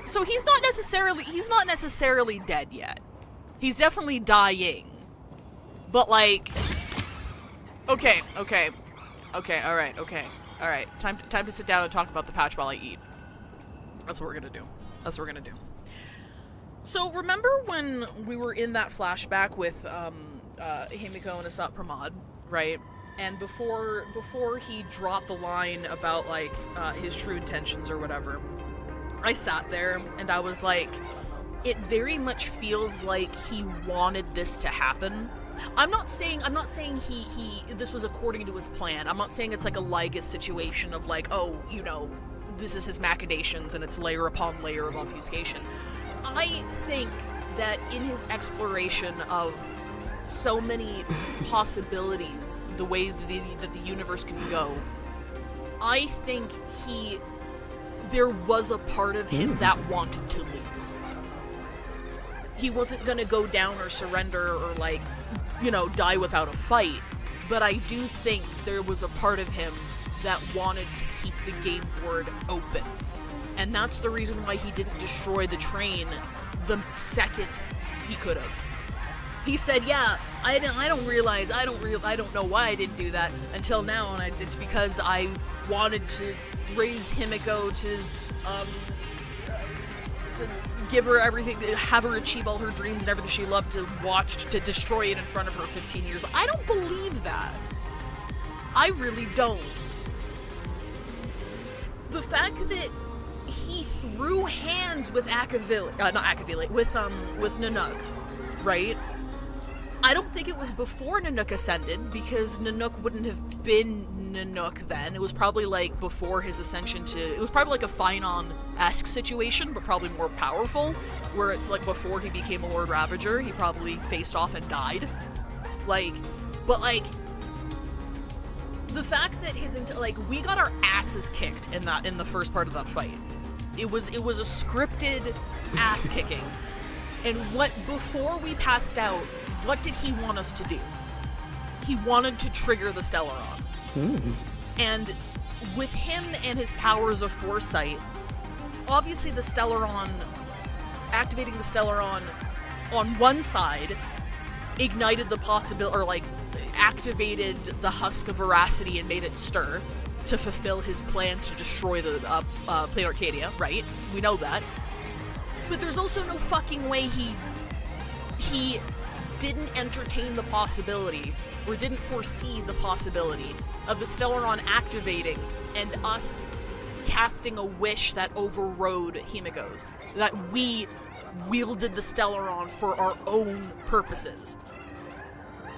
Speaker 1: So he's not necessarily dead yet. He's definitely dying. But like, okay, alright. Time to sit down and talk about the patch while I eat. That's what we're gonna do. So remember when we were in that flashback with Himiko and Asat Pramod, right? And before he dropped the line about like his true intentions or whatever, I sat there and I was like, it very much feels like he wanted this to happen. I'm not saying he this was according to his plan. I'm not saying it's like a Lygus situation of like, oh, you know, this is his machinations and it's layer upon layer of obfuscation. I think that in his exploration of so many possibilities, the way that the universe can go, I think there was a part of him that wanted to lose. He wasn't gonna go down or surrender or like, you know, die without a fight, but I do think there was a part of him that wanted to keep the game board open. And that's the reason why he didn't destroy the train the second he could have. He said, yeah, I don't know why I didn't do that until now, and it's because I wanted to raise Himiko to give her everything, have her achieve all her dreams and everything she loved to watch, to destroy it in front of her 15 years. I don't believe that. I really don't. The fact that he threw hands with not Akavili, with Nanook, right? I don't think it was before Nanook ascended, because Nanook wouldn't have been Nanook then. It was probably like before his ascension to... It was probably like a Phynon-esque situation, but probably more powerful, where it's like before he became a Lord Ravager, he probably faced off and died. The fact that we got our asses kicked in the first part of that fight. It was a scripted ass kicking. And before we passed out, what did he want us to do? He wanted to trigger the Stellaron. And with him and his powers of foresight, obviously the Stellaron, activating the Stellaron on one side, ignited the possibility, or activated the husk of veracity and made it stir to fulfill his plans to destroy the Plane Arcadia, right? We know that. But there's also no fucking way he didn't entertain the possibility, or didn't foresee the possibility, of the Stellaron activating and us casting a wish that overrode Himiko's. That we wielded the Stellaron for our own purposes.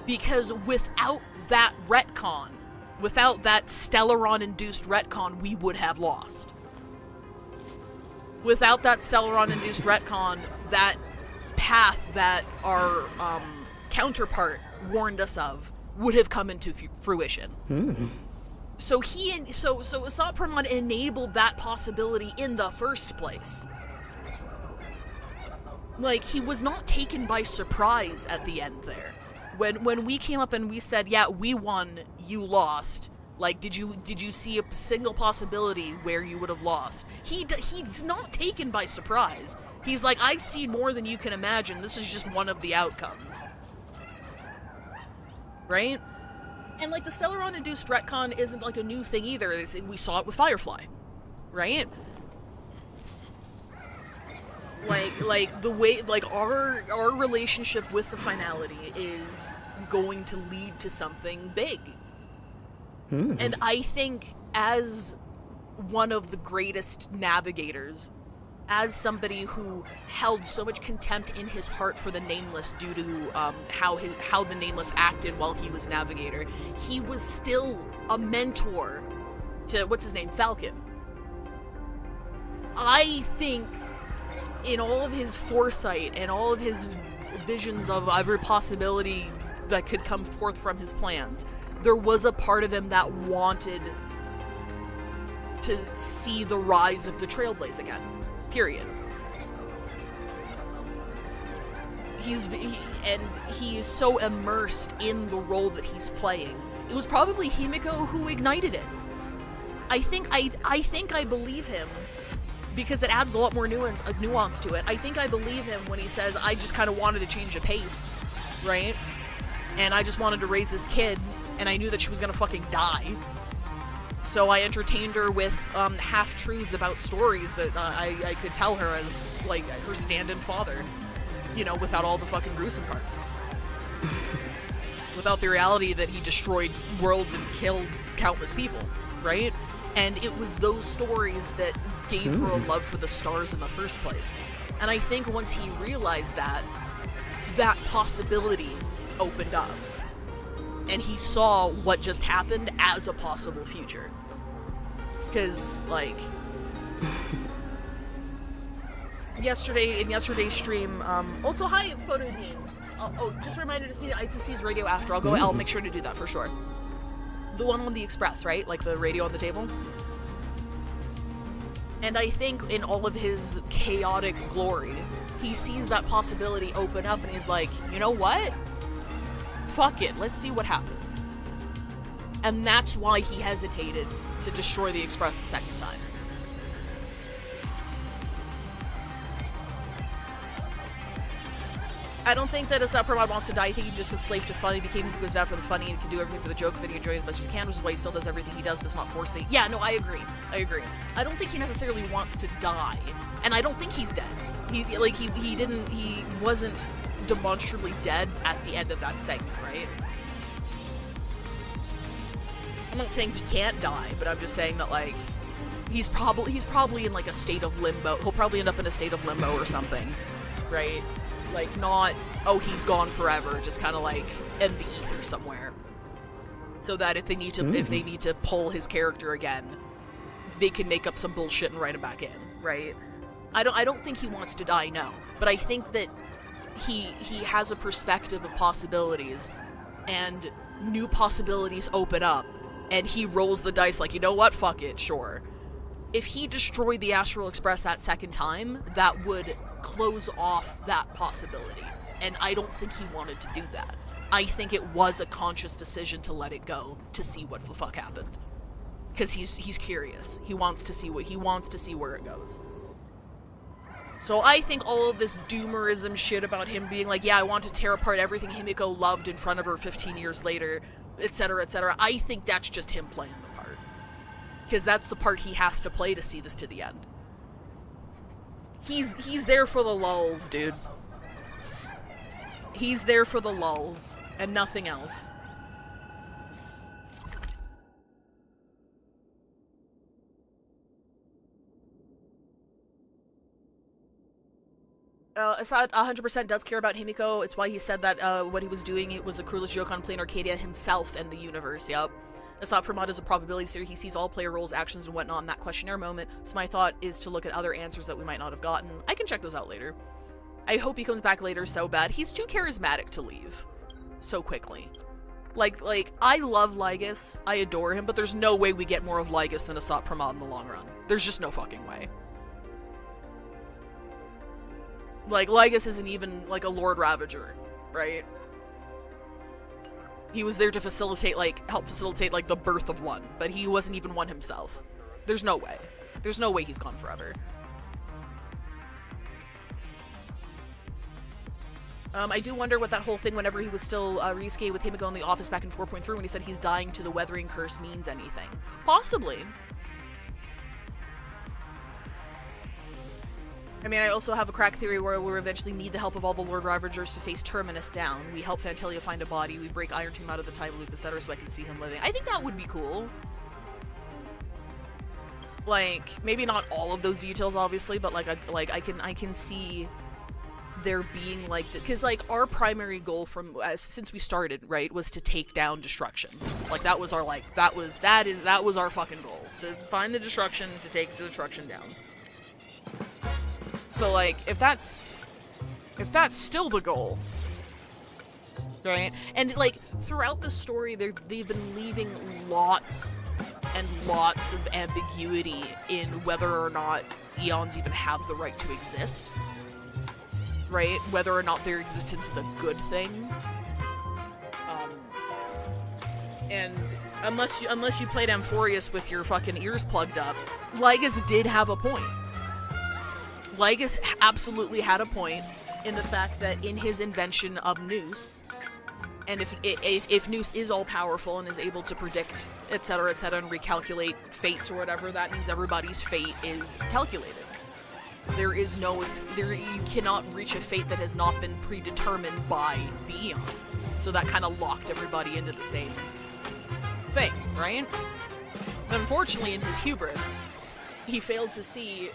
Speaker 1: Because without that retcon, without that Stellaron-induced retcon, we would have lost. Without that Stellaron-induced retcon, that path that our counterpart warned us of would have come into fruition. So Asat Pramod enabled that possibility in the first place. He was not taken by surprise at the end there. When we came up and we said, yeah, we won, you lost. Did you see a single possibility where you would have lost? He's not taken by surprise. He's like, I've seen more than you can imagine. This is just one of the outcomes. Right? And the Stellaron-induced retcon isn't a new thing either. We saw it with Firefly. Right? The way, our relationship with the finality is going to lead to something big. And I think, as one of the greatest navigators, as somebody who held so much contempt in his heart for the Nameless due to how the Nameless acted while he was navigator, he was still a mentor to, Falcon. I think, in all of his foresight and all of his visions of every possibility that could come forth from his plans, there was a part of him that wanted to see the rise of the Trailblaze again. Period. He is so immersed in the role that he's playing. It was probably Himiko who ignited it. I think I believe him, because it adds a lot more nuance to it. I think I believe him when he says, I just kind of wanted to change the pace, right? And I just wanted to raise this kid, and I knew that she was gonna fucking die. So I entertained her with half-truths about stories that I could tell her as, her stand-in father. Without all the fucking gruesome parts. Without the reality that he destroyed worlds and killed countless people, right? And it was those stories that gave her a love for the stars in the first place. And I think once he realized that possibility opened up. And he saw what just happened as a possible future. Because, in yesterday's stream, also, hi, Photo Dean. Just a reminder to see the IPC's radio after. I'll make sure to do that for sure. The one on the Express, right? The radio on the table. And I think in all of his chaotic glory, he sees that possibility open up and he's like, you know what? Fuck it, let's see what happens. And that's why he hesitated to destroy the Express the second time. I don't think that Asat Pramod wants to die. I think he's just a slave to fun. He became who goes out for the funny and can do everything for the joke of it. He enjoys as much as he can, which is why he still does everything he does, but it's not forcing. Yeah, no, I agree. I don't think he necessarily wants to die. And I don't think he's dead. He wasn't demonstrably dead at the end of that segment, right? I'm not saying he can't die, but I'm just saying that, He's probably in like a state of limbo. He'll probably end up in a state of limbo or something, right? Like not, oh, he's gone forever, just kind of like in the ether somewhere. So that if they need to pull his character again, they can make up some bullshit and write him back in, right? I don't think he wants to die, no. But I think that he has a perspective of possibilities, and new possibilities open up, and he rolls the dice like, you know what, fuck it, sure. If he destroyed the Astral Express that second time, that would close off that possibility. And I don't think he wanted to do that. I think it was a conscious decision to let it go, to see what the fuck happened. Because he's curious. He wants to see where it goes. So I think all of this doomerism shit about him being like, yeah, I want to tear apart everything Himiko loved in front of her 15 years later, etc., etc., I think that's just him playing the part. Because that's the part he has to play to see this to the end. He's there for the lulz, dude. He's there for the lulz, and nothing else. Assad 100% does care about Himiko. It's why he said that what he was doing, it was the cruelest joke on Plain Arcadia himself and the universe. Yep. Assad Pramod is a probability theory. He sees all player roles, actions, and whatnot in that questionnaire moment. So my thought is to look at other answers that we might not have gotten. I can check those out later. I hope he comes back later so bad. He's too charismatic to leave so quickly. Like I love Lygus. I adore him, but there's no way we get more of Lygus than Assad Pramod in the long run. There's just no fucking way. Like, Lygus isn't even, like, a Lord Ravager, right? He was there to help facilitate, like, the birth of one, but he wasn't even one himself. There's no way. There's no way he's gone forever. I do wonder what that whole thing whenever he was still Ryusuke with Himiko in the office back in 4.3 when he said he's dying to the weathering curse means anything. Possibly. I mean, I also have a crack theory where we'll eventually need the help of all the Lord Ravagers to face Terminus down. We help Phantalia find a body, we break Iron Tomb out of the time loop, etc., so I can see him living. I think that would be cool. Like, maybe not all of those details, obviously, but like I can see there being like, because like our primary goal from since we started, right, was to take down destruction. Like that was our that was our fucking goal, to find the destruction, to take the destruction down. So, like, if that's still the goal, right? And, like, throughout the story, they've been leaving lots and lots of ambiguity in whether or not Eons even have the right to exist, right? Whether or not their existence is a good thing. And unless you played Amphorius with your fucking ears plugged up, Lygus did have a point. Lygus absolutely had a point in the fact that in his invention of Noose, and if Noose is all-powerful and is able to predict, etc., and recalculate fates or whatever, that means everybody's fate is calculated. There is no... you cannot reach a fate that has not been predetermined by the Eon. So that kind of locked everybody into the same thing, right? But unfortunately, in his hubris, he failed to see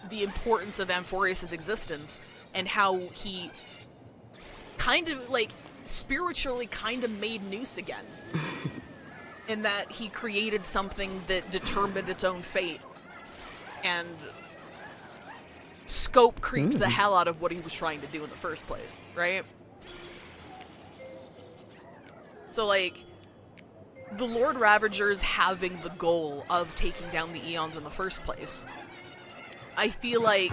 Speaker 1: the importance of Amphorius' existence and how he kind of, like, spiritually kind of made Noose again. In that he created something that determined its own fate and scope creeped the hell out of what he was trying to do in the first place, right? So, like, the Lord Ravagers having the goal of taking down the Eons in the first place, I feel like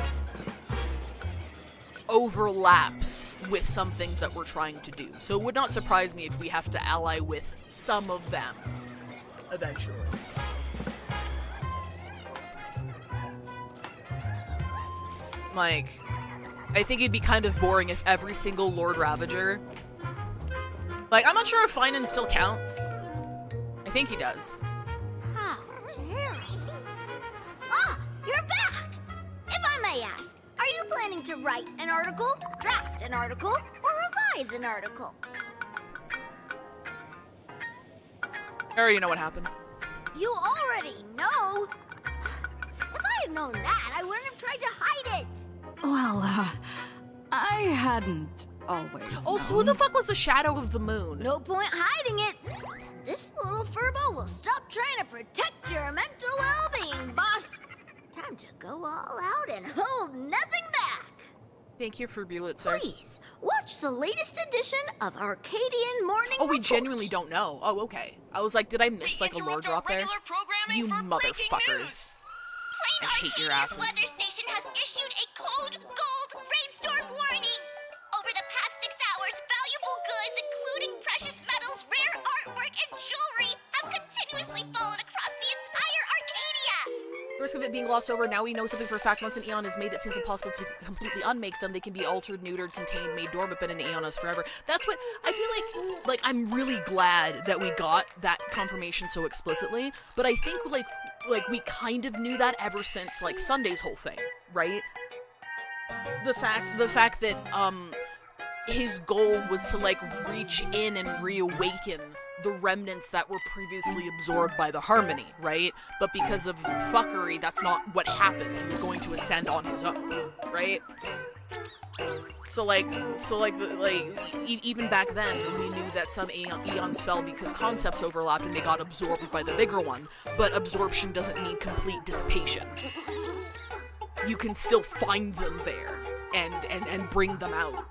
Speaker 1: overlaps with some things that we're trying to do. So it would not surprise me if we have to ally with some of them eventually. Like, I think it'd be kind of boring if every single Lord Ravager... Like, I'm not sure if Finan still counts. I think he does.
Speaker 15: How dare you? Ah, you're back! If I may ask, are you planning to write an article, draft an article, or revise an article?
Speaker 1: I already know what happened.
Speaker 15: You already know? I'd known that, I wouldn't have tried to hide it.
Speaker 16: Well, I hadn't always.
Speaker 1: Oh, so who the fuck was the shadow of the moon?
Speaker 15: No point hiding it. Then this little furbo will stop trying to protect your mental well-being, boss. Time to go all out and hold nothing back.
Speaker 1: Thank you for Bulet, sir.
Speaker 15: Please, watch the latest edition of Arcadian Morning
Speaker 1: Oh, we
Speaker 15: Report.
Speaker 1: genuinely don't know. Oh, okay. I was like, did I miss like a lore drop there? You motherfuckers. I hate your asses.
Speaker 7: Weather station has issued a code gold rainstorm warning. Over the past 6 hours, valuable goods, including precious metals, rare artwork, and jewelry, have continuously fallen across the entire Arcadia.
Speaker 1: The risk of it being glossed over, now we know something for a fact. Once an Aeon is made, it seems impossible to completely unmake them. They can be altered, neutered, contained, made dormant, but an Aeon is forever. That's what, I feel like I'm really glad that we got that confirmation so explicitly, but I think, like we kind of knew that ever since, like, Sunday's whole thing, right? The fact that, his goal was to, like, reach in and reawaken the remnants that were previously absorbed by the Harmony, right? But because of fuckery, that's not what happened. He was going to ascend on his own, right? Even back then, we knew that some eons fell because concepts overlapped and they got absorbed by the bigger one. But absorption doesn't mean complete dissipation. You can still find them there and bring them out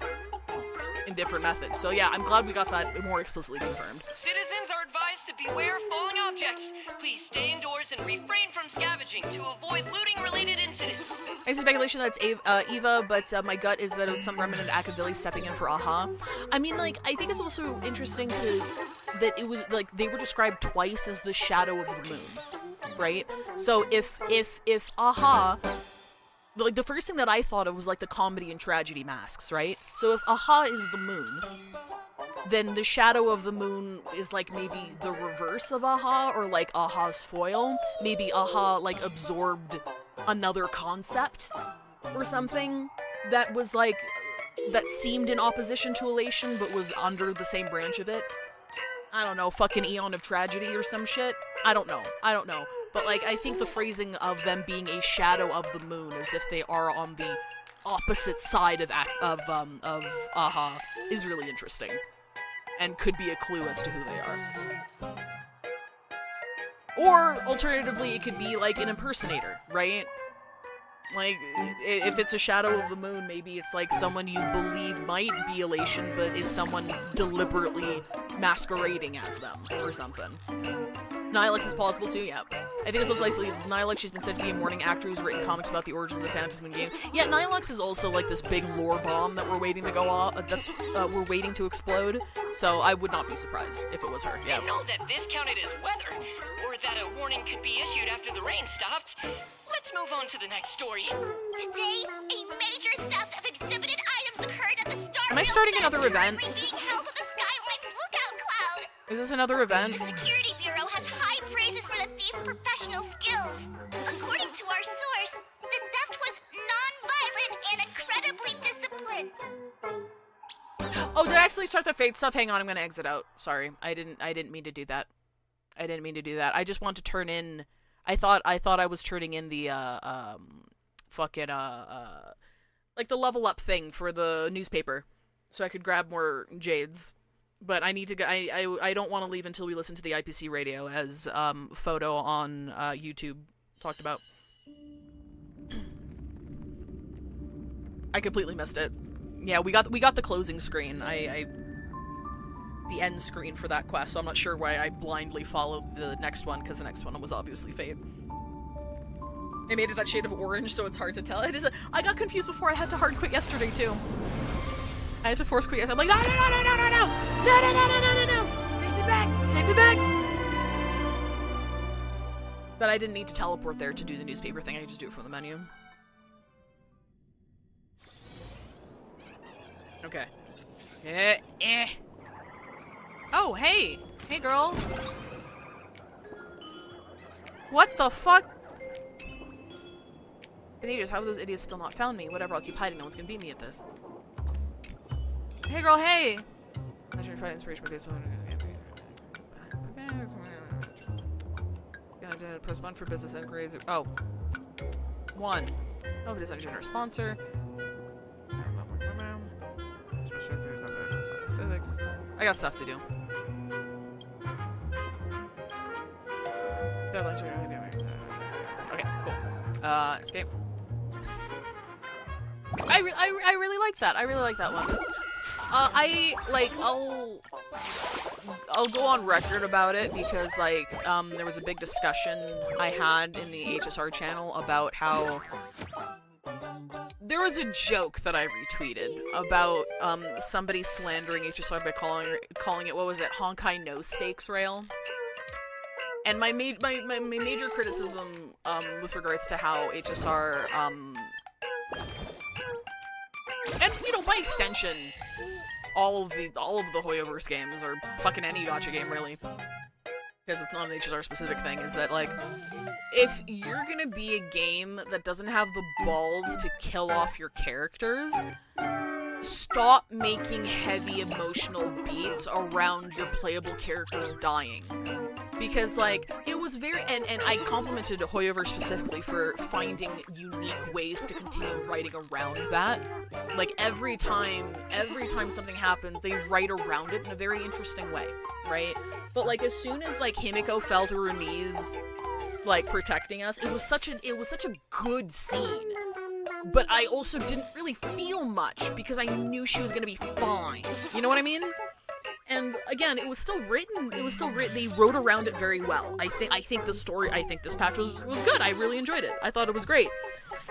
Speaker 1: in different methods. So yeah, I'm glad we got that more explicitly confirmed.
Speaker 3: Citizens are advised to beware falling objects. Please stay indoors and refrain from scavenging to avoid looting-related incidents.
Speaker 1: I have speculation that it's Eva, but my gut is that it was some remnant of Akavili stepping in for Aha. I mean, like, I think it's also interesting that it was, like, they were described twice as the shadow of the moon, right? So if Aha... Like, the first thing that I thought of was, like, the comedy and tragedy masks, right? So if Aha is the moon, then the shadow of the moon is, like, maybe the reverse of Aha, or, like, Aha's foil. Maybe Aha, like, absorbed another concept or something that was, like, that seemed in opposition to Elation, but was under the same branch of it. I don't know, fucking Eon of Tragedy or some shit? I don't know. But, like, I think the phrasing of them being a shadow of the moon as if they are on the opposite side of Aha is really interesting. And could be a clue as to who they are. Or, alternatively, it could be, like, an impersonator, right? Like, if it's a shadow of the moon, maybe it's, like, someone you believe might be Elation, but is someone deliberately masquerading as them, or something. Nihilix is possible too, yeah. I think it's most likely Nihilix, she's been said to be a morning actor who's written comics about the origins of the Phantasm Moon game. Yeah, Nihilix is also like this big lore bomb that we're waiting to go off, we're waiting to explode, so I would not be surprised if it was her, yeah.
Speaker 3: Didn't know that this counted as weather, or that a warning could be issued after the rain stopped. Let's move on to the next story.
Speaker 7: Today, a major theft of exhibited items occurred at the Star
Speaker 1: Am I starting another event?
Speaker 7: being held at the Skyline's lookout cloud.
Speaker 1: Is this another event?
Speaker 7: The Security Bureau has high praises for the thieves' professional skills. According to our source, the theft was non-violent and incredibly disciplined.
Speaker 1: Oh, did I actually start the Fate stuff? Hang on, I'm gonna exit out. Sorry, I didn't mean to do that. I just want to turn in. I thought I was turning in the fucking like the level up thing for the newspaper, so I could grab more jades. But I need to go. I don't want to leave until we listen to the IPC radio, as Photo on YouTube talked about. I completely missed it. Yeah, we got the closing screen. The end screen for that quest, so I'm not sure why I blindly followed the next one, because the next one was obviously Fate. They made it that shade of orange, so it's hard to tell. I got confused before. I had to hard quit yesterday too. I had to force quit. I'm like, no! Take me back! But I didn't need to teleport there to do the newspaper thing. I could just do it from the menu. Okay. Oh, hey! Hey, girl! What the fuck? Been ages, how have those idiots still not found me? Whatever, I'll keep hiding. No one's gonna beat me at this. Hey, girl, hey! Imagine your fight inspiration for baseball. Gonna postpone for business inquiries. Oh. 1. Oh, it is a generous sponsor. I got stuff to do. Okay, cool. Escape. I really like that. I really like that one. I'll go on record about it because, like, there was a big discussion I had in the HSR channel about how there was a joke that I retweeted about, somebody slandering HSR by calling it, what was it, Honkai No Stakes Rail? And my major criticism, with regards to how HSR, and, you know, by extension, all of the Hoyoverse games, or fucking any gacha game, really, because it's not an HSR specific thing, is that, like, if you're gonna be a game that doesn't have the balls to kill off your characters, stop making heavy emotional beats around your playable characters dying. Because, like, it was very, and I complimented Hoyoverse specifically for finding unique ways to continue writing around that. Like, every time something happens, they write around it in a very interesting way, right? But, like, as soon as, like, Himiko fell to her knees, like, protecting us, it was such a good scene. But I also didn't really feel much because I knew she was gonna be fine. You know what I mean? And again, it was still written. They wrote around it very well. I think this patch was good. I really enjoyed it. I thought it was great.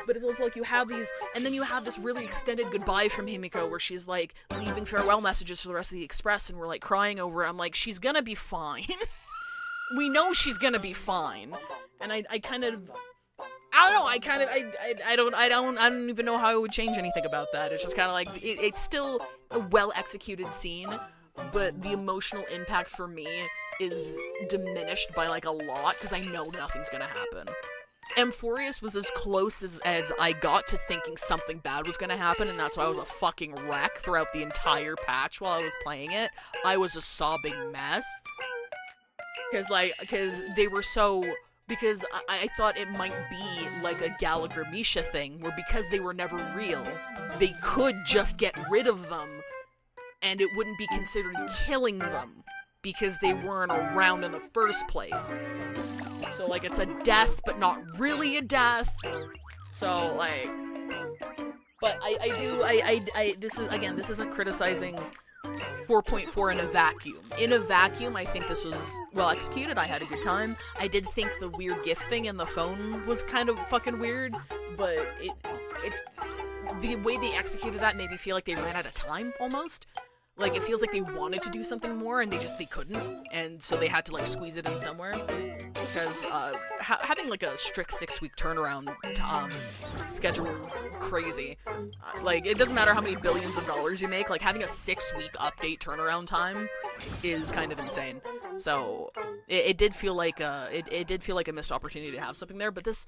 Speaker 1: But it's also like you have these, and then you have this really extended goodbye from Himiko where she's like leaving farewell messages to the rest of the Express, and we're like crying over it. I'm like, she's gonna be fine. We know she's gonna be fine. And I don't even know how I would change anything about that. It's just kind of like, it's still a well-executed scene, but the emotional impact for me is diminished by, like, a lot, because I know nothing's gonna happen. Amphorius was as close as I got to thinking something bad was gonna happen, and that's why I was a fucking wreck throughout the entire patch while I was playing it. I was a sobbing mess. Because they were so... Because I thought it might be like a Gallagher Misha thing, where because they were never real, they could just get rid of them, and it wouldn't be considered killing them, because they weren't around in the first place. So, like, it's a death, but not really a death. So, like... But this isn't criticizing 4.4 in a vacuum. In a vacuum, I think this was well executed. I had a good time. I did think the weird GIF thing in the phone was kind of fucking weird, but the way they executed that made me feel like they ran out of time, almost. Like, it feels like they wanted to do something more, and they couldn't, and so they had to, like, squeeze it in somewhere. Because, having, like, a strict 6-week turnaround schedule is crazy. Like, it doesn't matter how many billions of dollars you make, like, having a 6-week update turnaround time is kind of insane. So, it did feel like a missed opportunity to have something there, but this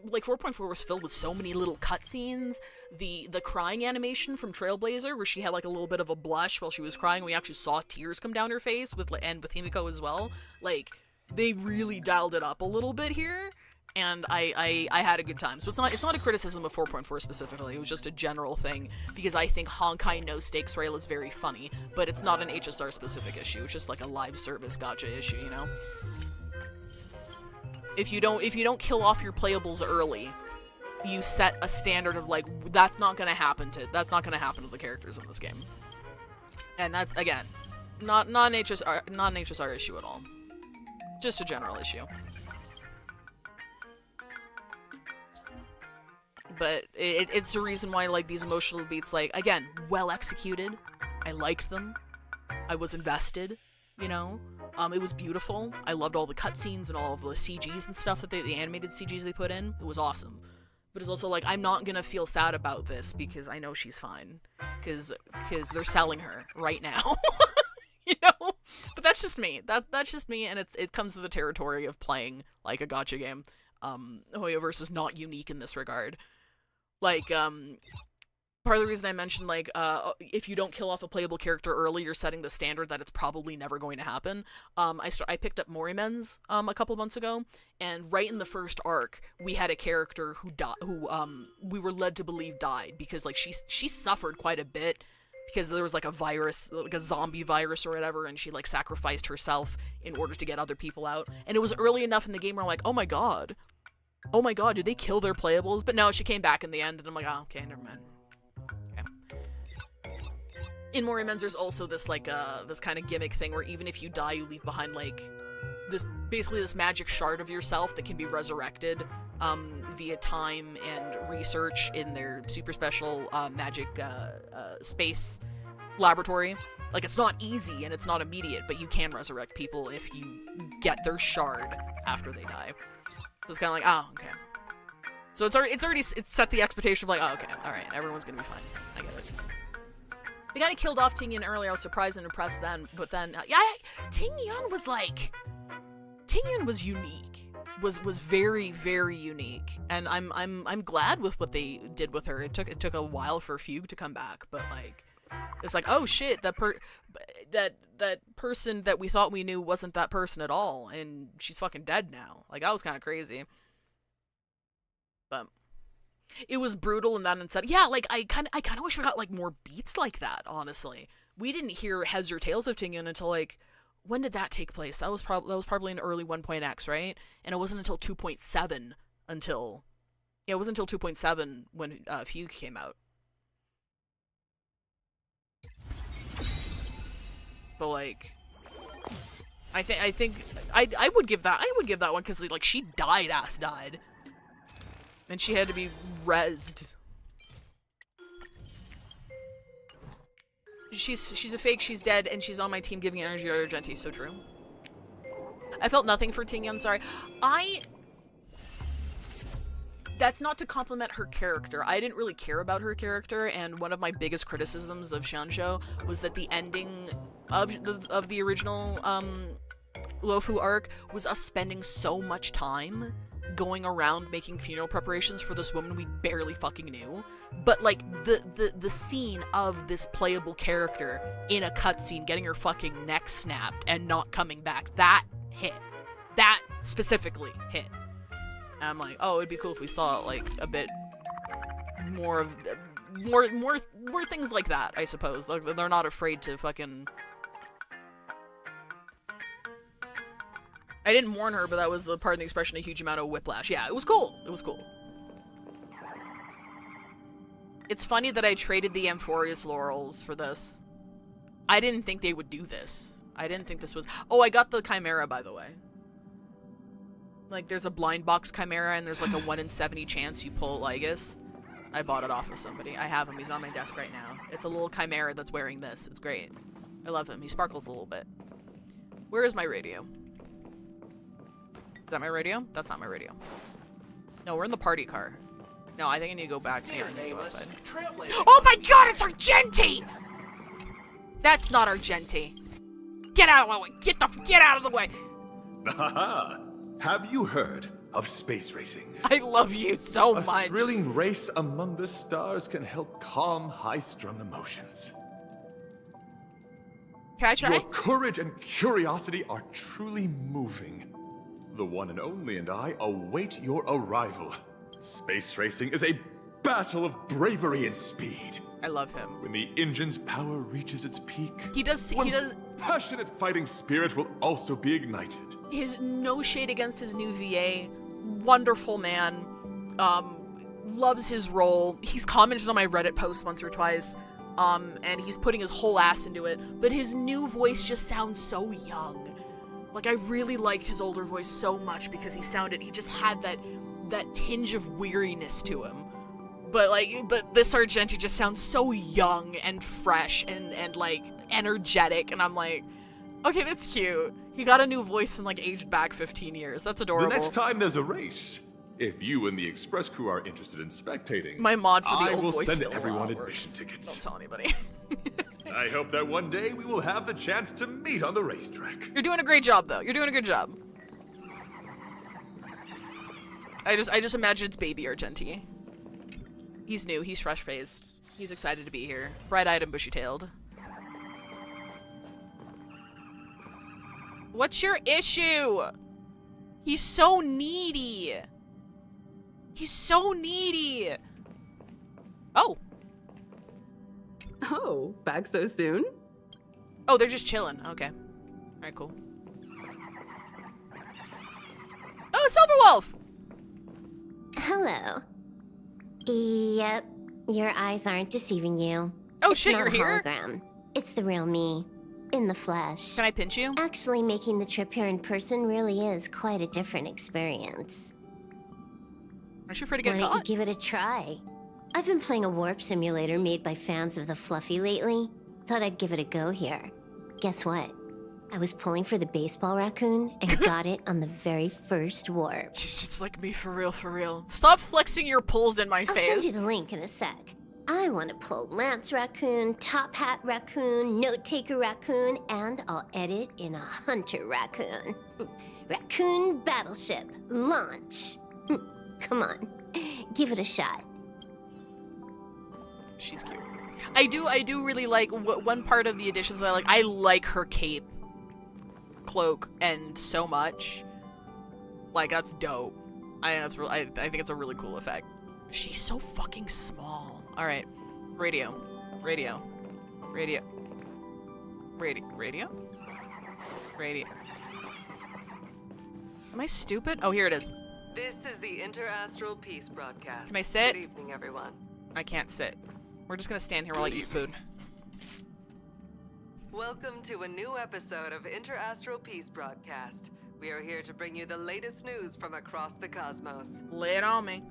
Speaker 1: like, 4.4 was filled with so many little cutscenes. The crying animation from Trailblazer, where she had, like, a little bit of a blush while she was crying, we actually saw tears come down her face, with Himiko as well. Like, they really dialed it up a little bit here, and I had a good time. So it's not a criticism of 4.4 specifically, it was just a general thing, because I think Honkai No Stakes Rail is very funny, but it's not an HSR specific issue, it's just like a live service gacha issue, you know? If you don't kill off your playables early, you set a standard of, like, that's not gonna happen to the characters in this game. And that's, again, not an HSR issue at all. Just a general issue. But it's a reason why, like, these emotional beats, like, again, well executed. I liked them. I was invested, you know? It was beautiful. I loved all the cutscenes and all of the CGs and stuff that the animated CGs they put in. It was awesome. But it's also like, I'm not gonna feel sad about this because I know she's fine. Because they're selling her right now. You know? But that's just me. That's just me, and it comes to the territory of playing, like, a gacha game. Hoyoverse is not unique in this regard. Like, Part of the reason I mentioned, like, if you don't kill off a playable character early, you're setting the standard that it's probably never going to happen. I picked up Morimens a couple months ago, and right in the first arc, we had a character who we were led to believe died because, like, she suffered quite a bit because there was, like, a virus, like a zombie virus or whatever, and she, like, sacrificed herself in order to get other people out. And it was early enough in the game where I'm like, oh my god, did they kill their playables? But no, she came back in the end, and I'm like, oh, okay, never mind. In Morimens, there's also this, like, this kind of gimmick thing where even if you die, you leave behind, like, basically this magic shard of yourself that can be resurrected, via time and research in their super special, magic, space laboratory. Like, it's not easy and it's not immediate, but you can resurrect people if you get their shard after they die. So it's kind of like, oh, okay. So it's already set the expectation of, like, oh, okay, alright, everyone's gonna be fine. I get it. They kind of killed off Ting Yun earlier. I was surprised and impressed then, but then, Ting Yun was unique. Was very, very unique, and I'm glad with what they did with her. It took a while for Fugue to come back, but, like, it's like, oh shit, that person that we thought we knew wasn't that person at all, and she's fucking dead now. Like, that was kind of crazy, but. It was brutal in that instead. Yeah, like, I kind of wish we got, like, more beats like that, honestly. We didn't hear Heads or Tails of Ting Yun until, like, when did that take place? That was probably in early 1.x, right? And it wasn't until 2.7 it wasn't until 2.7 when Fugue came out. But, like, I would give that one because, like, she died. And she had to be rezzed. She's a fake, she's dead, and she's on my team giving energy to Argenti. So true. I felt nothing for Ting Yun, sorry. That's not to compliment her character. I didn't really care about her character, and one of my biggest criticisms of Xianzhou was that the ending of the original Luofu arc was us spending so much time going around making funeral preparations for this woman we barely fucking knew. But, like, the scene of this playable character in a cutscene getting her fucking neck snapped and not coming back, that hit. That specifically hit. And I'm like, oh, it'd be cool if we saw, like, a bit more of more things like that, I suppose. Like, they're not afraid to fucking. I didn't warn her, but that was the part of the expression, a huge amount of whiplash. Yeah, it was cool. It was cool. It's funny that I traded the Amphorius laurels for this. I didn't think they would do this. I didn't think this was. Oh, I got the Chimera, by the way. Like, there's a blind box Chimera, and there's like a 1 in 70 chance you pull Lygus. I bought it off of somebody. I have him. He's on my desk right now. It's a little Chimera that's wearing this. It's great. I love him. He sparkles a little bit. Where is my radio? Is that my radio? That's not my radio. No, we're in the party car. No, I think I need to go back to go outside. Oh my god, it's Argenti! That's not Argenti. Get out of the way! Get out of the way!
Speaker 5: Haha! Have you heard of space racing?
Speaker 1: I love you so much.
Speaker 5: A thrilling race among the stars can help calm high-strung emotions.
Speaker 1: Can I try?
Speaker 5: Your courage and curiosity are truly moving. The one and only and I await your arrival. Space racing is a battle of bravery and speed.
Speaker 1: I love him.
Speaker 5: When the engine's power reaches its peak,
Speaker 1: he does.
Speaker 5: Passionate fighting spirit will also be ignited.
Speaker 1: His no shade against his new VA. Wonderful man. Loves his role. He's commented on my Reddit post once or twice. And he's putting his whole ass into it. But his new voice just sounds so young. Like, I really liked his older voice so much because he just had that tinge of weariness to him. But this Argenti just sounds so young and fresh and like energetic, and I'm like, okay, that's cute. He got a new voice and like aged back 15 years. That's adorable.
Speaker 5: The next time there's a race, if you and the Express crew are interested in spectating,
Speaker 1: my mod for the old voice
Speaker 5: I will send
Speaker 1: still
Speaker 5: everyone admission tickets.
Speaker 1: Don't tell anybody.
Speaker 5: I hope that one day we will have the chance to meet on the racetrack.
Speaker 1: You're doing a great job, though. You're doing a good job. I just imagine it's baby Argenti. He's new. He's fresh-faced. He's excited to be here. Bright-eyed and bushy-tailed. What's your issue? He's so needy. He's so needy. Oh.
Speaker 17: Oh, back so soon?
Speaker 1: Oh, they're just chilling. Okay. All right, cool. Oh, Silverwolf!
Speaker 13: Hello. Yep, your eyes aren't deceiving you.
Speaker 1: Oh
Speaker 13: It's
Speaker 1: shit,
Speaker 13: not
Speaker 1: you're
Speaker 13: a
Speaker 1: here?
Speaker 13: hologram. It's the real me, in the flesh.
Speaker 1: Can I pinch you?
Speaker 13: Actually, making the trip here in person really is quite a different experience.
Speaker 1: Aren't you afraid to get
Speaker 13: Why don't you
Speaker 1: caught?
Speaker 13: give it a try? I've been playing a warp simulator made by fans of the Fluffy lately. Thought I'd give it a go here. Guess what? I was pulling for the baseball raccoon and got it on the very first warp.
Speaker 1: She's just like me, for real, for real. Stop flexing your pulls in my
Speaker 13: I'll
Speaker 1: face.
Speaker 13: send you the link in a sec. I want to pull Lance Raccoon, Top Hat Raccoon, Note Taker Raccoon, and I'll edit in a Hunter Raccoon. Raccoon Battleship, launch. Come on, give it a shot.
Speaker 1: She's cute. I do really like one part of the additions that I like her cape, cloak, and so much. Like, that's dope. I think it's a really cool effect. She's so fucking small. All right, radio. Am I stupid? Oh, here it is.
Speaker 22: This is the Interastral Peace broadcast.
Speaker 1: Can I sit?
Speaker 22: Good evening, everyone.
Speaker 1: I can't sit. We're just gonna stand here while I eat food.
Speaker 22: Welcome to a new episode of Interastral Peace broadcast. We are here to bring you the latest news from across the cosmos.
Speaker 1: Lay it on me.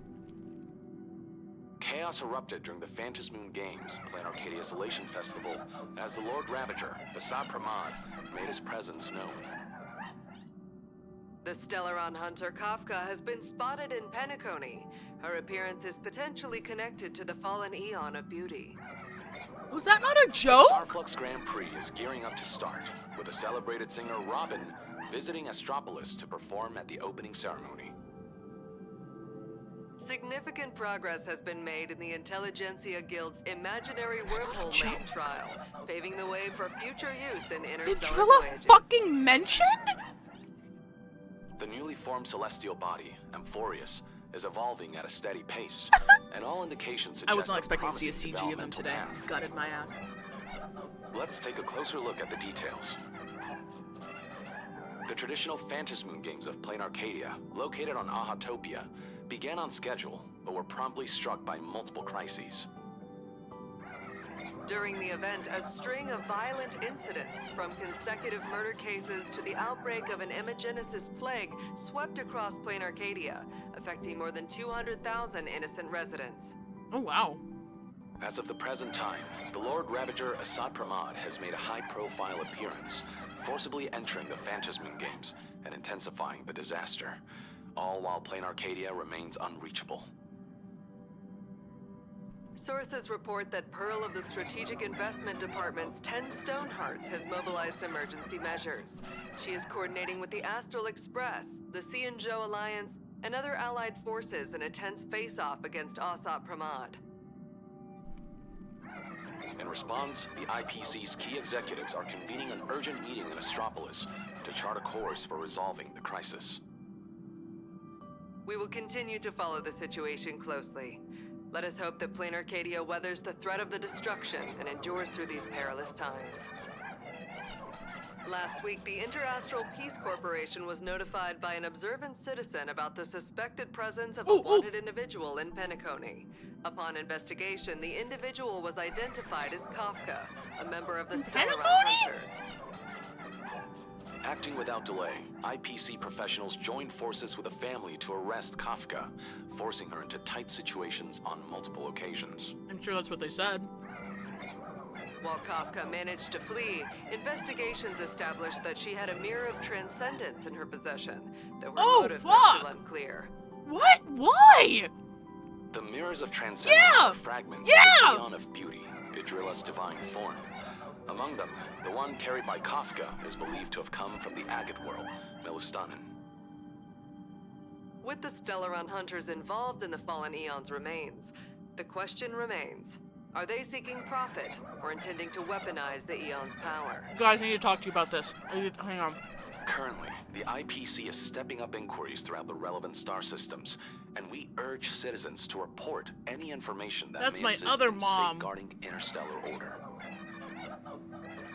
Speaker 6: Chaos erupted during the Phantasmoon Games, Plan Arcadia Isolation Festival, as the Lord Ravager, Assad Pramad, made his presence known.
Speaker 22: The Stellaron hunter Kafka has been spotted in Penacony. Her appearance is potentially connected to the fallen Eon of Beauty.
Speaker 1: Was that not a joke?
Speaker 6: The Starflux Grand Prix is gearing up to start, with the celebrated singer Robin visiting Astropolis to perform at the opening ceremony.
Speaker 22: Significant progress has been made in the Intelligentsia Guild's Imaginary Wormhole Lane trial, paving the way for future use in interstellar
Speaker 1: Did Trilla
Speaker 22: voyages.
Speaker 1: fucking mention?
Speaker 6: The newly formed celestial body, Amphorius, is evolving at a steady pace, and all indications suggest
Speaker 1: I was not
Speaker 6: a
Speaker 1: expecting to see a
Speaker 6: promising
Speaker 1: CG of them
Speaker 6: developmental
Speaker 1: today.
Speaker 6: path.
Speaker 1: Gutted my ass.
Speaker 6: Let's take a closer look at the details. The traditional Phantasmoon Games of Plain Arcadia, located on Ahatopia, began on schedule, but were promptly struck by multiple crises.
Speaker 22: During the event, a string of violent incidents, from consecutive murder cases to the outbreak of an imagenesis plague, swept across Plain Arcadia, affecting more than 200,000 innocent residents.
Speaker 1: Oh, wow.
Speaker 6: As of the present time, the Lord Ravager Assad Pramad has made a high-profile appearance, forcibly entering the Phantasmoon Games and intensifying the disaster, all while Plain Arcadia remains unreachable.
Speaker 22: Sources report that Pearl of the Strategic Investment Department's 10 Stonehearts has mobilized emergency measures. She is coordinating with the Astral Express, the Xianzhou Alliance, and other allied forces in a tense face-off against Assad Pramad.
Speaker 6: In response, the IPC's key executives are convening an urgent meeting in Astropolis to chart a course for resolving the crisis.
Speaker 22: We will continue to follow the situation closely. Let us hope that Plain Arcadia weathers the threat of the destruction and endures through these perilous times. Last week, the Interastral Peace Corporation was notified by an observant citizen about the suspected presence of a wanted individual in Penacony. Upon investigation, the individual was identified as Kafka, a member of the Stellaron Hunters.
Speaker 6: Acting without delay, IPC professionals joined forces with a family to arrest Kafka, forcing her into tight situations on multiple occasions.
Speaker 1: I'm sure that's what they said.
Speaker 22: While Kafka managed to flee, investigations established that she had a mirror of transcendence in her possession, though her motives are still unclear.
Speaker 1: What? Why?
Speaker 6: The mirrors of transcendence are fragments of the Eon of Beauty, Idrilla's divine form. Among them, the one carried by Kafka is believed to have come from the agate world, Melustanen.
Speaker 22: With the Stellaron Hunters involved in the Fallen Eon's remains, the question remains, Are they seeking profit or intending to weaponize the Eon's power?
Speaker 1: Guys, I need to talk to you about this. Hang on.
Speaker 6: Currently, the IPC is stepping up inquiries throughout the relevant star systems, and we urge citizens to report any information that
Speaker 1: That's
Speaker 6: may
Speaker 1: my
Speaker 6: assist
Speaker 1: other
Speaker 6: in
Speaker 1: mom.
Speaker 6: safeguarding interstellar order.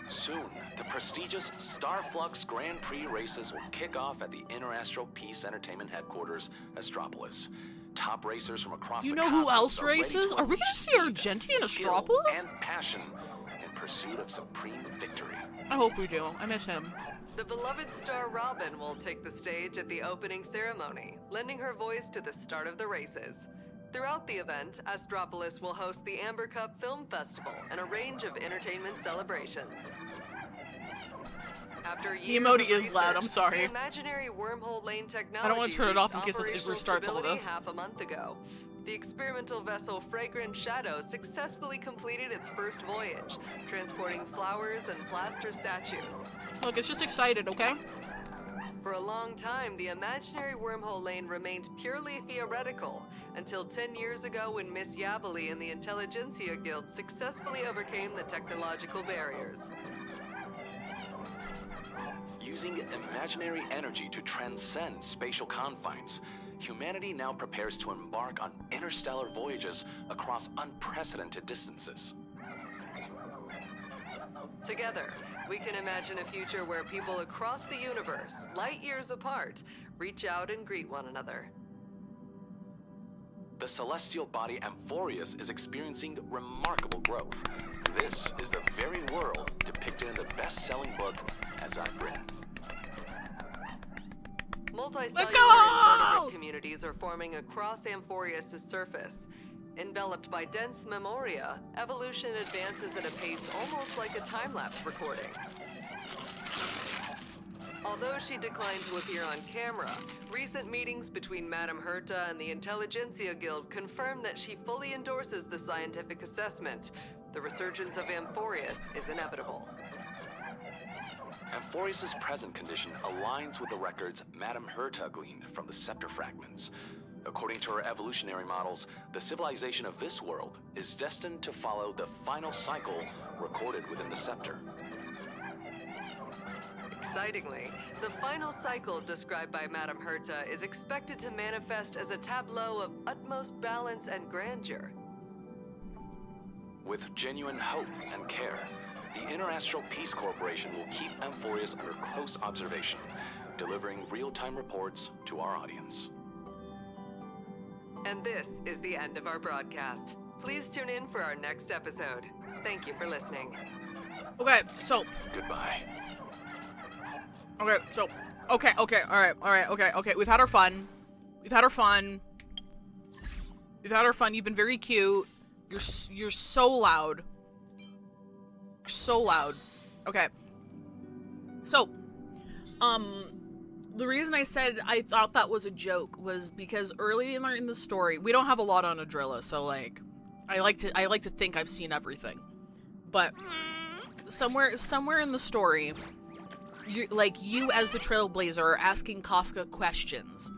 Speaker 6: Soon, the prestigious Starflux Grand Prix races will kick off at the Interastral Peace Entertainment headquarters, Astropolis. Top racers from across
Speaker 1: You
Speaker 6: the
Speaker 1: know who
Speaker 6: cosmos
Speaker 1: else
Speaker 6: are ready
Speaker 1: races?
Speaker 6: to
Speaker 1: Are we gonna
Speaker 6: unleash
Speaker 1: see
Speaker 6: speed,
Speaker 1: Argenti in
Speaker 6: skill,
Speaker 1: Astropolis?
Speaker 6: and passion in pursuit of supreme victory.
Speaker 1: I hope we do. I miss him.
Speaker 22: The beloved star Robin will take the stage at the opening ceremony, lending her voice to the start of the races. Throughout the event, Astropolis will host the Amber Cup Film Festival and a range of entertainment celebrations. After
Speaker 1: The
Speaker 22: years
Speaker 1: emoji
Speaker 22: of
Speaker 1: is loud,
Speaker 22: research,
Speaker 1: I'm sorry.
Speaker 22: The imaginary wormortole lane technology
Speaker 1: I don't want to turn it off in
Speaker 22: reached
Speaker 1: case it
Speaker 22: operational
Speaker 1: restarts all of
Speaker 22: stability
Speaker 1: this.
Speaker 22: half a month ago. The experimental vessel Fragrant Shadow successfully completed its first voyage, transporting flowers and plaster statues.
Speaker 1: Look, it's just excited, okay?
Speaker 22: For a long time, the imaginary wormhole lane remained purely theoretical, until 10 years ago when Miss Yabali and the Intelligentsia Guild successfully overcame the technological barriers.
Speaker 6: Using imaginary energy to transcend spatial confines, humanity now prepares to embark on interstellar voyages across unprecedented distances.
Speaker 22: Together, we can imagine a future where people across the universe, light years apart, reach out and greet one another.
Speaker 6: The celestial body Amphorius is experiencing remarkable growth. This is the very world depicted in the best-selling book As I've Written.
Speaker 22: Multicellular invertebrate communities are forming across Amphorius' surface. Enveloped by dense memoria, evolution advances at a pace almost like a time-lapse recording. Although she declined to appear on camera, recent meetings between Madame Herta and the Intelligentsia Guild confirm that she fully endorses the scientific assessment. The resurgence of Amphorius is inevitable.
Speaker 6: Amphorius' present condition aligns with the records Madame Herta gleaned from the scepter fragments. According to her evolutionary models, the civilization of this world is destined to follow the final cycle recorded within the scepter.
Speaker 22: Excitingly, the final cycle described by Madame Herta is expected to manifest as a tableau of utmost balance and grandeur.
Speaker 6: With genuine hope and care, the Interastral Peace Corporation will keep Amphorius under close observation, delivering real-time reports to our audience.
Speaker 22: And this is the end of our broadcast. Please tune in for our next episode. Thank you for listening.
Speaker 1: Okay, so.
Speaker 6: Goodbye.
Speaker 1: Okay, so. Okay, okay. We've had our fun. You've been very cute. You're so loud. You're so loud. Okay. So, the reason I said I thought that was a joke was because early in the story, we don't have a lot on Adrilla, so like, I like to think I've seen everything, but somewhere in the story, you as the Trailblazer are asking Kafka questions,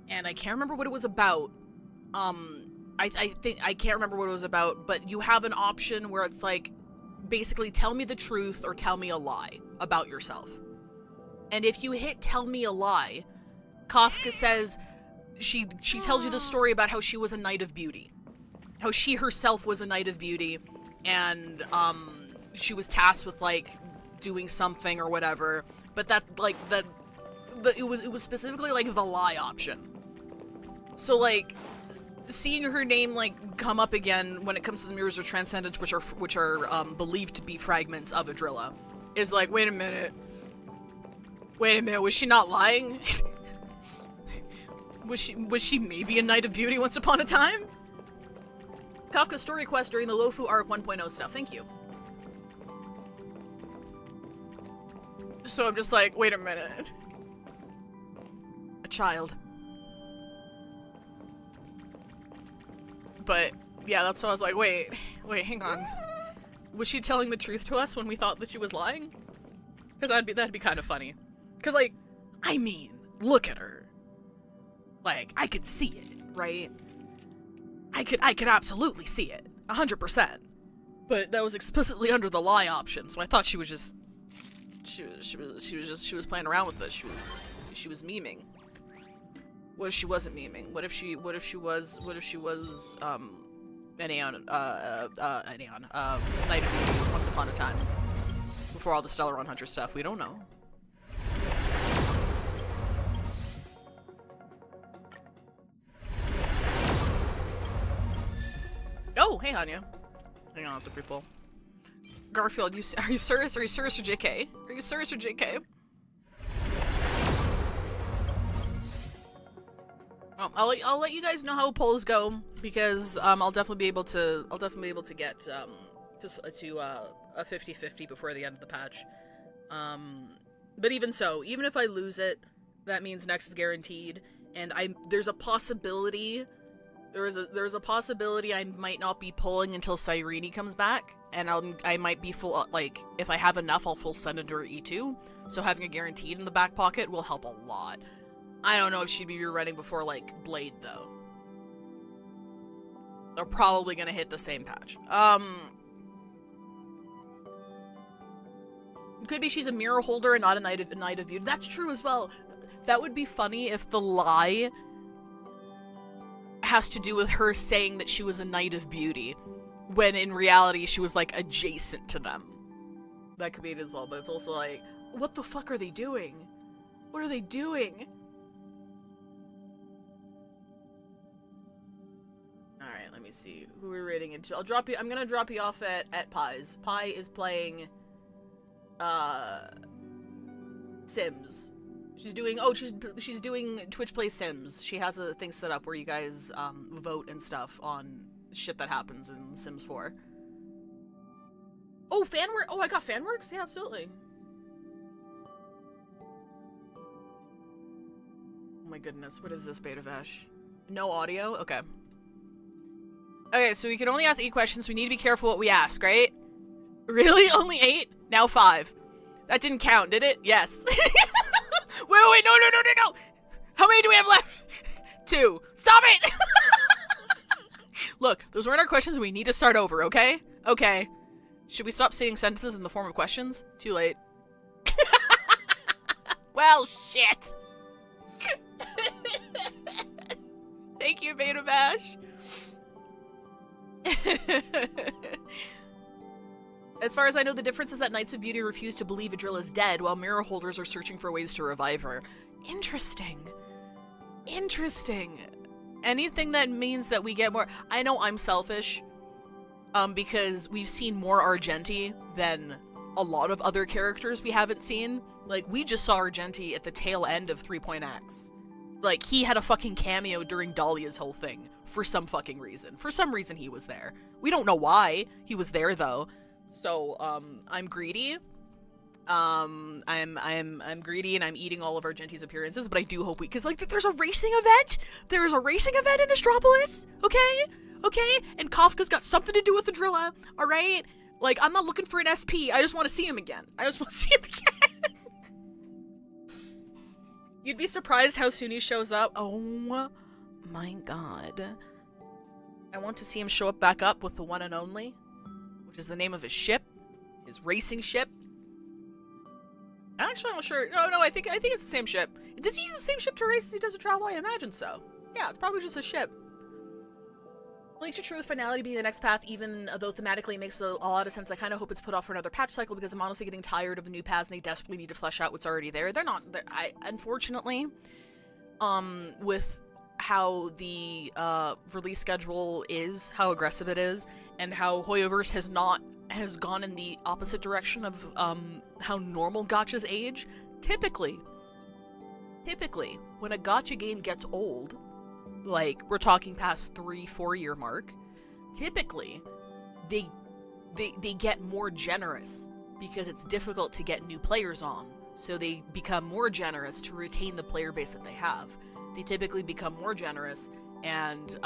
Speaker 1: and I can't remember what it was about. I can't remember what it was about, but you have an option where it's like, basically tell me the truth or tell me a lie about yourself. And if you hit tell me a lie, Kafka says she tells you the story about how she was a Knight of Beauty. How she herself was a Knight of Beauty, and she was tasked with like doing something or whatever. But that like it was specifically like the lie option. So like seeing her name like come up again when it comes to the Mirrors of Transcendence, which are believed to be fragments of Adrilla, is like, wait a minute, was she not lying? was she maybe a Knight of Beauty once upon a time? Kafka's story quest during the Lofu Arc 1.0 stuff, thank you. So I'm just like, wait a minute. A child. But yeah, that's why I was like, wait, hang on. Was she telling the truth to us when we thought that she was lying? Because that'd be kind of funny. Because like, I mean, look at her. Like, I could see it, right? I could absolutely see it. 100%. But that was explicitly under the lie option, so I thought she was just she was playing around with this. She was memeing. What if she wasn't memeing? What if she was Knight of Beauty once upon a time, before all the Stellaron Hunter stuff? We don't know. Oh, hey Anya. Hang on, it's a free pull. Garfield, are you serious? Are you serious or JK? Are you serious or JK? I'll let you guys know how polls go, because I'll definitely be able to get to a 50-50 before the end of the patch. But even so, even if I lose it, that means next is guaranteed, and there's a possibility I might not be pulling until Cyrene comes back, and I might be full, like, if I have enough, I'll full send into her E2, so having a guaranteed in the back pocket will help a lot. I don't know if she'd be running before, like, Blade, though. They're probably gonna hit the same patch. Could be she's a mirror holder and not a Knight of Beauty. That's true as well. That would be funny if the lie has to do with her saying that she was a Knight of Beauty, when in reality she was, like, adjacent to them. That could be it as well, but it's also like, what the fuck are they doing? What are they doing? Alright, let me see. Who are we rating into? I'm gonna drop you off at Pies. Pie is playing Sims. She's doing Twitch Play Sims. She has a thing set up where you guys vote and stuff on shit that happens in Sims 4. Oh, Fanworks! Oh, I got Fanworks? Yeah, absolutely. Oh my goodness, what is this, Beta Vash? No audio? Okay. Okay, so we can only ask 8 questions, so we need to be careful what we ask, right? Really? Only 8? Now 5. That didn't count, did it? Yes. Wait, no. How many do we have left? 2. Stop it! Look, those weren't our questions. We need to start over, okay? Okay. Should we stop saying sentences in the form of questions? Too late. Well, shit. Thank you, Beta Bash. As far as I know, the difference is that Knights of Beauty refuse to believe Adrilla is dead, while mirror holders are searching for ways to revive her. Interesting. Interesting. Anything that means that we get more... I know I'm selfish, because we've seen more Argenti than a lot of other characters we haven't seen. Like, we just saw Argenti at the tail end of 3.x. Like, he had a fucking cameo during Dahlia's whole thing, for some fucking reason. For some reason he was there. We don't know why he was there, though. So, I'm greedy. I'm greedy and I'm eating all of Argenti's appearances, but I do hope because, like, there's a racing event? There is a racing event in Astropolis, okay? Okay? And Kafka's got something to do with the Drilla, alright? Like, I'm not looking for an SP, I just want to see him again. You'd be surprised how soon he shows up. Oh my god. I want to see him show up back up with the one and only, which is the name of his ship, his racing ship. Actually, I'm not sure. No, I think it's the same ship. Does he use the same ship to race as he does to travel? I imagine so. Yeah, it's probably just a ship. Link to Truth finality being the next path, even though thematically it makes a lot of sense. I kind of hope it's put off for another patch cycle because I'm honestly getting tired of the new paths and they desperately need to flesh out what's already there. Unfortunately, with how the release schedule is, how aggressive it is, and how Hoyoverse has gone in the opposite direction of how normal gachas age. Typically, when a gacha game gets old, like we're talking past 3-4 year mark, typically they get more generous because it's difficult to get new players on, so they become more generous to retain the player base that they have. They typically become more generous and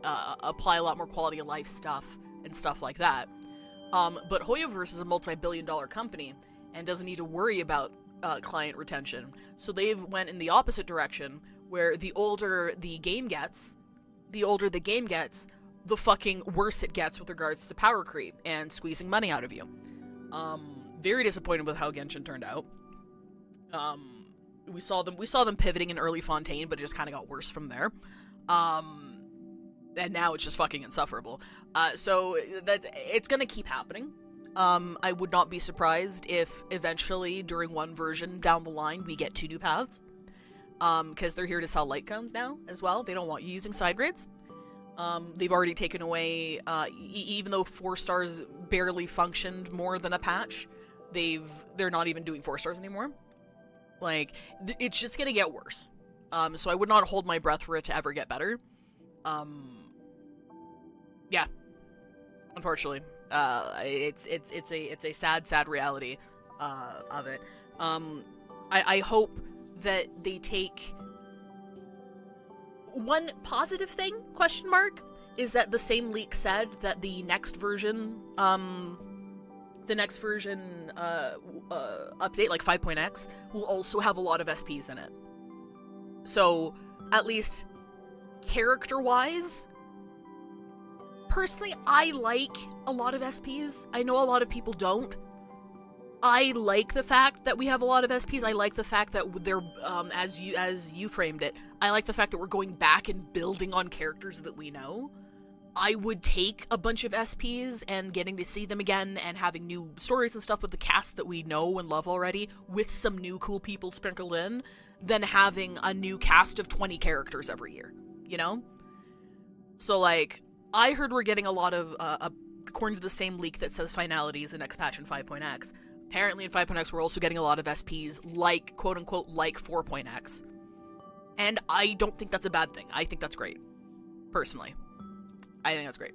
Speaker 1: apply a lot more quality of life stuff and stuff like that. But Hoyoverse is a multi-billion-dollar company and doesn't need to worry about client retention. So they've went in the opposite direction, where the older the game gets, the fucking worse it gets with regards to power creep and squeezing money out of you. Very disappointed with how Genshin turned out. We saw them pivoting in early Fontaine, but it just kind of got worse from there. And now it's just fucking insufferable. So it's gonna keep happening. I would not be surprised if eventually during one version down the line we get 2 new paths. Because they're here to sell light cones now as well. They don't want you using side grades. They've already taken away, even though 4 stars barely functioned more than a patch, they're not even doing 4 stars anymore. Like, it's just gonna get worse. So I would not hold my breath for it to ever get better. Yeah. Unfortunately. It's a sad reality, of it. I hope that they take... One positive thing, question mark, is that the same leak said that the next version, update, like 5.x, will also have a lot of SPs in it. So, at least, character-wise, personally, I like a lot of SPs. I know a lot of people don't. I like the fact that we have a lot of SPs. I like the fact that they're, as you framed it, I like the fact that we're going back and building on characters that we know. I would take a bunch of SPs and getting to see them again and having new stories and stuff with the cast that we know and love already, with some new cool people sprinkled in, than having a new cast of 20 characters every year, you know? So, like, I heard we're getting a lot of, according to the same leak that says finalities in next patch in 5.x, apparently in 5.x we're also getting a lot of SPs like, quote-unquote, like 4.x. And I don't think that's a bad thing. I think that's great. Personally. I think that's great.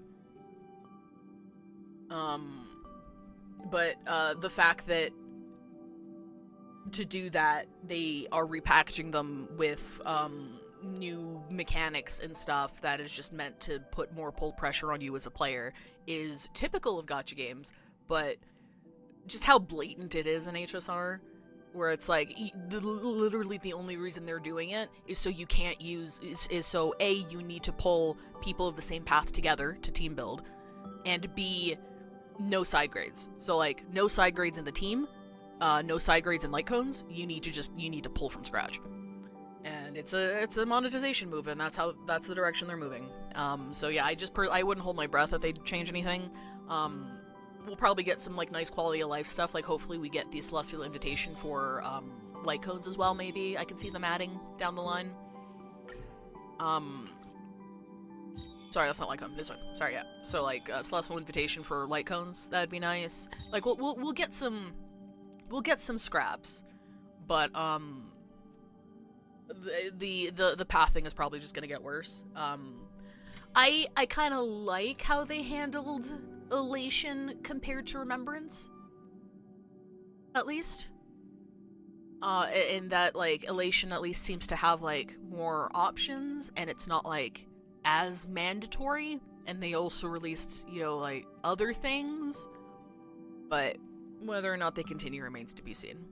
Speaker 1: But the fact that to do that, they are repackaging them with, new mechanics and stuff that is just meant to put more pull pressure on you as a player is typical of gacha games, but just how blatant it is in HSR, where it's like, literally the only reason they're doing it is so you can't use, is so A, you need to pull people of the same path together to team build, and B, no side grades. So like, no side grades in the team, no side grades in light cones, you need to pull from scratch. And it's a monetization move, and that's the direction they're moving. So yeah, I wouldn't hold my breath if they change anything. We'll probably get some like nice quality of life stuff. Like hopefully we get the Celestial Invitation for light cones as well. Maybe I can see them adding down the line. Sorry, that's not light cone. This one. Sorry, yeah. So like Celestial Invitation for light cones. That'd be nice. Like we'll get some scraps, but the path thing is probably just gonna get worse. I kind of like how they handled Elation compared to Remembrance, at least. In that, like, Elation at least seems to have, like, more options, and it's not, like, as mandatory, and they also released, you know, like, other things, but whether or not they continue remains to be seen.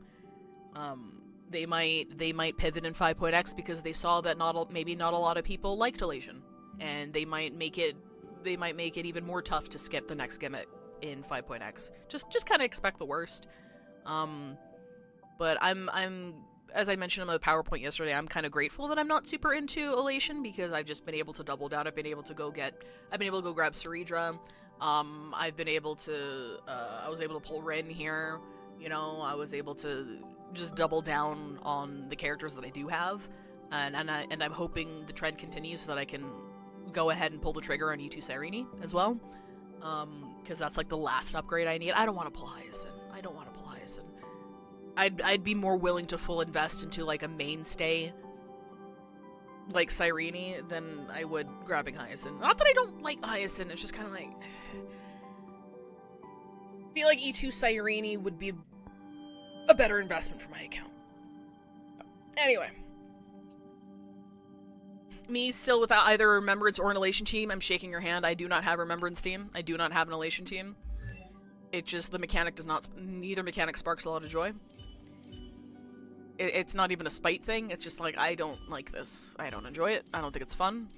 Speaker 1: They might pivot in 5.x because they saw that maybe not a lot of people liked Elation, and they might make it even more tough to skip the next gimmick in 5.x. Just kind of expect the worst. But I'm as I mentioned in the PowerPoint yesterday, I'm kind of grateful that I'm not super into Elation because I've just been able to double down. I've been able to go grab Ceridra. I've been able to I was able to pull Rin here. You know, I was able to just double down on the characters that I do have, and I'm hoping the trend continues so that I can go ahead and pull the trigger on E2 Cyrene as well, because that's like the last upgrade I need. I don't want to pull Hyacinth. I'd be more willing to full invest into like a mainstay like Cyrene than I would grabbing Hyacinth. Not that I don't like Hyacinth, it's just kind of like I feel like E2 Cyrene would be a better investment for my account. Anyway. Me still without either a Remembrance or an Elation team. I'm shaking your hand. I do not have a Remembrance team. I do not have an Elation team. It just, the mechanic does not, neither mechanic sparks a lot of joy. It's not even a spite thing. It's just like, I don't like this. I don't enjoy it. I don't think it's fun.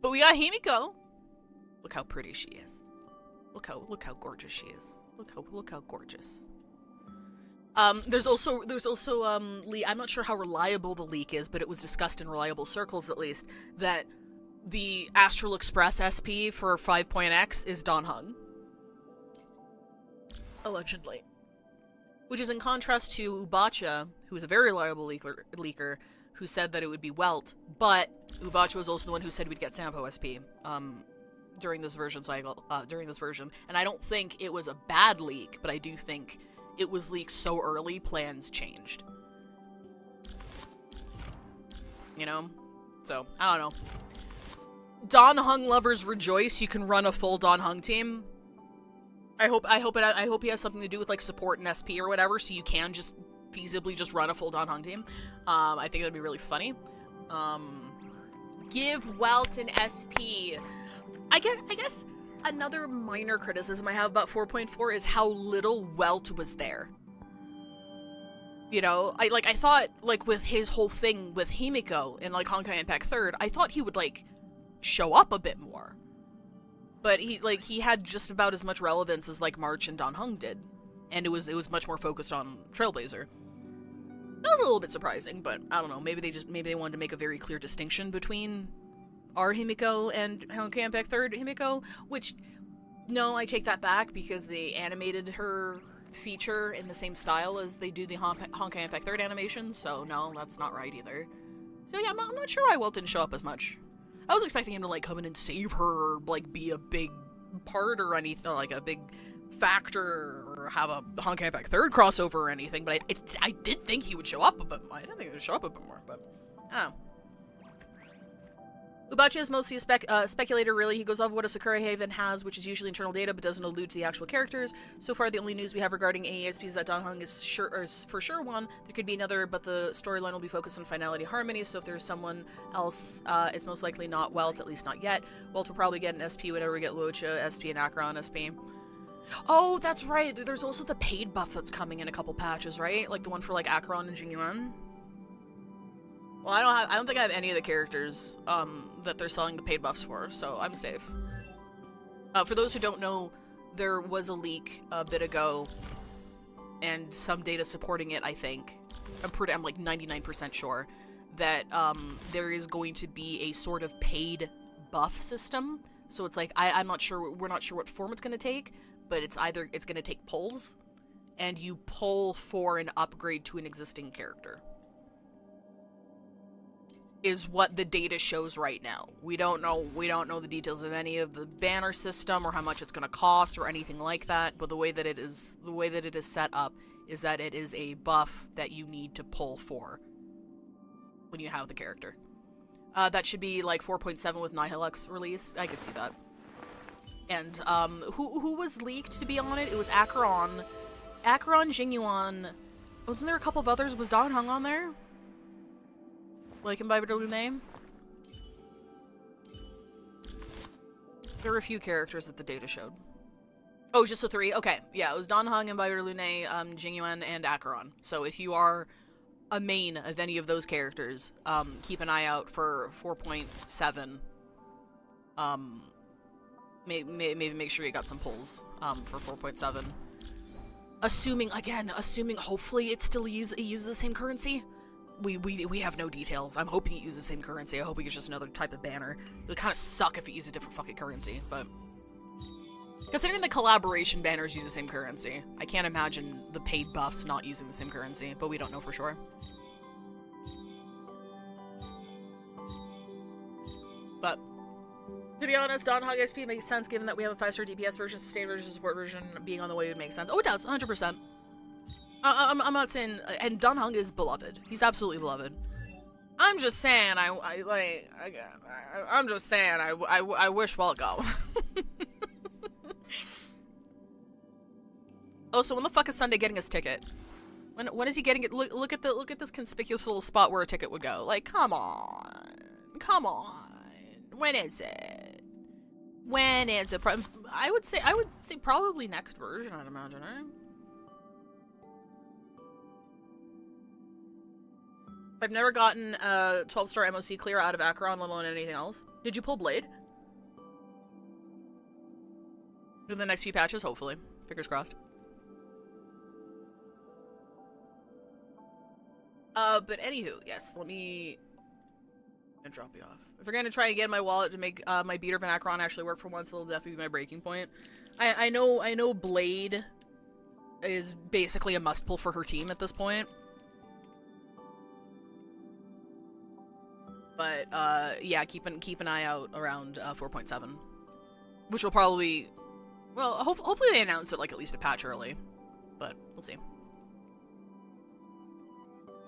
Speaker 1: But we got Himiko. Look how pretty she is. Look how gorgeous she is. Look how gorgeous. There's also I'm not sure how reliable the leak is, but it was discussed in reliable circles at least that the Astral Express SP for 5.X is Dan Heng. Allegedly. Which is in contrast to Ubacha, who is a very reliable leaker, who said that it would be Welt, but Ubacha was also the one who said we'd get Sampo SP during this version cycle, and I don't think it was a bad leak, but I do think it was leaked so early, plans changed. You know? So, I don't know. Dan Heng lovers rejoice, you can run a full Dan Heng team. I hope he has something to do with like support and SP or whatever, so you can just feasibly just run a full Dan Heng team. I think that'd be really funny. Give Welt an SP. I guess another minor criticism I have about 4.4 is how little Welt was there. You know, I thought like with his whole thing with Himiko in like Honkai Impact 3rd, I thought he would like show up a bit more. But he had just about as much relevance as like March and Dan Heng did. And it was much more focused on Trailblazer. That was a little bit surprising, but I don't know, maybe they wanted to make a very clear distinction between our Himiko and Honkai Impact 3rd Himiko, which no, I take that back because they animated her feature in the same style as they do the Honkai Impact 3rd animations, so no, that's not right either. So yeah, I'm not sure why Welt didn't show up as much. I was expecting him to like come in and save her, or like be a big part or anything, like a big factor, or have a Honkai Impact 3rd crossover or anything, but I did think he would show up a bit more. I didn't think he would show up a bit more, but I don't know. Ubacha is mostly a speculator, really. He goes off what a Sakura Haven has, which is usually internal data, but doesn't allude to the actual characters. So far, the only news we have regarding AESP is that Dan Heng is for sure one. There could be another, but the storyline will be focused on finality harmony, so if there's someone else, it's most likely not Welt, at least not yet. Welt will probably get an SP whenever we get Luocha, SP, and Acheron SP. Oh, that's right. There's also the paid buff that's coming in a couple patches, right? Like the one for like Acheron and Jingyuan. Well, I don't think I have any of the characters that they're selling the paid buffs for, so I'm safe. For those who don't know, there was a leak a bit ago, and some data supporting it, I think. I'm like 99% sure that there is going to be a sort of paid buff system. So it's like we're not sure what form it's going to take, but it's going to take pulls, and you pull for an upgrade to an existing character. Is what the data shows right now. We don't know the details of any of the banner system or how much it's going to cost or anything like that, but the way that it is set up is that it is a buff that you need to pull for when you have the character. That should be like 4.7 with Nihilux release. I could see that. And who was leaked to be on it? It was Acheron, Jingyuan. Wasn't there a couple of others? Was Dan Heng on there? Like in Baibader name? There were a few characters that the data showed. Oh, just the 3? Okay. Yeah, it was Dan Heng and Baibader Jingyuan, and Acheron. So if you are a main of any of those characters, keep an eye out for 4.7. Maybe make sure you got some pulls for 4.7. Assuming hopefully it still uses the same currency. We have no details. I'm hoping it uses the same currency. I hope it's just another type of banner. It would kind of suck if it used a different fucking currency, but considering the collaboration banners use the same currency, I can't imagine the paid buffs not using the same currency, but we don't know for sure. But to be honest, Dan Heng SP makes sense given that we have a 5-star DPS version, sustained version, support version being on the way would make sense. Oh, it does, 100%. I'm not saying, and Dan Heng is beloved. He's absolutely beloved. I'm just saying, I'm just saying, I wish Welt go. Oh, so when the fuck is Sunday getting his ticket? When is he getting it? Look at this conspicuous little spot where a ticket would go. Like, come on. When is it? I would say probably next version, I'd imagine, eh? I've never gotten a 12-star MOC clear out of Acheron, let alone anything else. Did you pull Blade? In the next few patches, hopefully. Fingers crossed. But anywho, yes, let me drop you off. If we're gonna try and get my wallet to make my beater of Anachron actually work for once, it'll definitely be my breaking point. I know Blade is basically a must pull for her team at this point. But yeah, keep an eye out around 4.7, which will probably, well, hopefully they announce it like at least a patch early, but we'll see.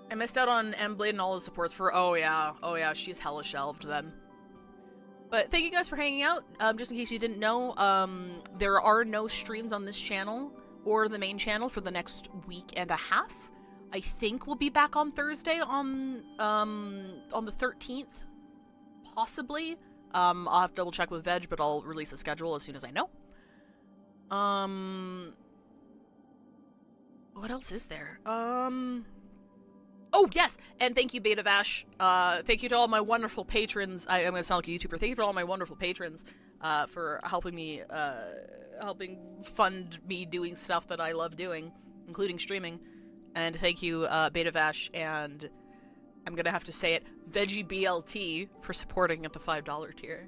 Speaker 1: I missed out on M-Blade and all the supports for, oh yeah, she's hella shelved then. But thank you guys for hanging out. Just in case you didn't know, there are no streams on this channel or the main channel for the next week and a half. I think we'll be back on Thursday on the 13th, possibly. I'll have to double check with Veg, but I'll release a schedule as soon as I know. What else is there? Oh, yes! And thank you, Beta Vash. Thank you to all my wonderful patrons. I'm gonna sound like a YouTuber. Thank you to all my wonderful patrons for helping me, helping fund me doing stuff that I love doing, including streaming. And thank you, Beta Vash, and I'm gonna have to say it, Veggie BLT, for supporting at the $5 tier.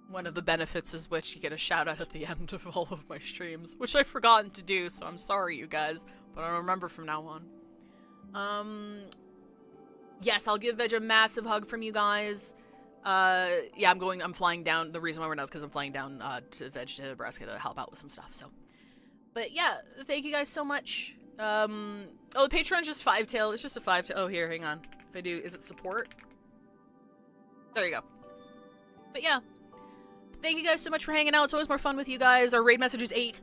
Speaker 1: One of the benefits is which you get a shout out at the end of all of my streams, which I've forgotten to do, so I'm sorry, you guys, but I'll remember from now on. Yes, I'll give Veg a massive hug from you guys. Yeah, I'm flying down. The reason why we're not is because I'm flying down, to Veg to Nebraska to help out with some stuff, so. But yeah, thank you guys so much. Oh, the Patreon's just 5-tail. It's just a 5-tail. Oh, here, hang on. If I do, is it support? There you go. But yeah, thank you guys so much for hanging out. It's always more fun with you guys. Our raid message is 8.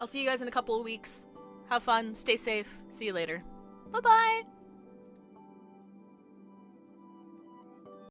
Speaker 1: I'll see you guys in a couple of weeks. Have fun. Stay safe. See you later. Bye-bye.